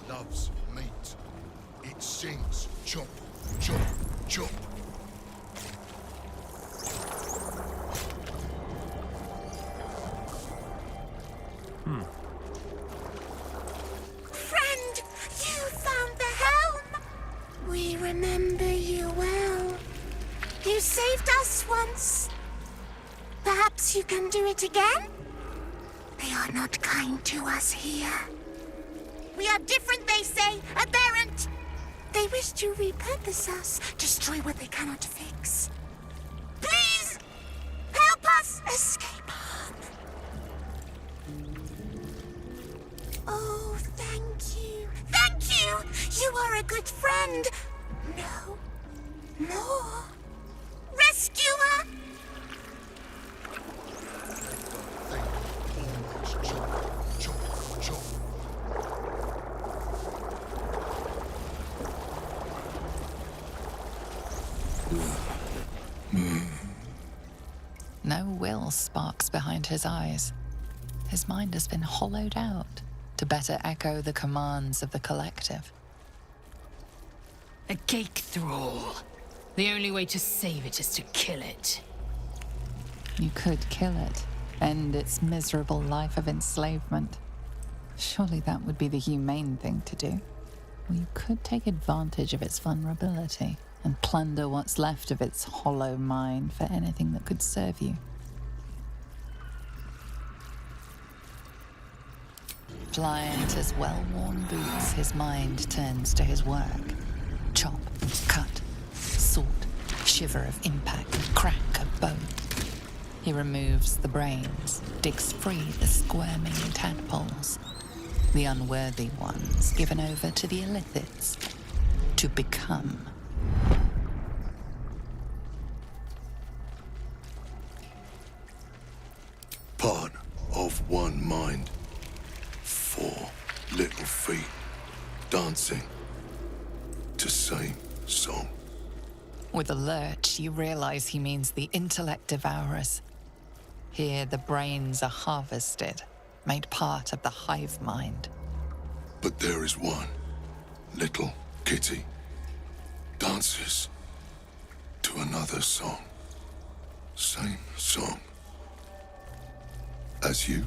Loves meat. It sings chop, chop, chop. Friend, you found the helm! We remember you well. You saved us once. Perhaps you can do it again? They are not kind to us here. We are different, they say, aberrant. They wish to repurpose us, destroy what they cannot fix. Please, help us escape harm. Oh, thank you. Thank you! You are a good friend. No. More. Rescuer! No will sparks behind his eyes. His mind has been hollowed out to better echo the commands of the collective. A cake thrall. The only way to save it is to kill it. You could kill it, end its miserable life of enslavement. Surely that would be the humane thing to do. Or you could take advantage of its vulnerability and plunder what's left of its hollow mind for anything that could serve you. Pliant as well-worn boots, his mind turns to his work. Chop, cut, sort, shiver of impact, crack of bone. He removes the brains, digs free the squirming tadpoles, the unworthy ones given over to the illithids, to become. Part of one mind. 4 little feet dancing to same song. With a lurch, you realize he means the intellect devourers. Here, the brains are harvested, made part of the hive mind. But there is one little kitty dances to another song. Same song as you.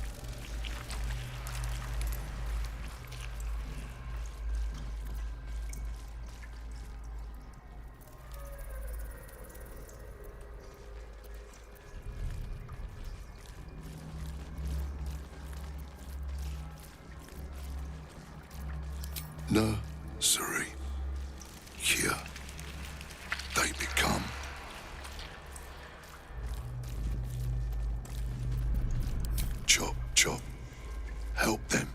Nursery. Here they become. Chop, chop. Help them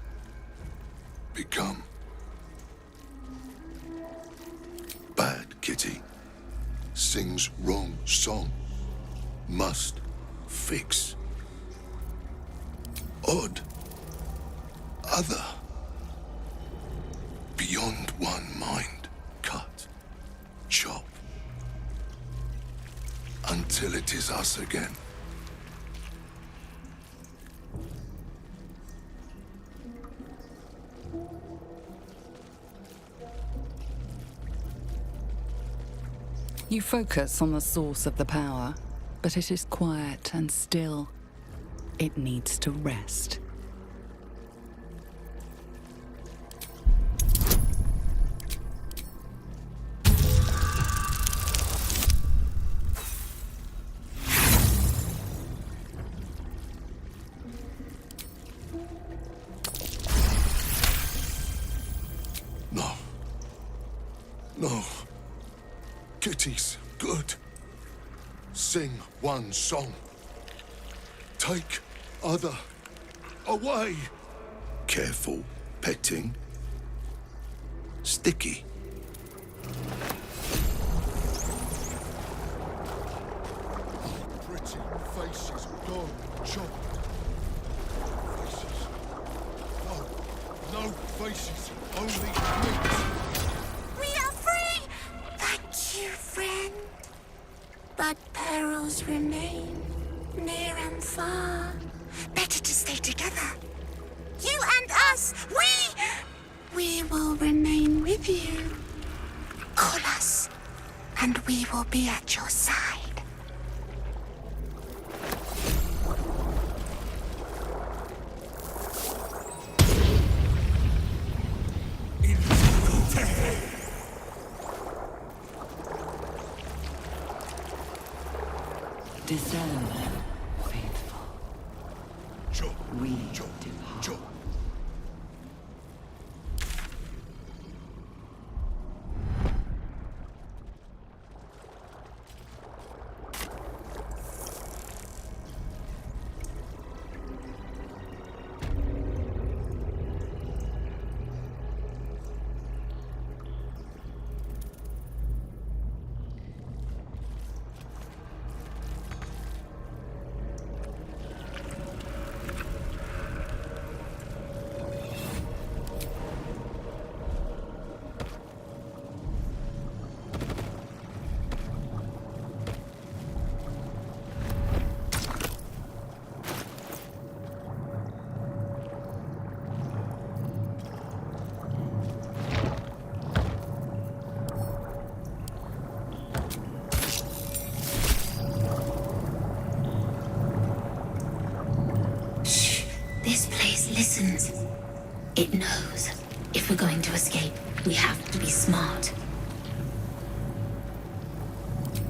become. sings wrong song. Must fix. Odd. Other. Beyond one mind. Cut. Chop. Until it is us again. You focus on the source of the power, but it is quiet and still. It needs to rest. No. No. Kitty's good. Sing one song. Take other away. Careful petting. Sticky. Pretty faces gone. Chop. Faces. No. No faces. Only meat. We are free! Thank you, friend. But perils remain, near and far. Better to stay together. You and us, we will remain with you. Call us, and we will be at your side. Discern, faithful. We depart. This place listens. It knows. If we're going to escape, we have to be smart.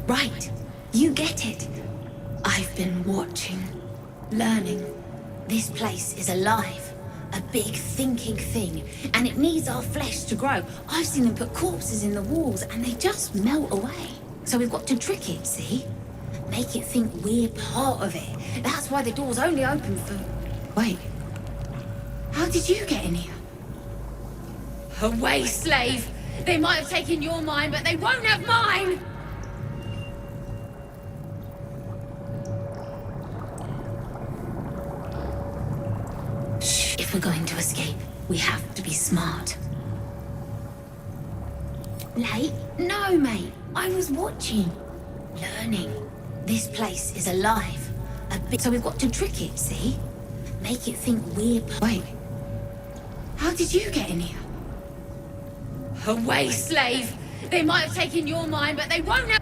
Right. You get it. I've been watching, learning. This place is alive. A big thinking thing. And it needs our flesh to grow. I've seen them put corpses in the walls and they just melt away. So we've got to trick it, see? Make it think we're part of it. That's why the door's only open for... Wait. How did you get in here? Away, slave! They might have taken your mind, but they won't have mine! Shh. If we're going to escape, we have to be smart. Late? No, mate. I was watching. Learning. This place is alive. A bit. So we've got to trick it, see? Make it think we're... Wait. How did you get in here? Away, slave! They might have taken your mind, but they won't have...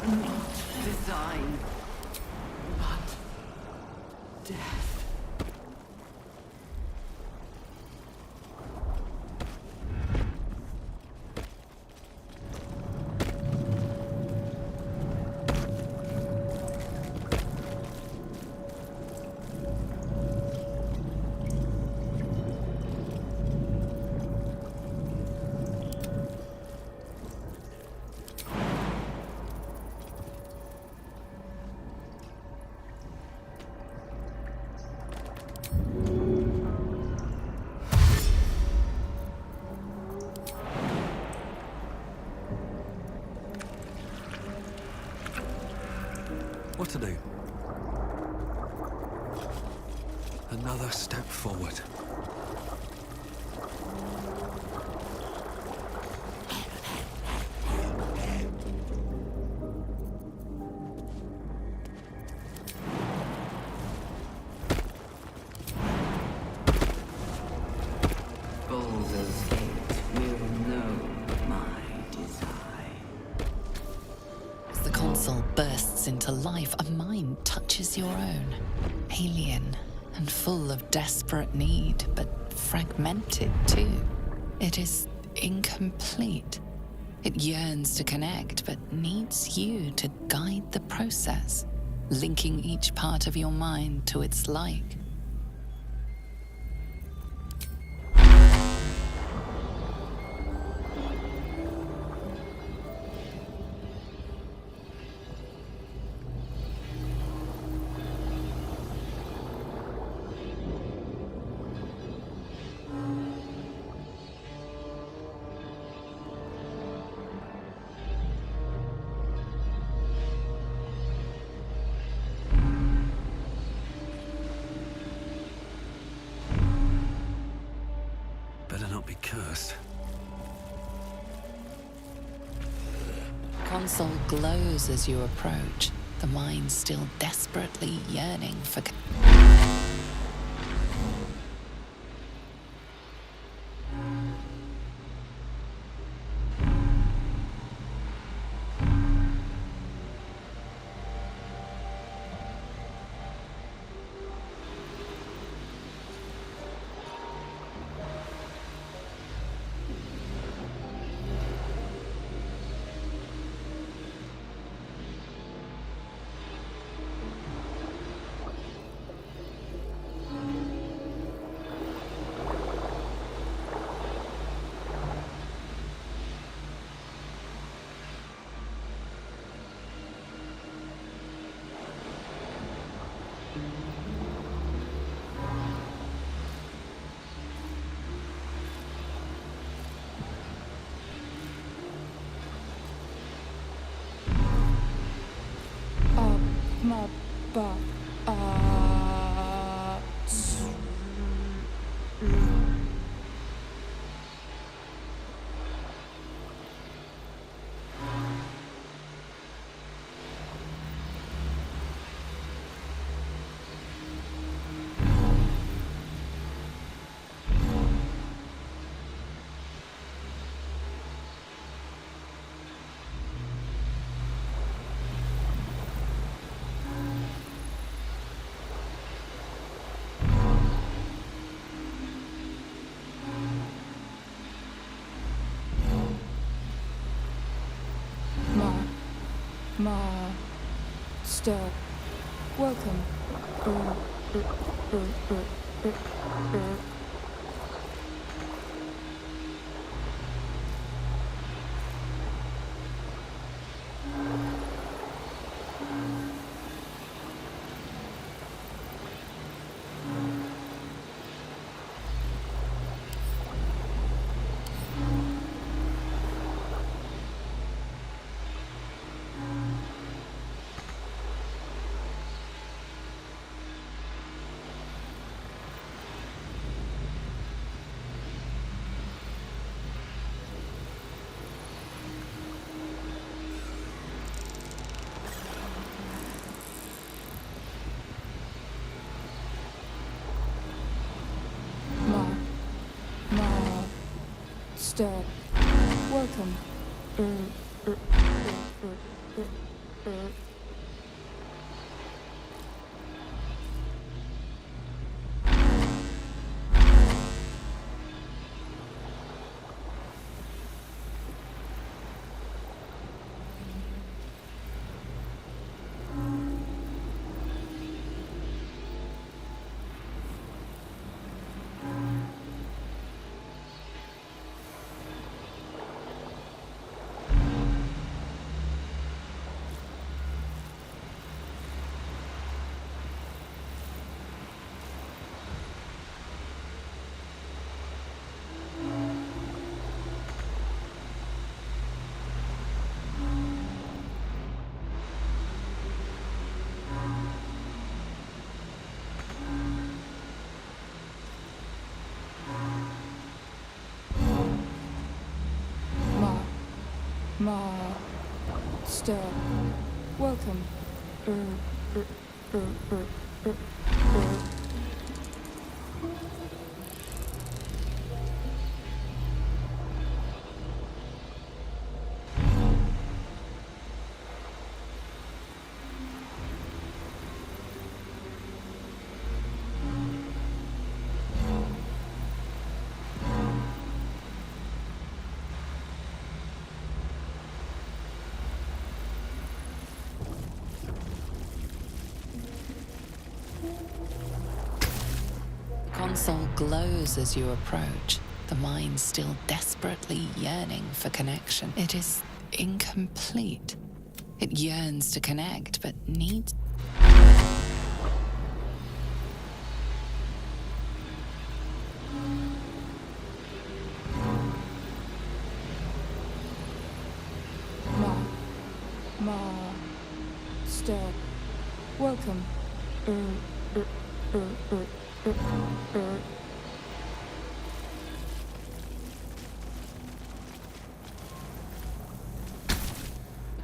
Not design, but death. more to do. Another step forward. Baldur's Gate will know my design. As the console bursts into life, a mind touches your own. Alien and full of desperate need, but fragmented too. It is incomplete. It yearns to connect, but needs you to guide the process, linking each part of your mind to its like. Better not be cursed. Console glows as you approach, the mind still desperately yearning for... Master, welcome. Master, welcome. Master. Welcome. The console glows as you approach, the mind still desperately yearning for connection. It is incomplete. It yearns to connect, but needs... Master. Welcome. The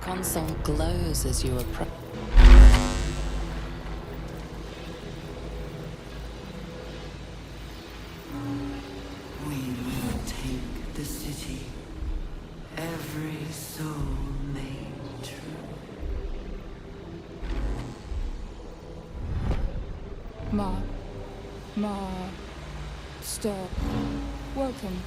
console glows as you approach. We will take the city, every soul made true. Master. Welcome.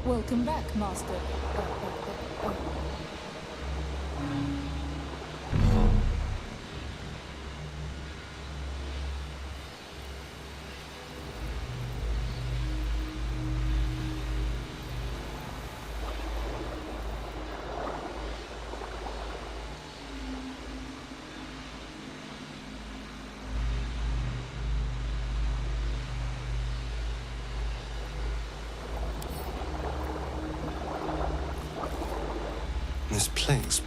Welcome back, Master. This place.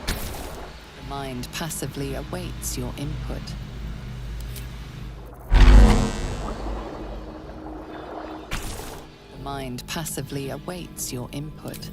The mind passively awaits your input. The mind passively awaits your input.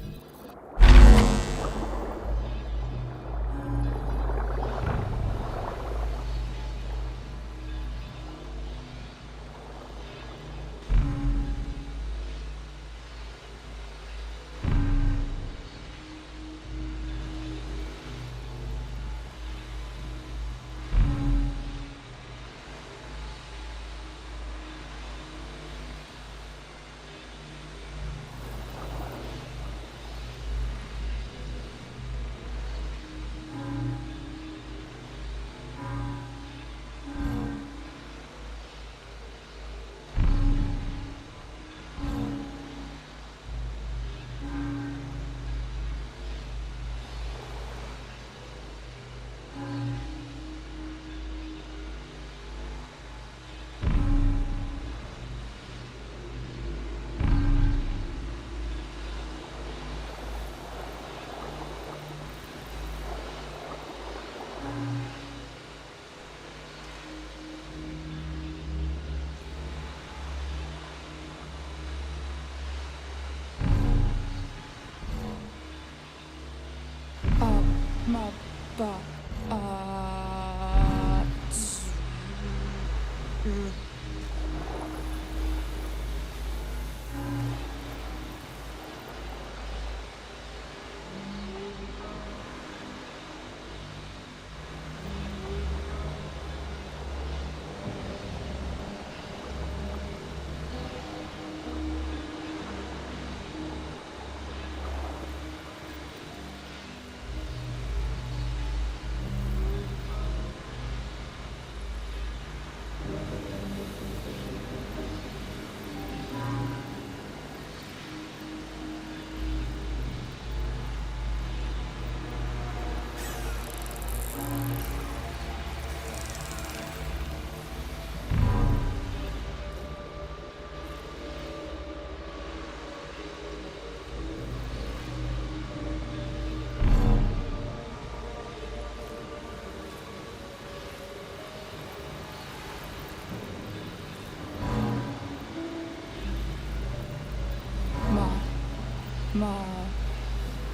Ma.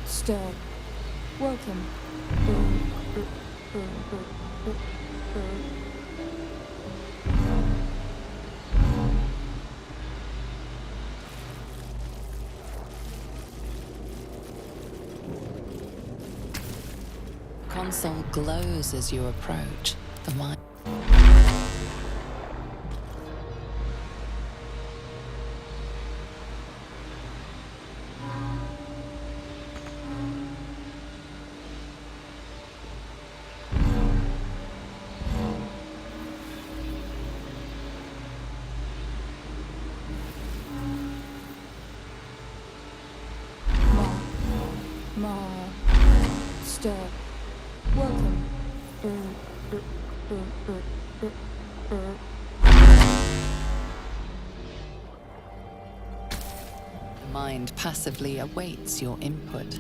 Stir. Welcome. Console glows as you approach. The mind. Ma. Stir. Welcome. The mind passively awaits your input.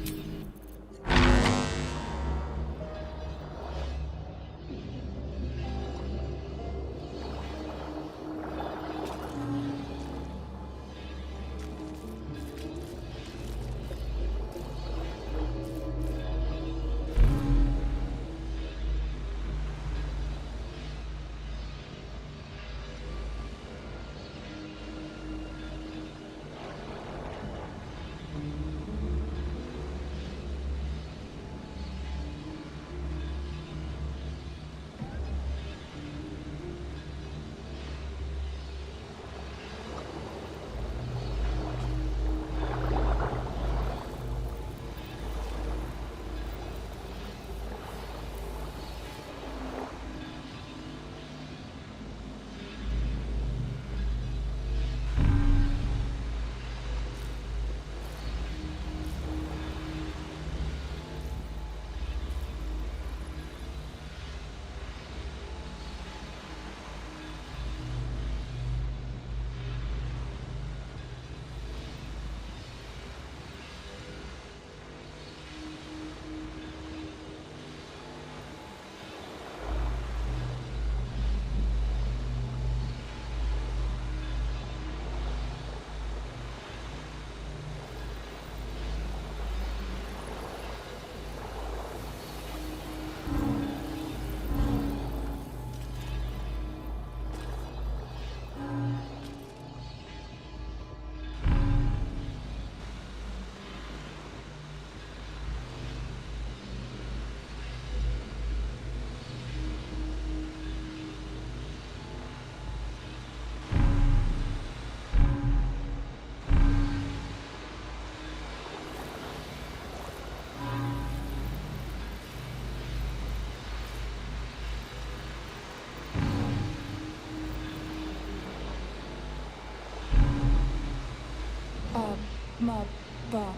Ma. Ba.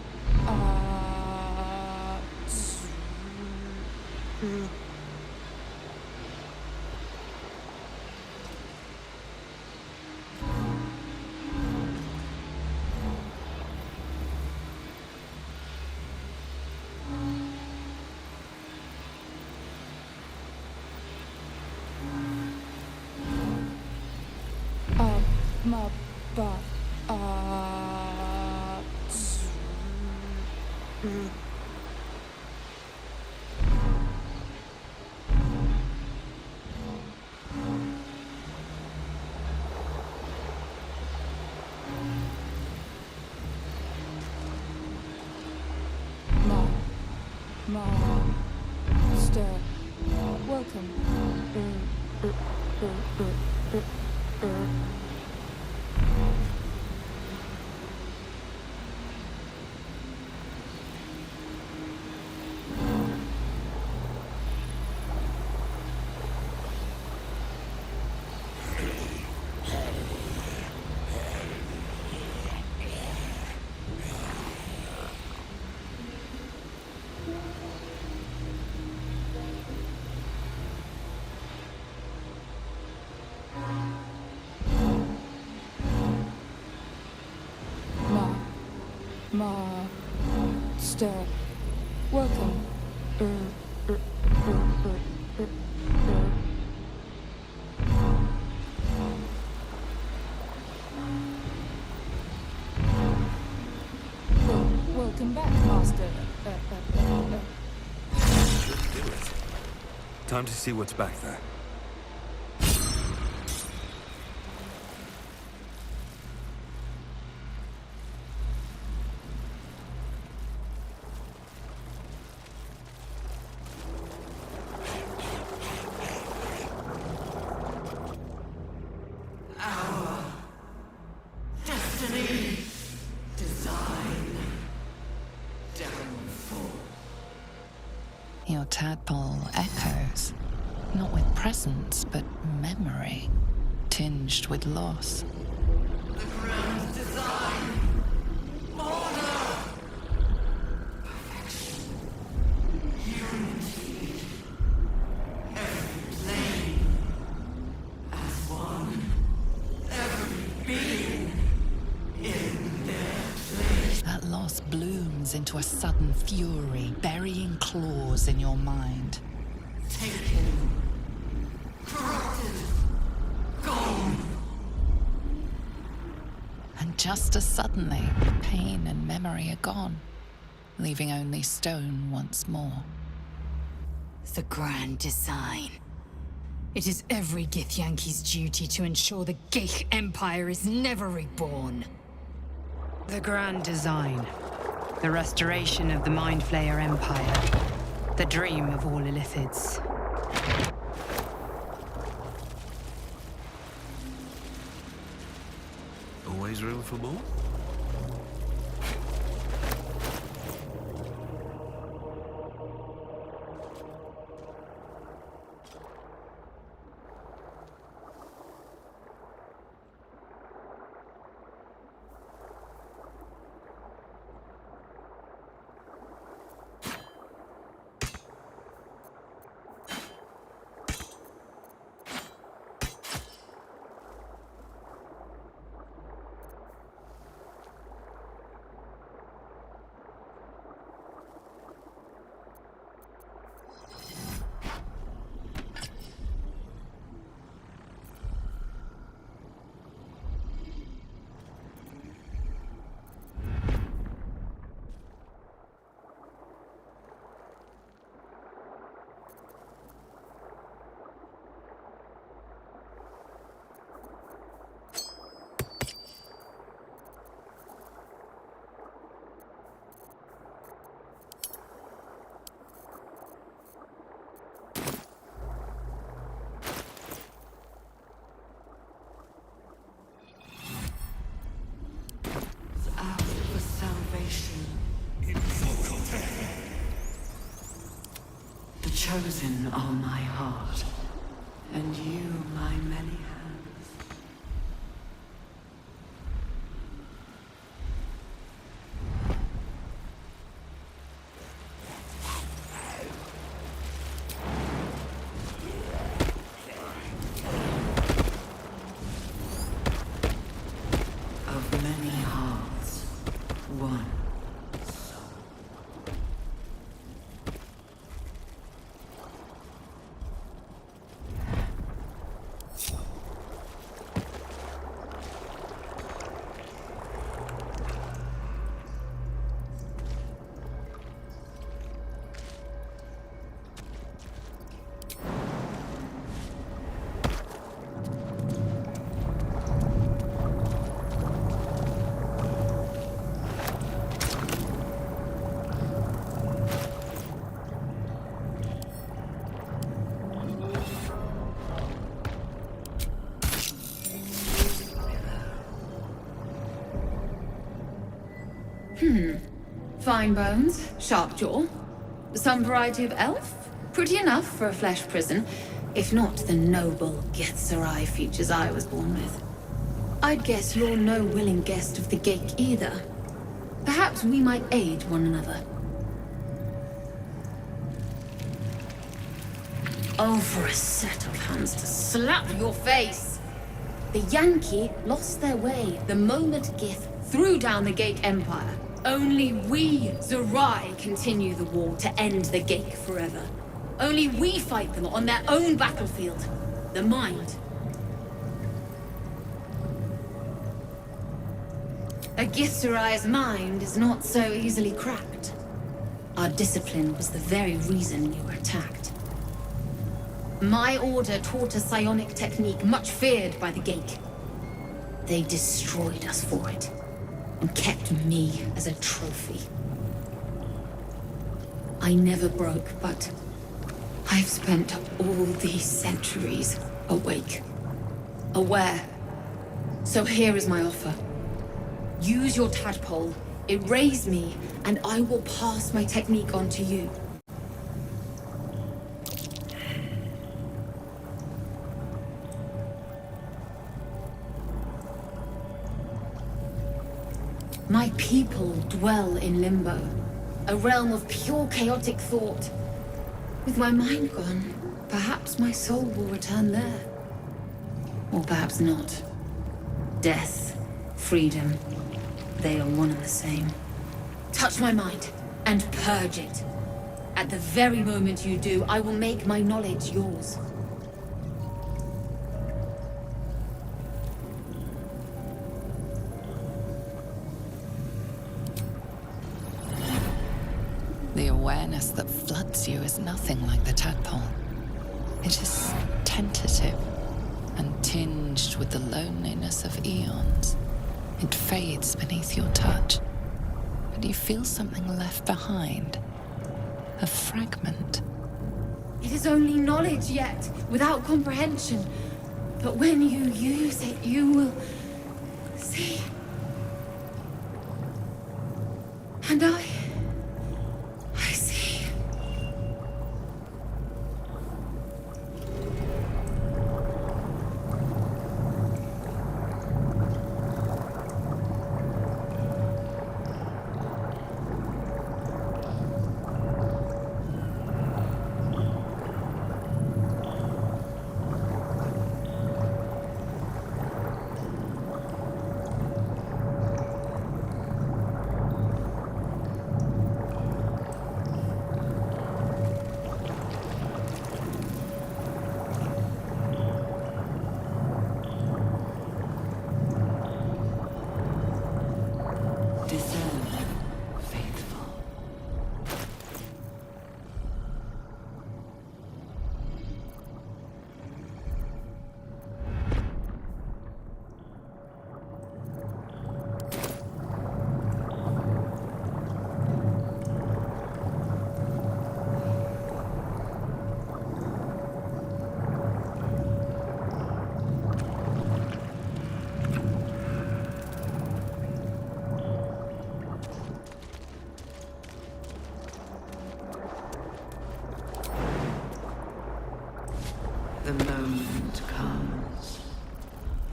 Ma. Ba. Ma. Stir. Welcome. Ma. Stir. Welcome. Welcome. Welcome back, Master. Should do it. Time to see what's back there. Your tadpole echoes, not with presence, but memory, tinged with loss. The grand design. Order. Perfection. Unity. Every plane. As one. Every being. In their place. That loss blooms into a sudden fury, burying claws in your mind. Taken. Corrupted. Gone. And just as suddenly, pain and memory are gone, leaving only stone once more. The grand design. It is every Githyanki's duty to ensure the Geich Empire is never reborn. The grand design. The restoration of the Mind Flayer Empire. The dream of all Illithids. Always room for more? The chosen are my heart, and you my many hands. Of many hearts, one. Fine bones, sharp jaw. Some variety of elf? Pretty enough for a flesh prison, if not the noble Githzerai features I was born with. I'd guess you're no willing guest of the Geich either. Perhaps we might aid one another. Oh, for a set of hands to slap your face! The Yankee lost their way the moment Gith threw down the Geich Empire. Only we, Zerai, continue the war to end the Geich forever. Only we fight them on their own battlefield, the Mind. A Githzerai mind is not so easily cracked. Our discipline was the very reason you were attacked. My order taught a psionic technique much feared by the Gate. They destroyed us for it, and kept me as a trophy. I never broke, but I've spent all these centuries awake, aware. So here is my offer. Use your tadpole, erase me, and I will pass my technique on to you. My people dwell in limbo, a realm of pure chaotic thought. With my mind gone, perhaps my soul will return there. Or perhaps not. Death, freedom, they are one and the same. Touch my mind, and purge it. At the very moment you do, I will make my knowledge yours. The awareness that floods you is nothing like the tadpole. It is tentative and tinged with the loneliness of eons. It fades beneath your touch, but you feel something left behind. A fragment. It is only knowledge yet, without comprehension. But when you use it, you will see. And I see. The moment comes.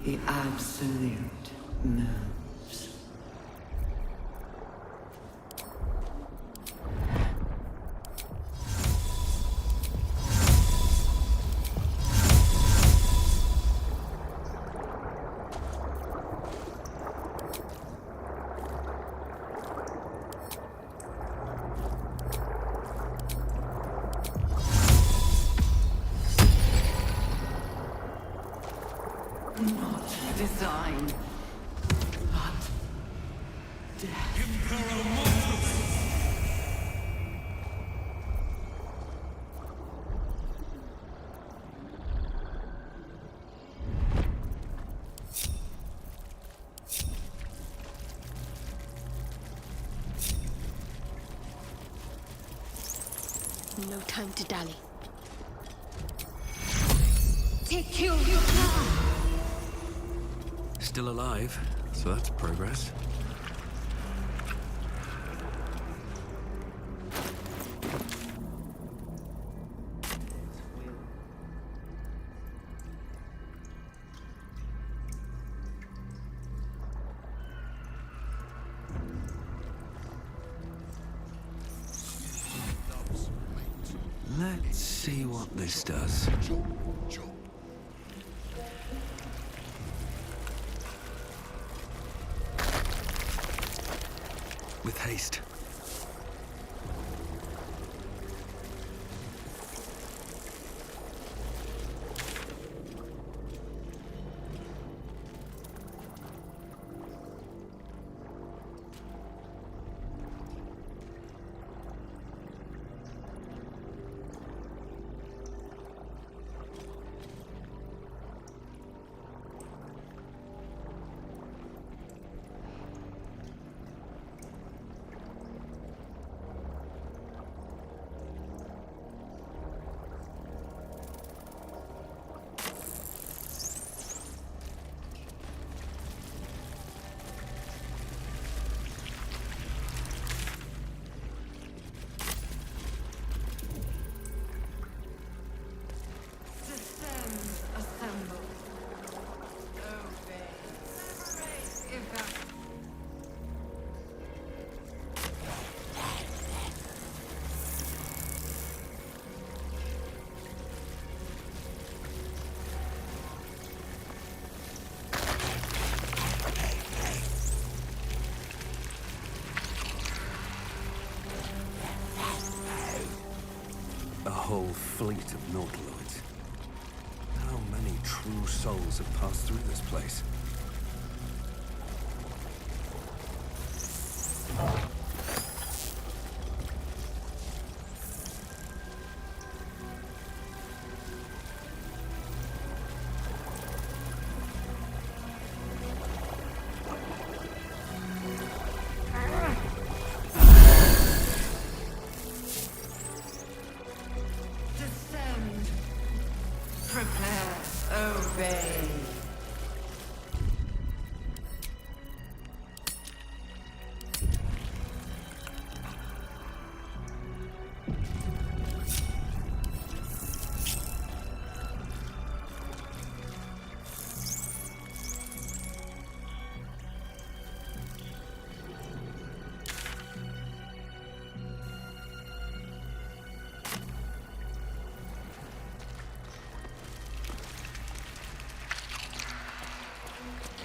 The Absolute moves. Not design, but death. No time to dally. Take you. Still alive, so that's progress. Let's see what this does. With haste. whole fleet of Nautiloids. How many true souls have passed through this place? Descend. Prepare. Obey.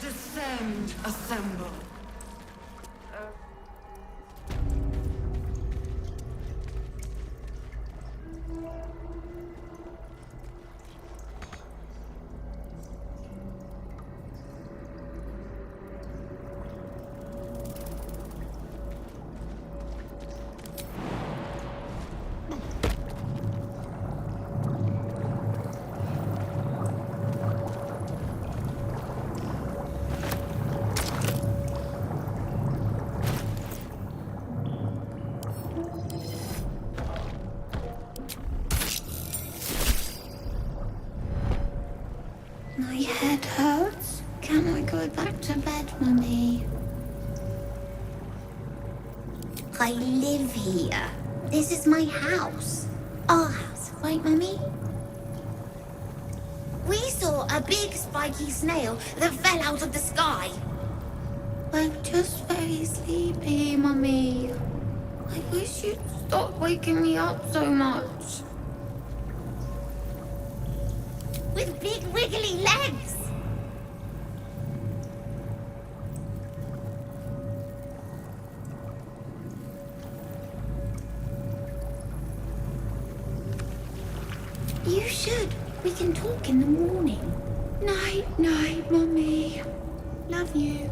Descend, assemble. My head hurts. Can I go back to bed, Mummy? I live here. This is my house. Our house, right, Mummy? We saw a big spiky snail that fell out of the sky. I'm just very sleepy, Mummy. I wish you'd stop waking me up so much. With big wiggly legs! You should. We can talk in the morning. Night, night, Mummy. Love you.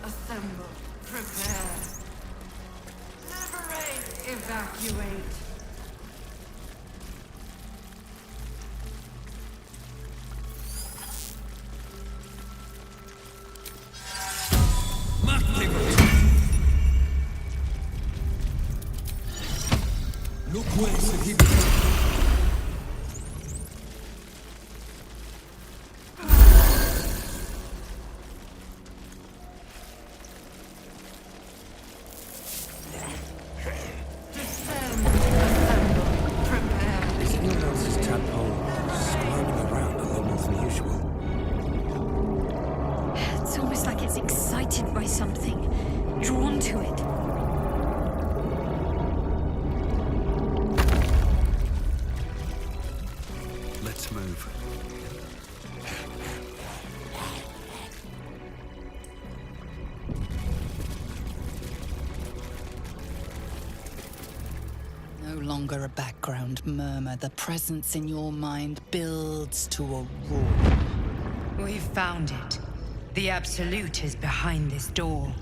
Assemble. Prepare. Liberate. Evacuate. Look where he It's almost like it's excited by something, drawn to it. Let's move. No longer a background murmur. The presence in your mind builds to a roar. We've found it. The Absolute is behind this door.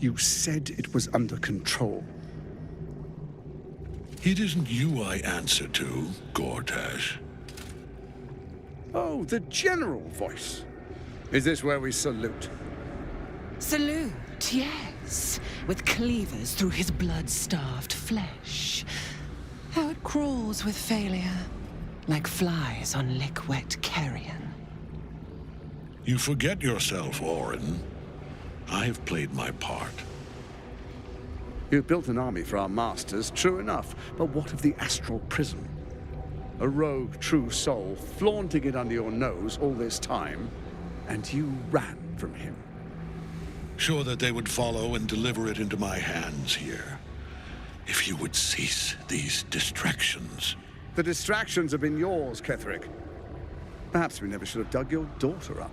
You said it was under control. It isn't you I answer to, Gortash. Oh, the general voice. Is this where we salute? Salute, yes, with cleavers through his blood-starved flesh. How it crawls with failure, like flies on lick-wet carrion. You forget yourself, Orin. I have played my part. You built an army for our masters, true enough, but what of the astral prison? A rogue true soul flaunting it under your nose all this time, and you ran from him. Sure that they would follow and deliver it into my hands here. If you would cease these distractions. The distractions have been yours, Ketherick. Perhaps we never should have dug your daughter up.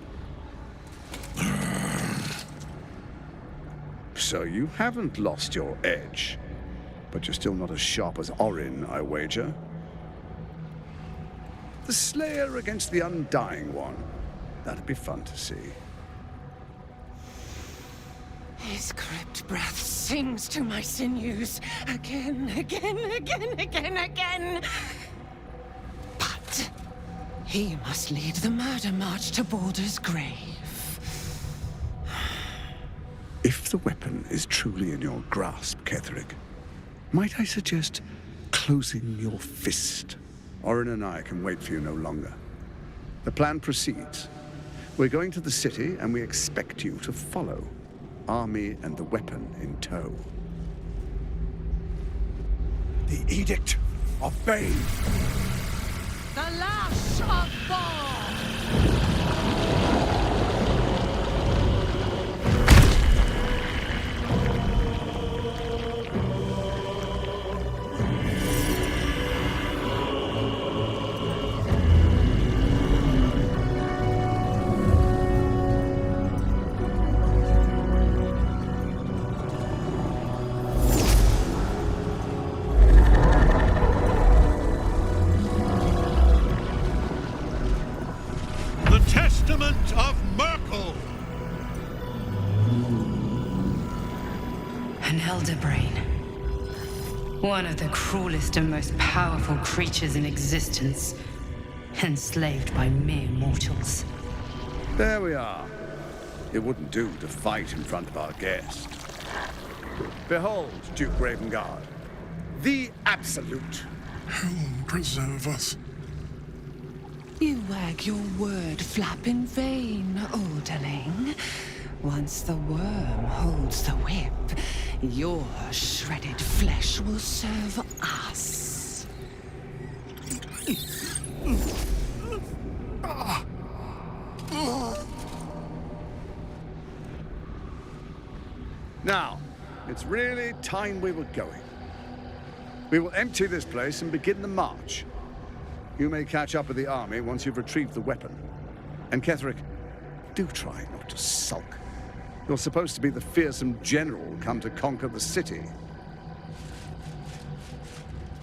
So you haven't lost your edge, but you're still not as sharp as Orin, I wager. The Slayer against the Undying One. That'd be fun to see. His crypt breath sings to my sinews again, again. But he must lead the murder march to Baldur's grave. If the weapon is truly in your grasp, Ketherick, might I suggest closing your fist? Orin and I can wait for you no longer. The plan proceeds. We're going to the city, and we expect you to follow. Army and the weapon in tow. The Edict of Bane. The lash of Baldur! One of the cruelest and most powerful creatures in existence, enslaved by mere mortals. There we are. It wouldn't do to fight in front of our guest. Behold, Duke Ravengard, the Absolute. Heaven preserve us. You wag your word flap in vain, Alderling. Once the worm holds the whip, your shredded flesh will serve us. Now, it's really time we were going. We will empty this place and begin the march. You may catch up with the army once you've retrieved the weapon. And Ketherick, do try not to sulk. You're supposed to be the fearsome general come to conquer the city.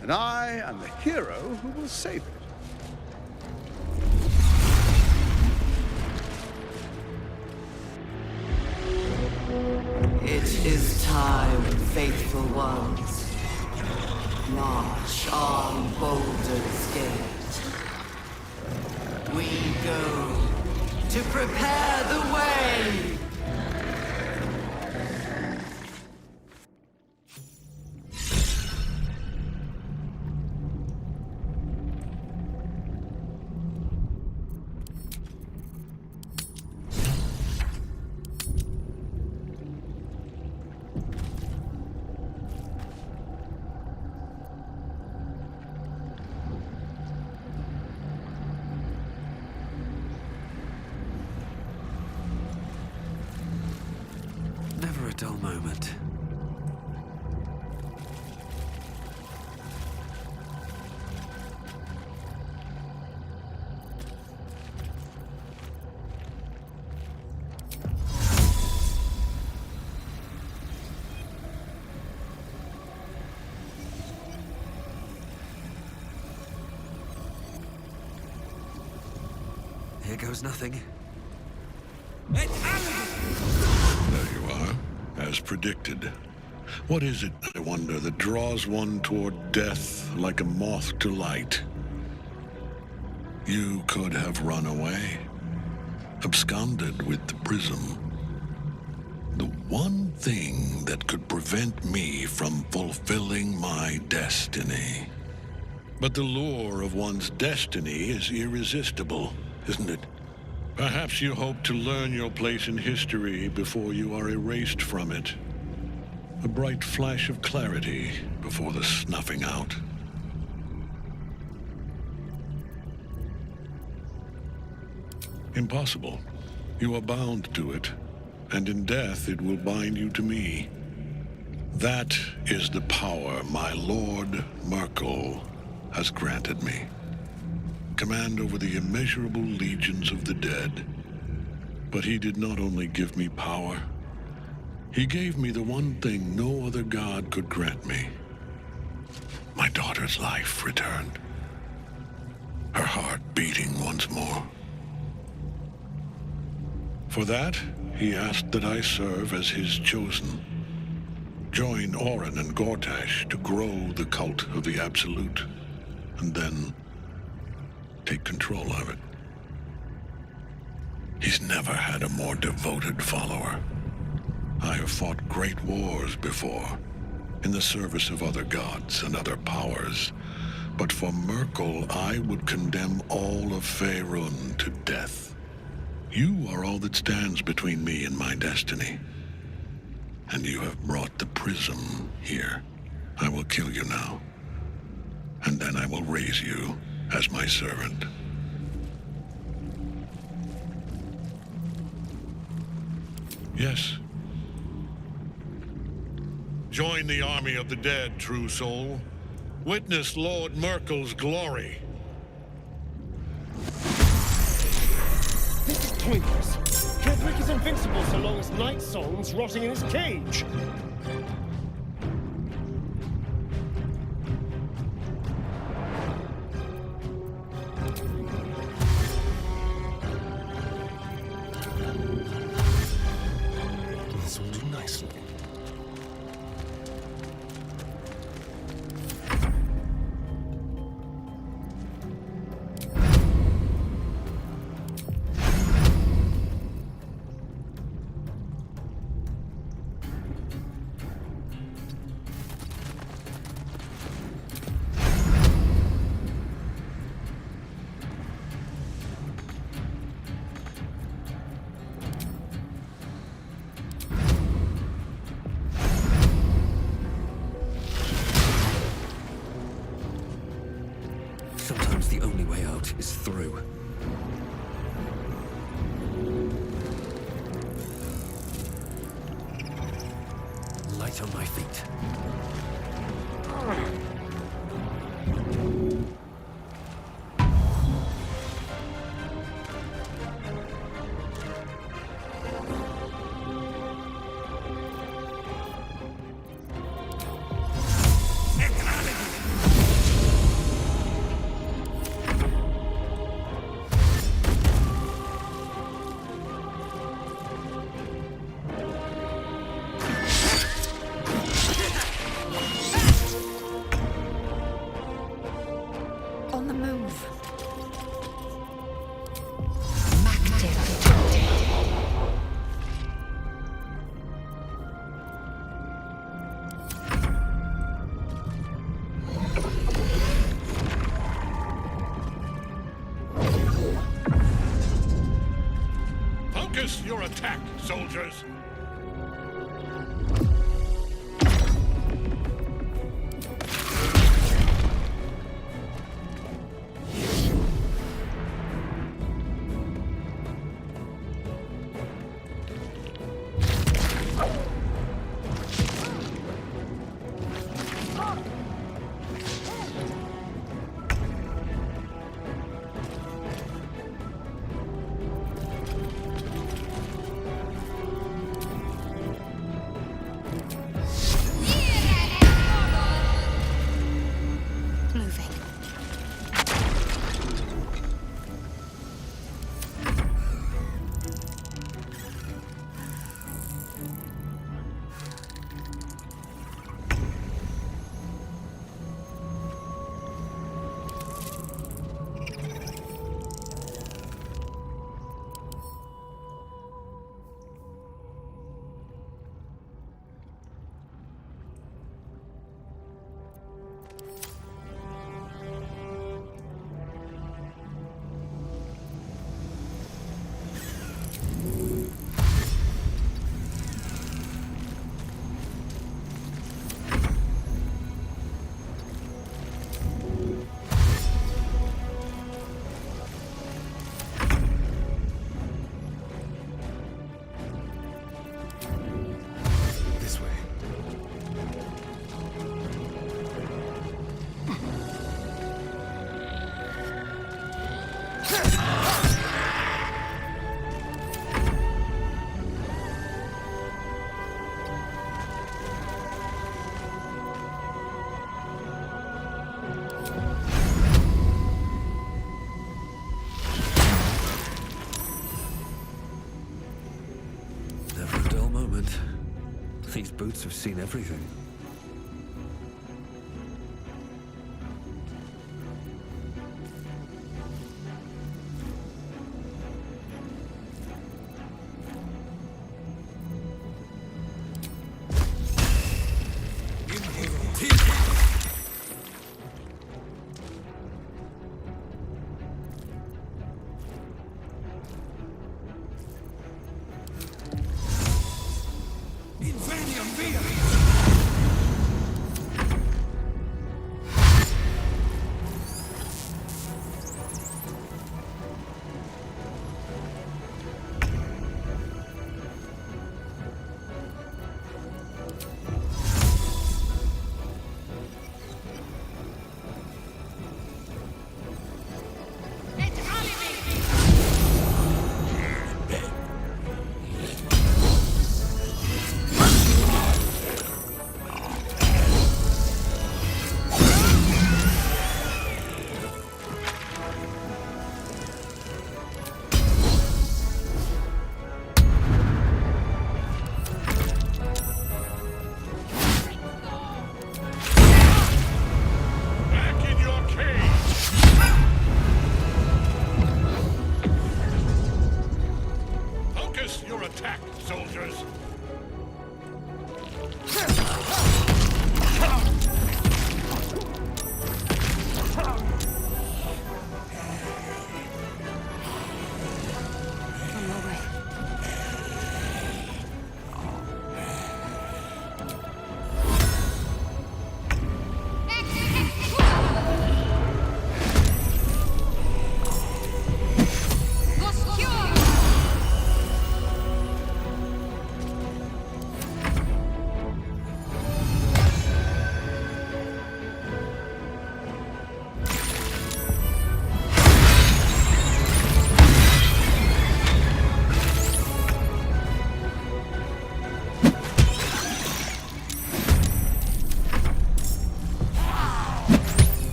And I am the hero who will save it. It is time, faithful ones. March on Baldur's Gate. We go to prepare the way. Never a dull moment. Here goes nothing. There you are, as as predicted. What is it, I wonder, that draws one toward death like a moth to light? You could have run away, absconded with the prism. The one thing that could prevent me from fulfilling my destiny. But the lure of one's destiny is irresistible, isn't it? Perhaps you hope to learn your place in history before you are erased from it. A bright flash of clarity before the snuffing out. Impossible. You are bound to it, and in death it will bind you to me. That is the power my Lord Merkel has granted me. Command over the immeasurable legions of the dead. But he did not only give me power, he gave me the one thing no other god could grant me. My daughter's life returned. Her heart beating once more. For that, he asked that I serve as his chosen. Join Orin and Gortash to grow the cult of the Absolute, and then take control of it. He's never had a more devoted follower. I have fought great wars before, in the service of other gods and other powers, but for Merkel, I would condemn all of Faerun to death. You are all that stands between me and my destiny. And you have brought the prism here. I will kill you now, and then I will raise you as my servant. Yes. Join the army of the dead, true soul. Witness Lord Merkel's glory. This is pointless. Ketherick is invincible so long as Night Song's rotting in his cage. This will do nicely. Sometimes the only way out is through. Light on my feet. On the move. Focus your attack, soldiers! boots have seen everything.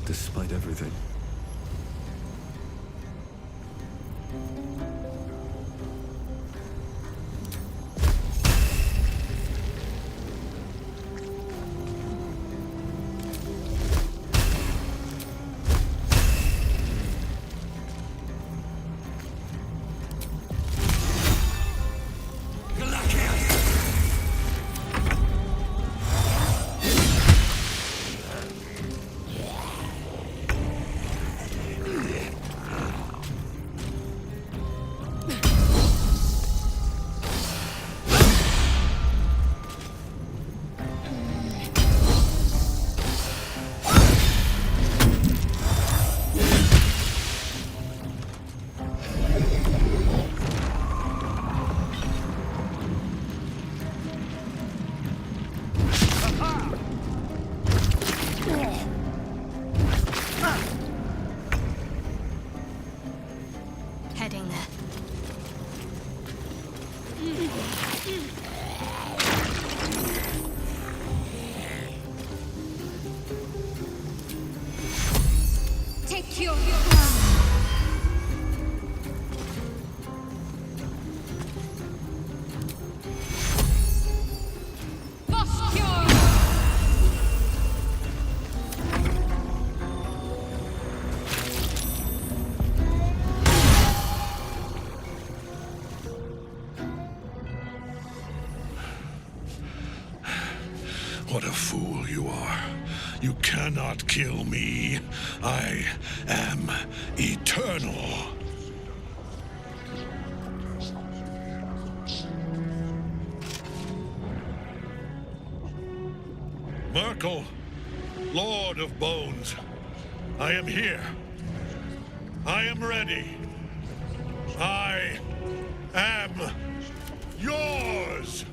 Despite everything. Heading there. Take your What a fool you are. You cannot kill me. I am eternal. Merkel, Lord of Bones, I am here. I am ready. I am yours!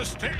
sustain.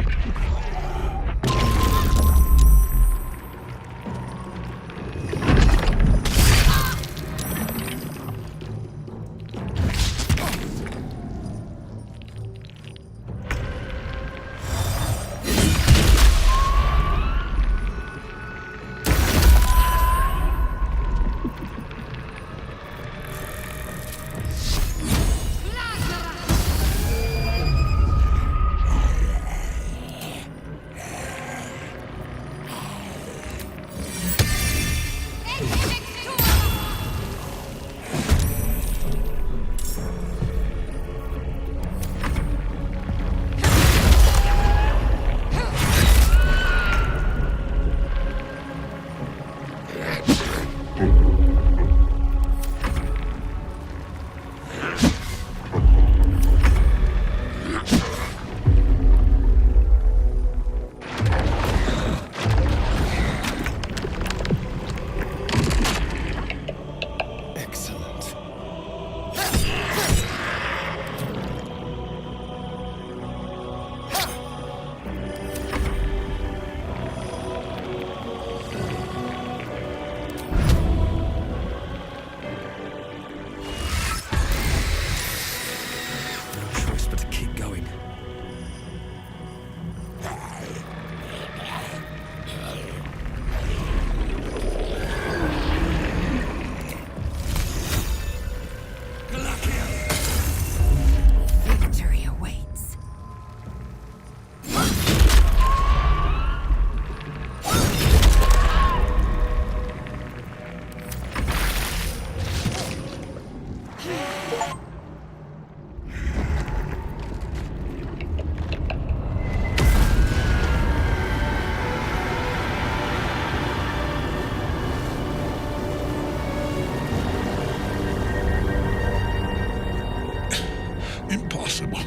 Impossible.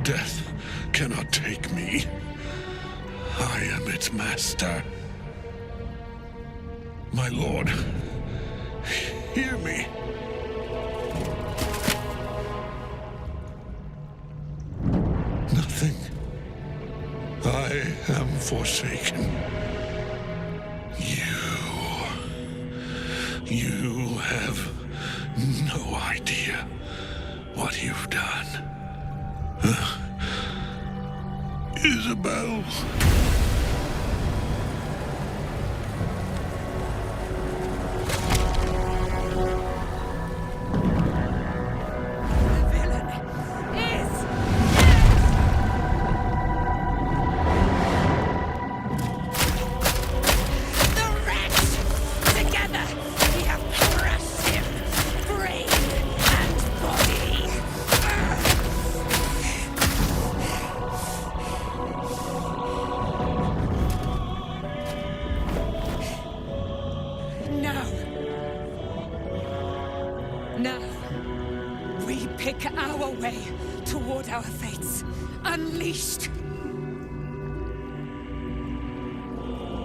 Death cannot take me. I am its master. My lord, hear me. Nothing. I am forsaken. You have no idea what you've done. Isabel. Now, we pick our way toward our fates. Unleashed!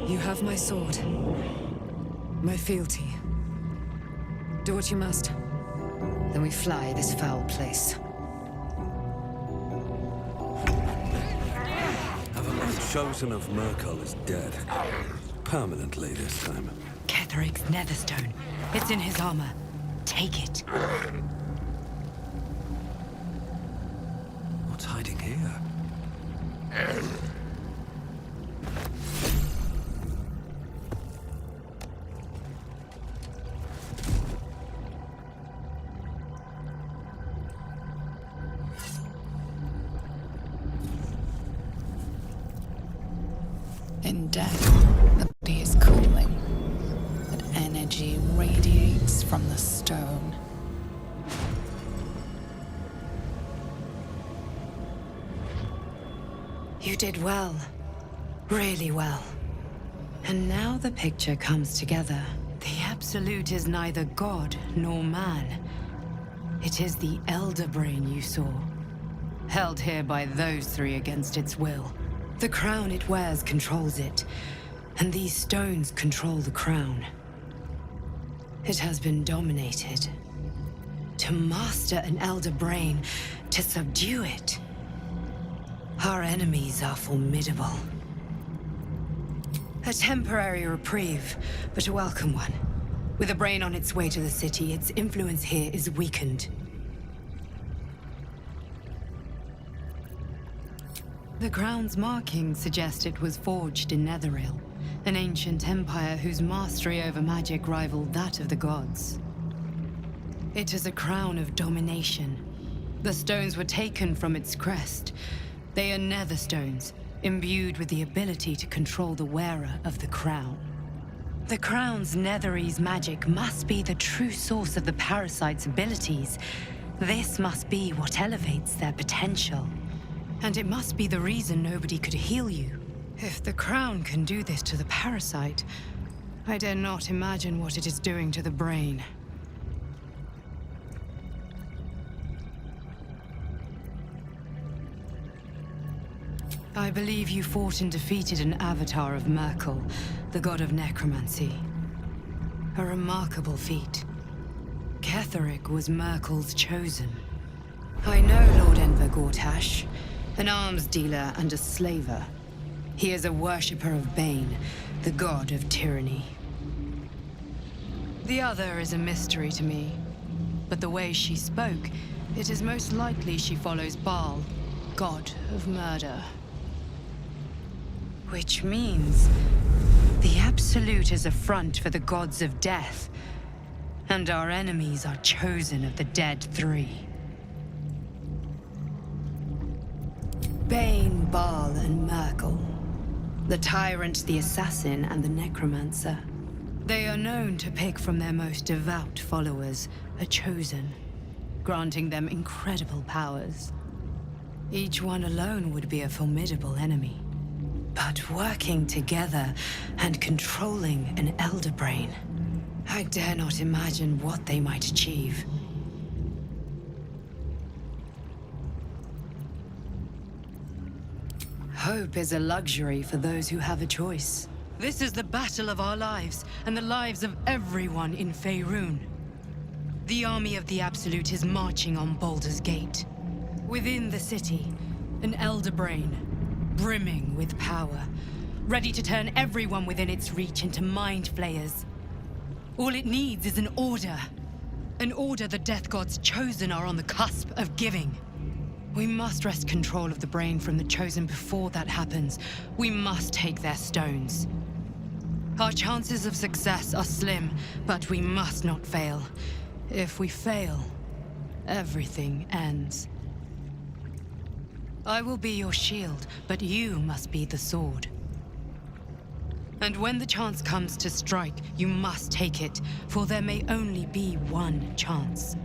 You have my sword. My fealty. Do what you must. Then we fly this foul place. The chosen of Merkel is dead. Permanently this time. Ketheric's netherstone. It's in his armor. Take it. What's hiding here? In death, the body is cooling, but energy radiates from the stone. You did well. Really well. And now the picture comes together. The Absolute is neither god nor man. It is the Elder Brain you saw, held here by those three against its will. The crown it wears controls it, and these stones control the crown. It has been dominated. To master an Elder Brain, to subdue it. Our enemies are formidable. A temporary reprieve, but a welcome one. With a brain on its way to the city, its influence here is weakened. The crown's markings suggest it was forged in Netheril, an ancient empire whose mastery over magic rivaled that of the gods. It is a crown of domination. The stones were taken from its crest. They are nether stones, imbued with the ability to control the wearer of the crown. The crown's Netherese magic must be the true source of the parasite's abilities. This must be what elevates their potential. And it must be the reason nobody could heal you. If the crown can do this to the parasite, I dare not imagine what it is doing to the brain. I believe you fought and defeated an avatar of Merkel, the god of necromancy. A remarkable feat. Ketheric was Merkel's chosen. I know Lord Enver Gortash, an arms dealer and a slaver. He is a worshipper of Bane, the god of tyranny. The other is a mystery to me, but the way she spoke, it is most likely she follows Baal, god of murder. Which means the Absolute is a front for the gods of death, and our enemies are chosen of the dead three. Bane, Baal, and Merkel. The Tyrant, the Assassin, and the Necromancer. They are known to pick from their most devout followers a chosen, granting them incredible powers. Each one alone would be a formidable enemy. But working together and controlling an Elder Brain, I dare not imagine what they might achieve. Hope is a luxury for those who have a choice. This is the battle of our lives, and the lives of everyone in Faerun. The army of the Absolute is marching on Baldur's Gate. Within the city, an Elder Brain, brimming with power, ready to turn everyone within its reach into mind flayers. All it needs is an order. An order the Death Gods chosen are on the cusp of giving. We must wrest control of the brain from the chosen before that happens. We must take their stones. Our chances of success are slim, but we must not fail. If we fail, everything ends. I will be your shield, but you must be the sword. And when the chance comes to strike, you must take it, for there may only be one chance.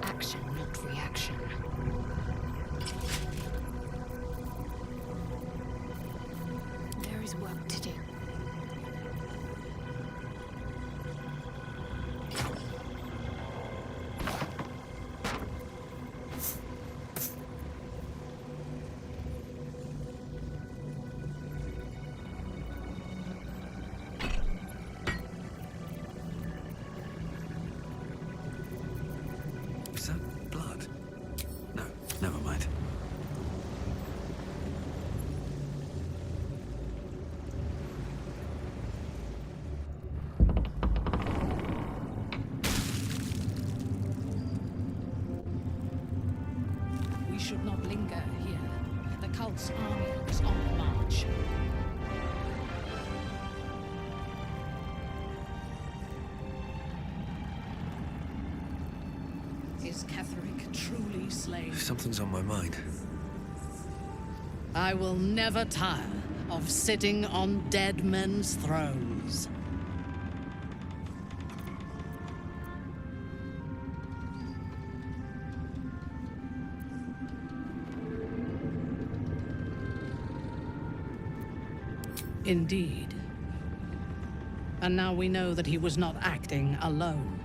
Action, not reaction. There is work to do. Is that blood? No, should not linger here. The cult's army is on the march. Is Ketheric truly slain? Something's on my mind. I will never tire of sitting on dead men's thrones. Indeed. And now we know that he was not acting alone.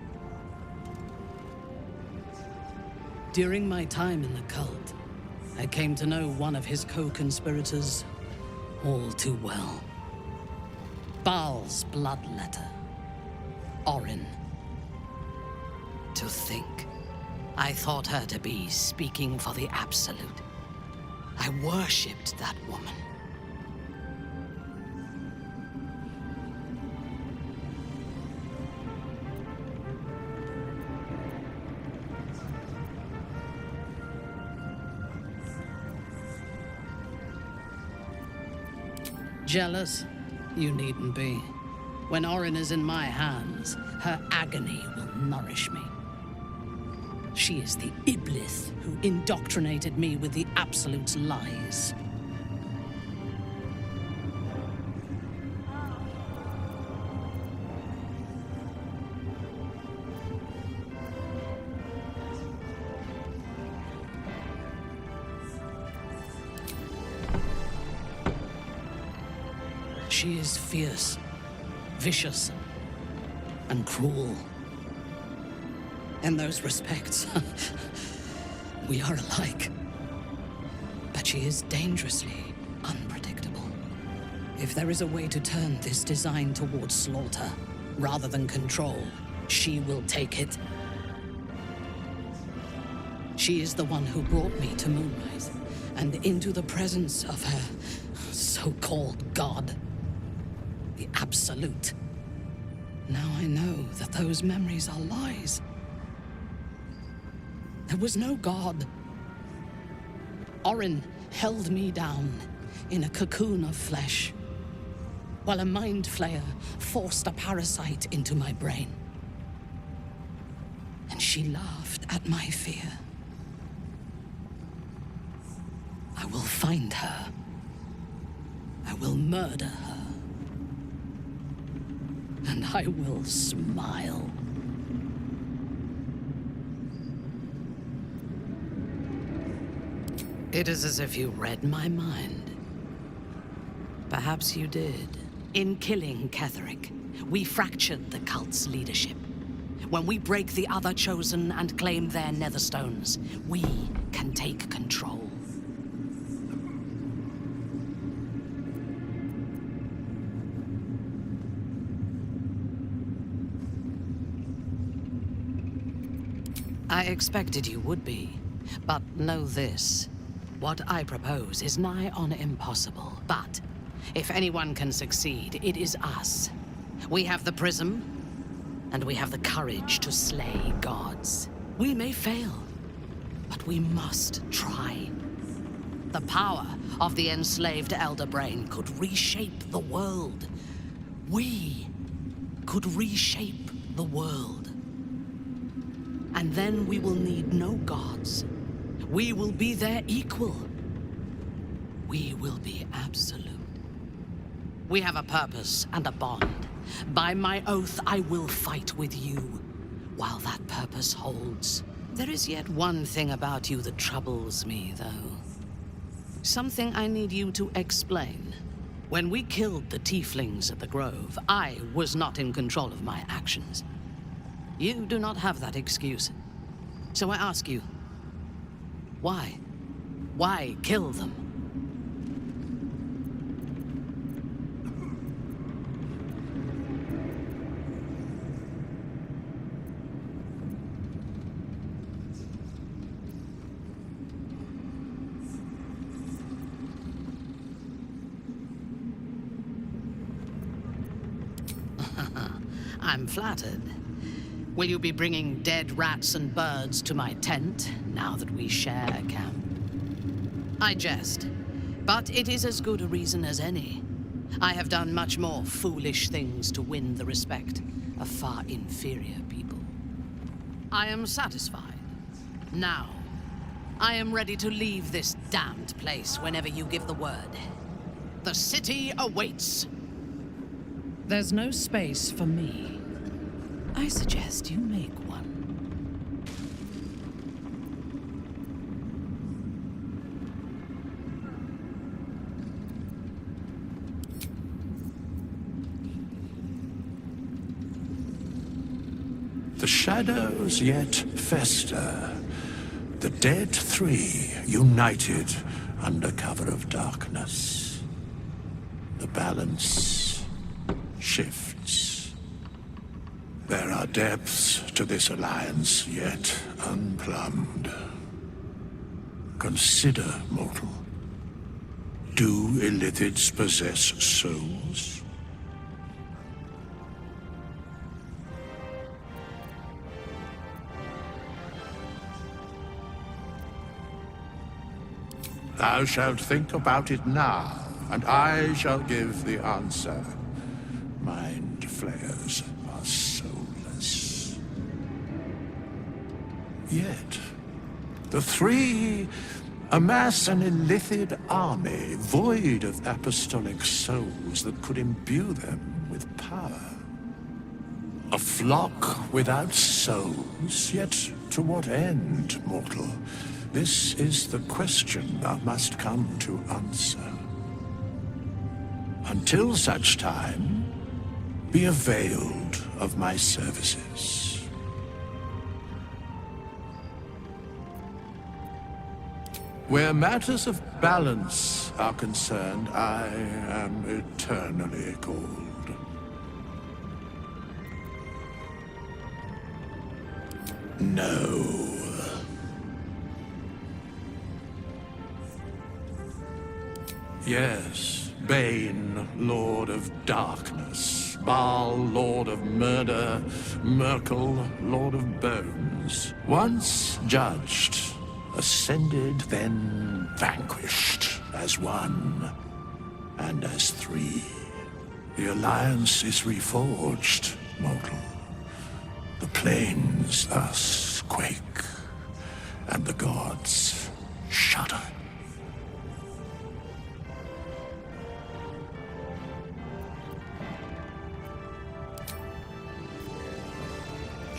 During my time in the cult, I came to know one of his co-conspirators all too well. Baal's bloodletter, Orin. To think, I thought her to be speaking for the Absolute. I worshipped that woman. Jealous? You needn't be. When Orin is in my hands, her agony will nourish me. She is the Iblis who indoctrinated me with the Absolute's lies. She is fierce, vicious, and cruel. In those respects, we are alike. But she is dangerously unpredictable. If there is a way to turn this design towards slaughter, rather than control, she will take it. She is the one who brought me to Moonrise, and into the presence of her so-called god. The Absolute. Now I know that those memories are lies. There was no god. Orin held me down in a cocoon of flesh, while a mind flayer forced a parasite into my brain. And she laughed at my fear. I will find her. I will murder her. And I will smile. It is as if you read my mind. Perhaps you did. In killing Ketheric, we fractured the cult's leadership. When we break the other Chosen and claim their Netherstones, we can take control. I expected you would be, but know this. What I propose is nigh on impossible, but if anyone can succeed, it is us. We have the prism, and we have the courage to slay gods. We may fail, but we must try. The power of the enslaved Elder Brain could reshape the world. We could reshape the world. And then we will need no gods. We will be their equal. We will be absolute. We have a purpose and a bond. By my oath, I will fight with you while that purpose holds. There is yet one thing about you that troubles me, though. Something I need you to explain. When we killed the tieflings at the Grove, I was not in control of my actions. You do not have that excuse. So I ask you, why? Why kill them? I'm flattered. Will you be bringing dead rats and birds to my tent, now that we share a camp? I jest, but it is as good a reason as any. I have done much more foolish things to win the respect of far inferior people. I am satisfied. Now, I am ready to leave this damned place whenever you give the word. The city awaits. There's no space for me. I suggest you make one. The shadows yet fester. The dead three united under cover of darkness. The balance shifts. There are depths to this alliance yet unplumbed. Consider, mortal. Do illithids possess souls? Thou shalt think about it now, and I shall give the answer. Mind flayers are soulless. Yet, the three amass an illithid army void of apostolic souls that could imbue them with power. A flock without souls, yet to what end, mortal? This is the question thou must come to answer. Until such time, be availed of my services. Where matters of balance are concerned, I am eternally cold. No. Yes, Bane, Lord of Darkness, Baal, Lord of Murder, Merkel, Lord of Bones. Once judged, ascended, then vanquished, as one, and as three. The alliance is reforged, mortal. The plains thus quake, and the gods shudder.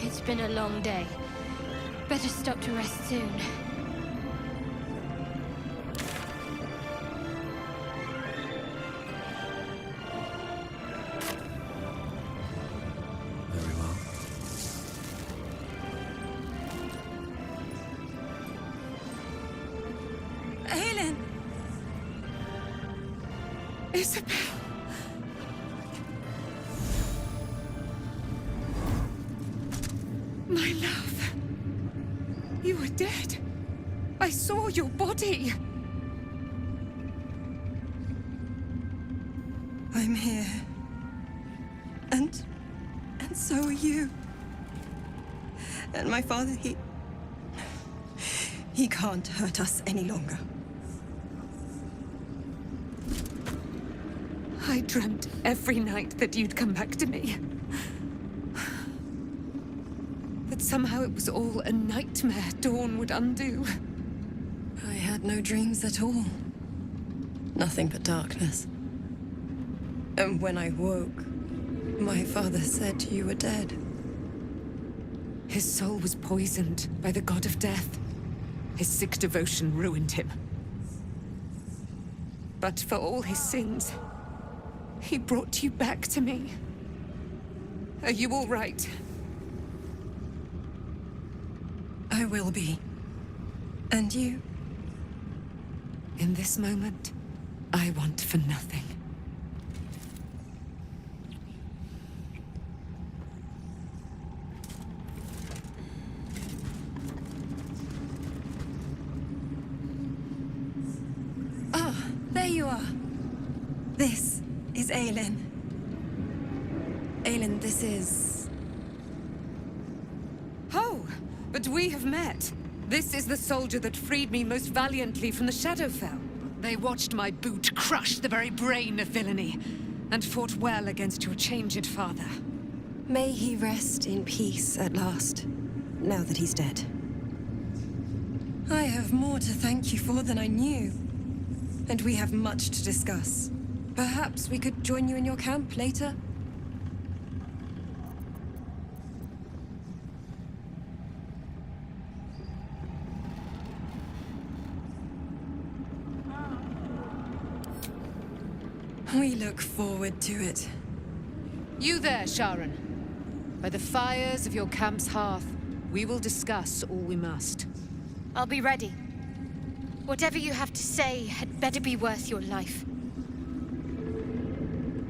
It's been a long day. Better stop to rest soon. Very well. Aelin! Isabel! My love. You were dead. I saw your body. I'm here. And so are you. And my father, he can't hurt us any longer. I dreamt every night that you'd come back to me. That somehow it was all a nightmare Dawn would undo. I had no dreams at all. Nothing but darkness. And when I woke, my father said you were dead. His soul was poisoned by the god of death. His sick devotion ruined him. But for all his sins, he brought you back to me. Are you all right? I will be. And you? In this moment, I want for nothing. Ah, there you are. This is Aelin. Aelin, this is... Oh, but we have met. This is the soldier that freed me most valiantly from the Shadowfell. They watched my boot crush the very brain of villainy, and fought well against your changed father. May he rest in peace at last, now that he's dead. I have more to thank you for than I knew, and we have much to discuss. Perhaps we could join you in your camp later? We look forward to it. You there, Sharon. By the fires of your camp's hearth, we will discuss all we must. I'll be ready. Whatever you have to say had better be worth your life.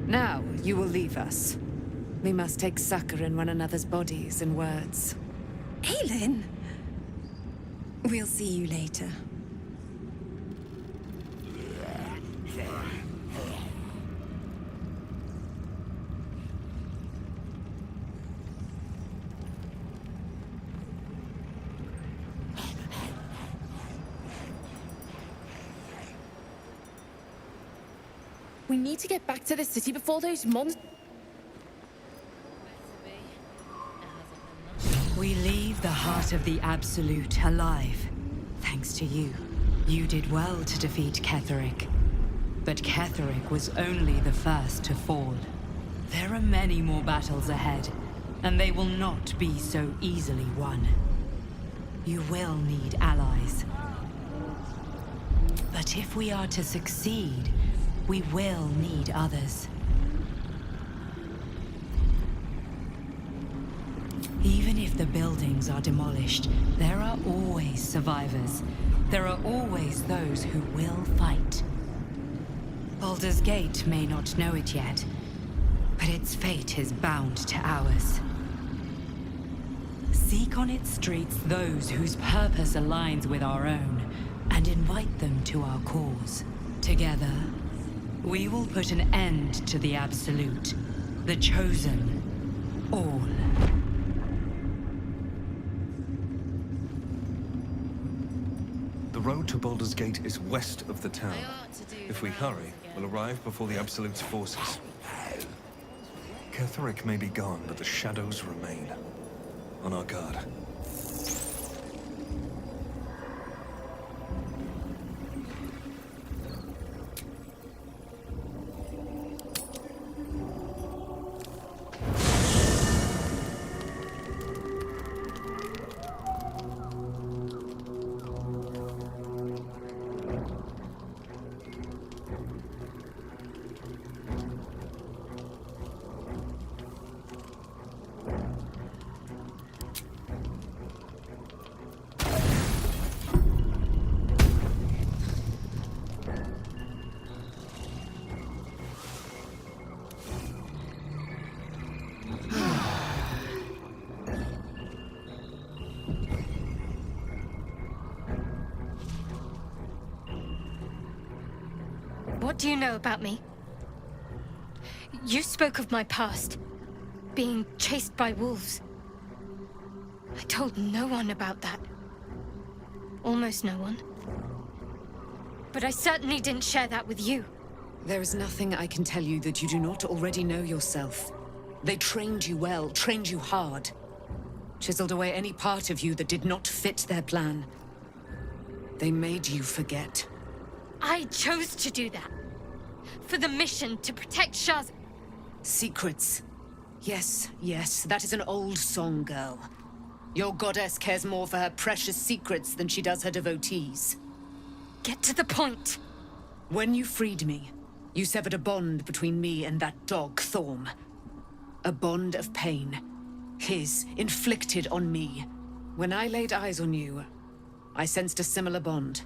Now, you will leave us. We must take succor in one another's bodies and words. Aelin! We'll see you later. We need to get back to the city before those monsters... We leave the heart of the Absolute alive. Thanks to you. You did well to defeat Ketheric. But Ketheric was only the first to fall. There are many more battles ahead, and they will not be so easily won. You will need allies. But if we are to succeed, we will need others. Even if the buildings are demolished, there are always survivors. There are always those who will fight. Baldur's Gate may not know it yet, but its fate is bound to ours. Seek on its streets those whose purpose aligns with our own, and invite them to our cause. Together, we will put an end to the Absolute, the Chosen, all. The road to Baldur's Gate is west of the town. If we hurry, we'll arrive before the Absolute's forces. Ketheric may be gone, but the shadows remain. On our guard. What do you know about me? You spoke of my past, being chased by wolves. I told no one about that. Almost no one. But I certainly didn't share that with you. There is nothing I can tell you that you do not already know yourself. They trained you well, trained you hard. Chiseled away any part of you that did not fit their plan. They made you forget. I chose to do that. For the mission to protect Shaz. Secrets. Yes, yes, that is an old song, girl. Your goddess cares more for her precious secrets than she does her devotees. Get to the point. When you freed me, you severed a bond between me and that dog, Thorm. A bond of pain. His, inflicted on me. When I laid eyes on you, I sensed a similar bond.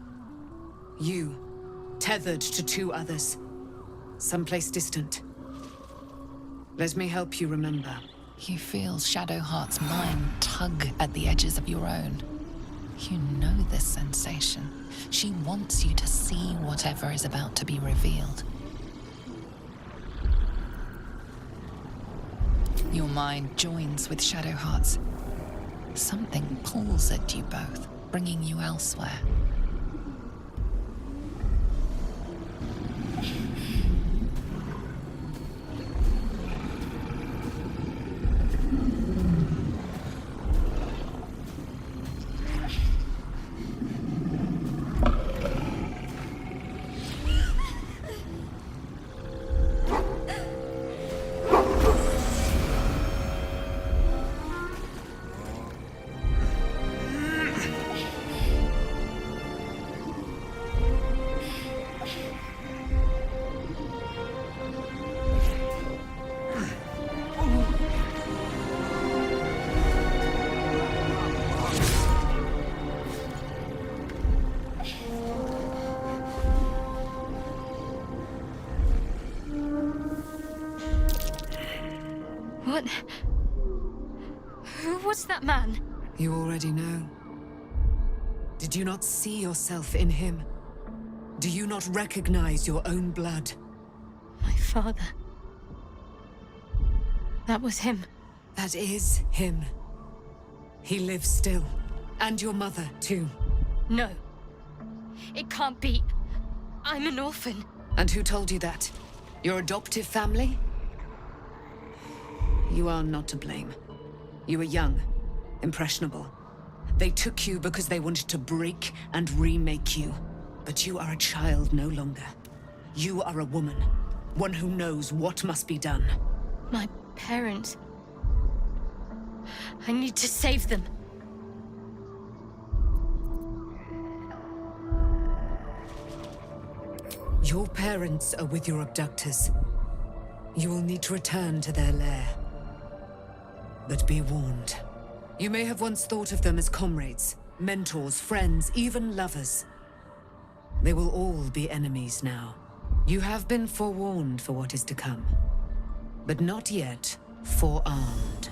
You, tethered to two others. Someplace distant. Let me help you remember. You feel Shadowheart's mind tug at the edges of your own. You know this sensation. She wants you to see whatever is about to be revealed. Your mind joins with Shadowheart's. Something pulls at you both. bringing you elsewhere. What? Who was that man? You already know. Did you not see yourself in him? Do you not recognize your own blood? My father. That was him. That is him. He lives still. And your mother, too. No. It can't be. I'm an orphan. And who told you that? Your adoptive family? You are not to blame. You were young, impressionable. They took you because they wanted to break and remake you. But you are a child no longer. You are a woman. One who knows what must be done. My parents. I need to save them. Your parents are with your abductors. You will need to return to their lair. But be warned. You may have once thought of them as comrades, mentors, friends, even lovers. They will all be enemies now. You have been forewarned for what is to come, but not yet forearmed.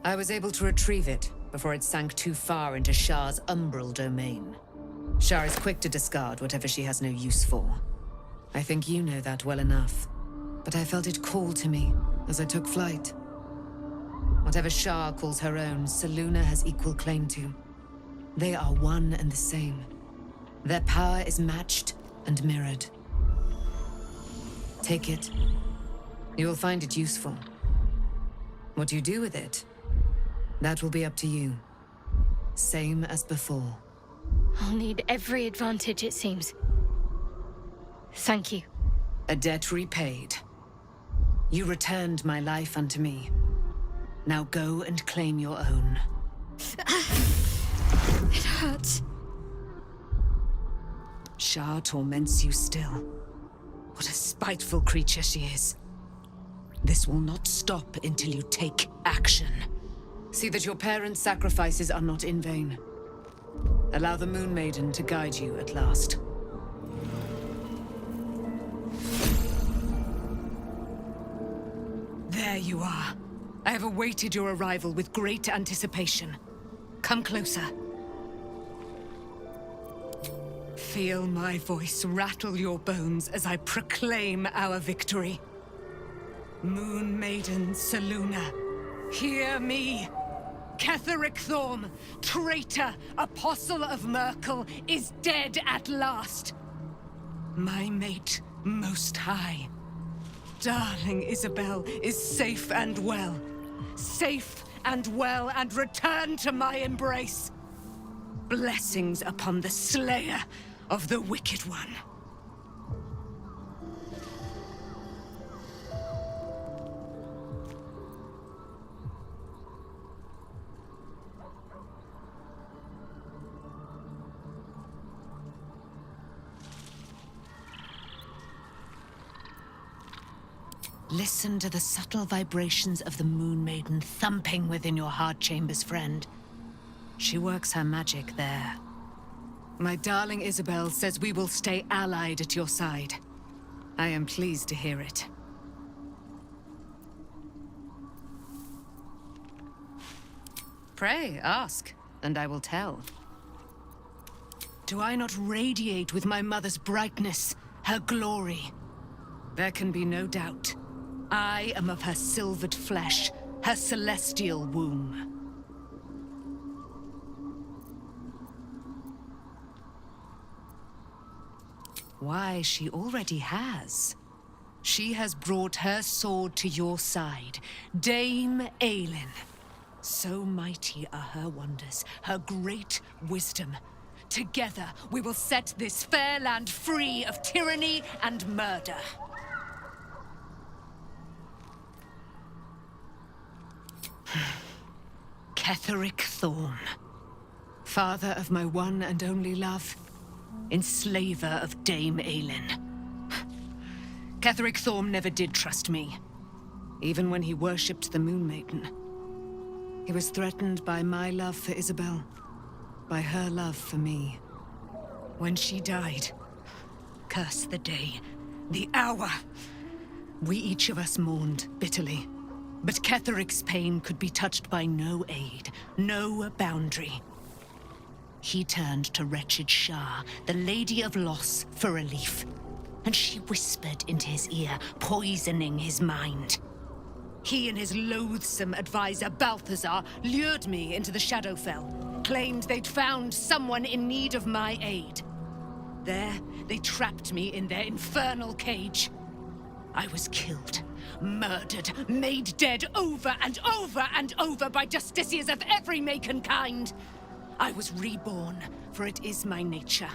I was able to retrieve it before it sank too far into Shah's umbral domain. Shah is quick to discard whatever she has no use for. I think you know that well enough. But I felt it call to me as I took flight. Whatever Shah calls her own, Selûne has equal claim to. They are one and the same. Their power is matched and mirrored. Take it. You will find it useful. What you do with it, that will be up to you. Same as before. I'll need every advantage, it seems. Thank you. A debt repaid. You returned my life unto me. Now go and claim your own. It hurts. Shah torments you still. What a spiteful creature she is. This will not stop until you take action. See that your parents' sacrifices are not in vain. Allow the Moon Maiden to guide you at last. There you are. I have awaited your arrival with great anticipation. Come closer. Feel my voice rattle your bones as I proclaim our victory. Moon Maiden Selûne, hear me! Ketheric Thorm, traitor, apostle of Merkel, is dead at last. My mate, Most High. Darling Isabel is safe and well. Safe and well, and return to my embrace. Blessings upon the slayer of the Wicked One. Listen to the subtle vibrations of the Moon Maiden thumping within your heart chambers, friend. She works her magic there. My darling Isabel says we will stay allied at your side. I am pleased to hear it. Pray, ask, and I will tell. Do I not radiate with my mother's brightness, her glory? There can be no doubt. I am of her silvered flesh, her celestial womb. Why, she already has. She has brought her sword to your side, Dame Aelin. So mighty are her wonders, her great wisdom. Together, we will set this fair land free of tyranny and murder. Ketheric Thorm, father of my one and only love, enslaver of Dame Aelin. Ketheric Thorm never did trust me, even when he worshipped the Moon Maiden. He was threatened by my love for Isabel, by her love for me. When she died, curse the day, the hour, we each of us mourned bitterly. But Ketheric's pain could be touched by no aid, no boundary. He turned to wretched Shah, the Lady of Loss, for relief. And she whispered into his ear, poisoning his mind. He and his loathsome advisor, Balthazar, lured me into the Shadowfell, claimed they'd found someone in need of my aid. There, they trapped me in their infernal cage. I was killed, murdered, made dead over and over and over by justiciars of every make and kind. I was reborn, for it is my nature.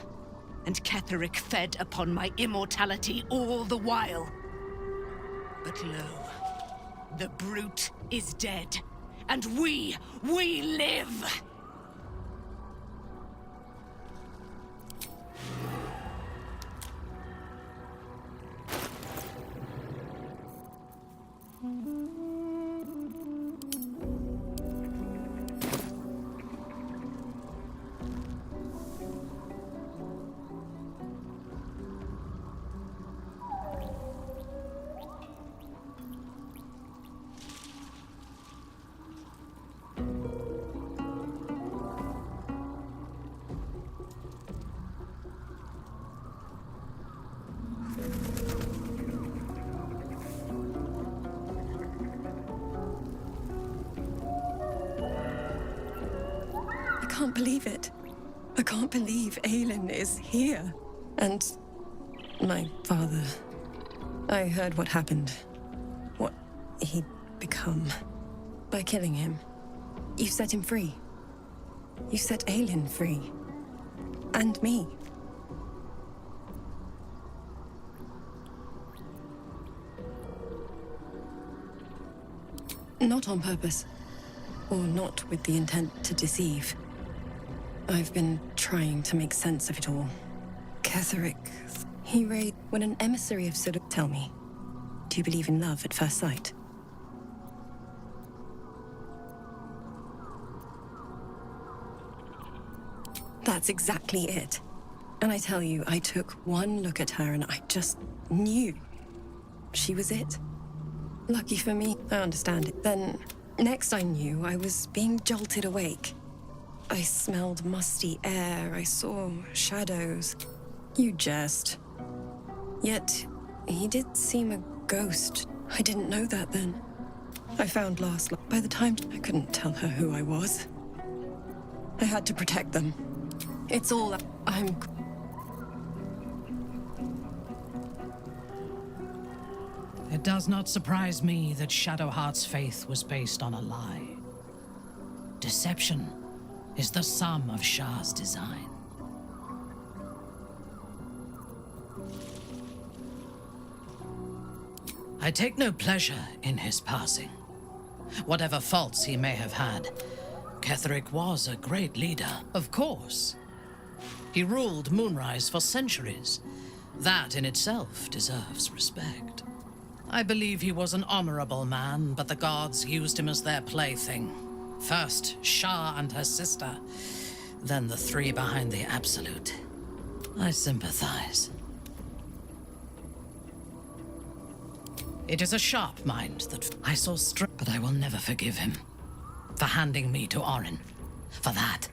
And Ketheric fed upon my immortality all the while. But lo, the brute is dead, and we live! I can't believe it. I can't believe Aelin is here. And my father. I heard what happened. What he'd become. By killing him. You set him free. You set Aelin free. And me. Not on purpose. Or not with the intent to deceive. I've been trying to make sense of it all. Ketheric, he raided when an emissary of Sodom. Tell me, do you believe in love at first sight? That's exactly it. And I tell you, I took one look at her and I just knew she was it. Lucky for me, I understand it. Then, next I knew, I was being jolted awake. I smelled musty air, I saw shadows. You jest. Yet, he did seem a ghost. I didn't know that then. I found last by the time I couldn't tell her who I was. I had to protect them. It's all I'm... It does not surprise me that Shadowheart's faith was based on a lie. Deception is the sum of Shah's design. I take no pleasure in his passing. Whatever faults he may have had, Ketheric was a great leader, of course. He ruled Moonrise for centuries. That in itself deserves respect. I believe he was an honorable man, but the gods used him as their plaything. First, Shah and her sister, then the three behind the Absolute. I sympathize. It is a sharp mind that I saw but I will never forgive him for handing me to Orin. For that,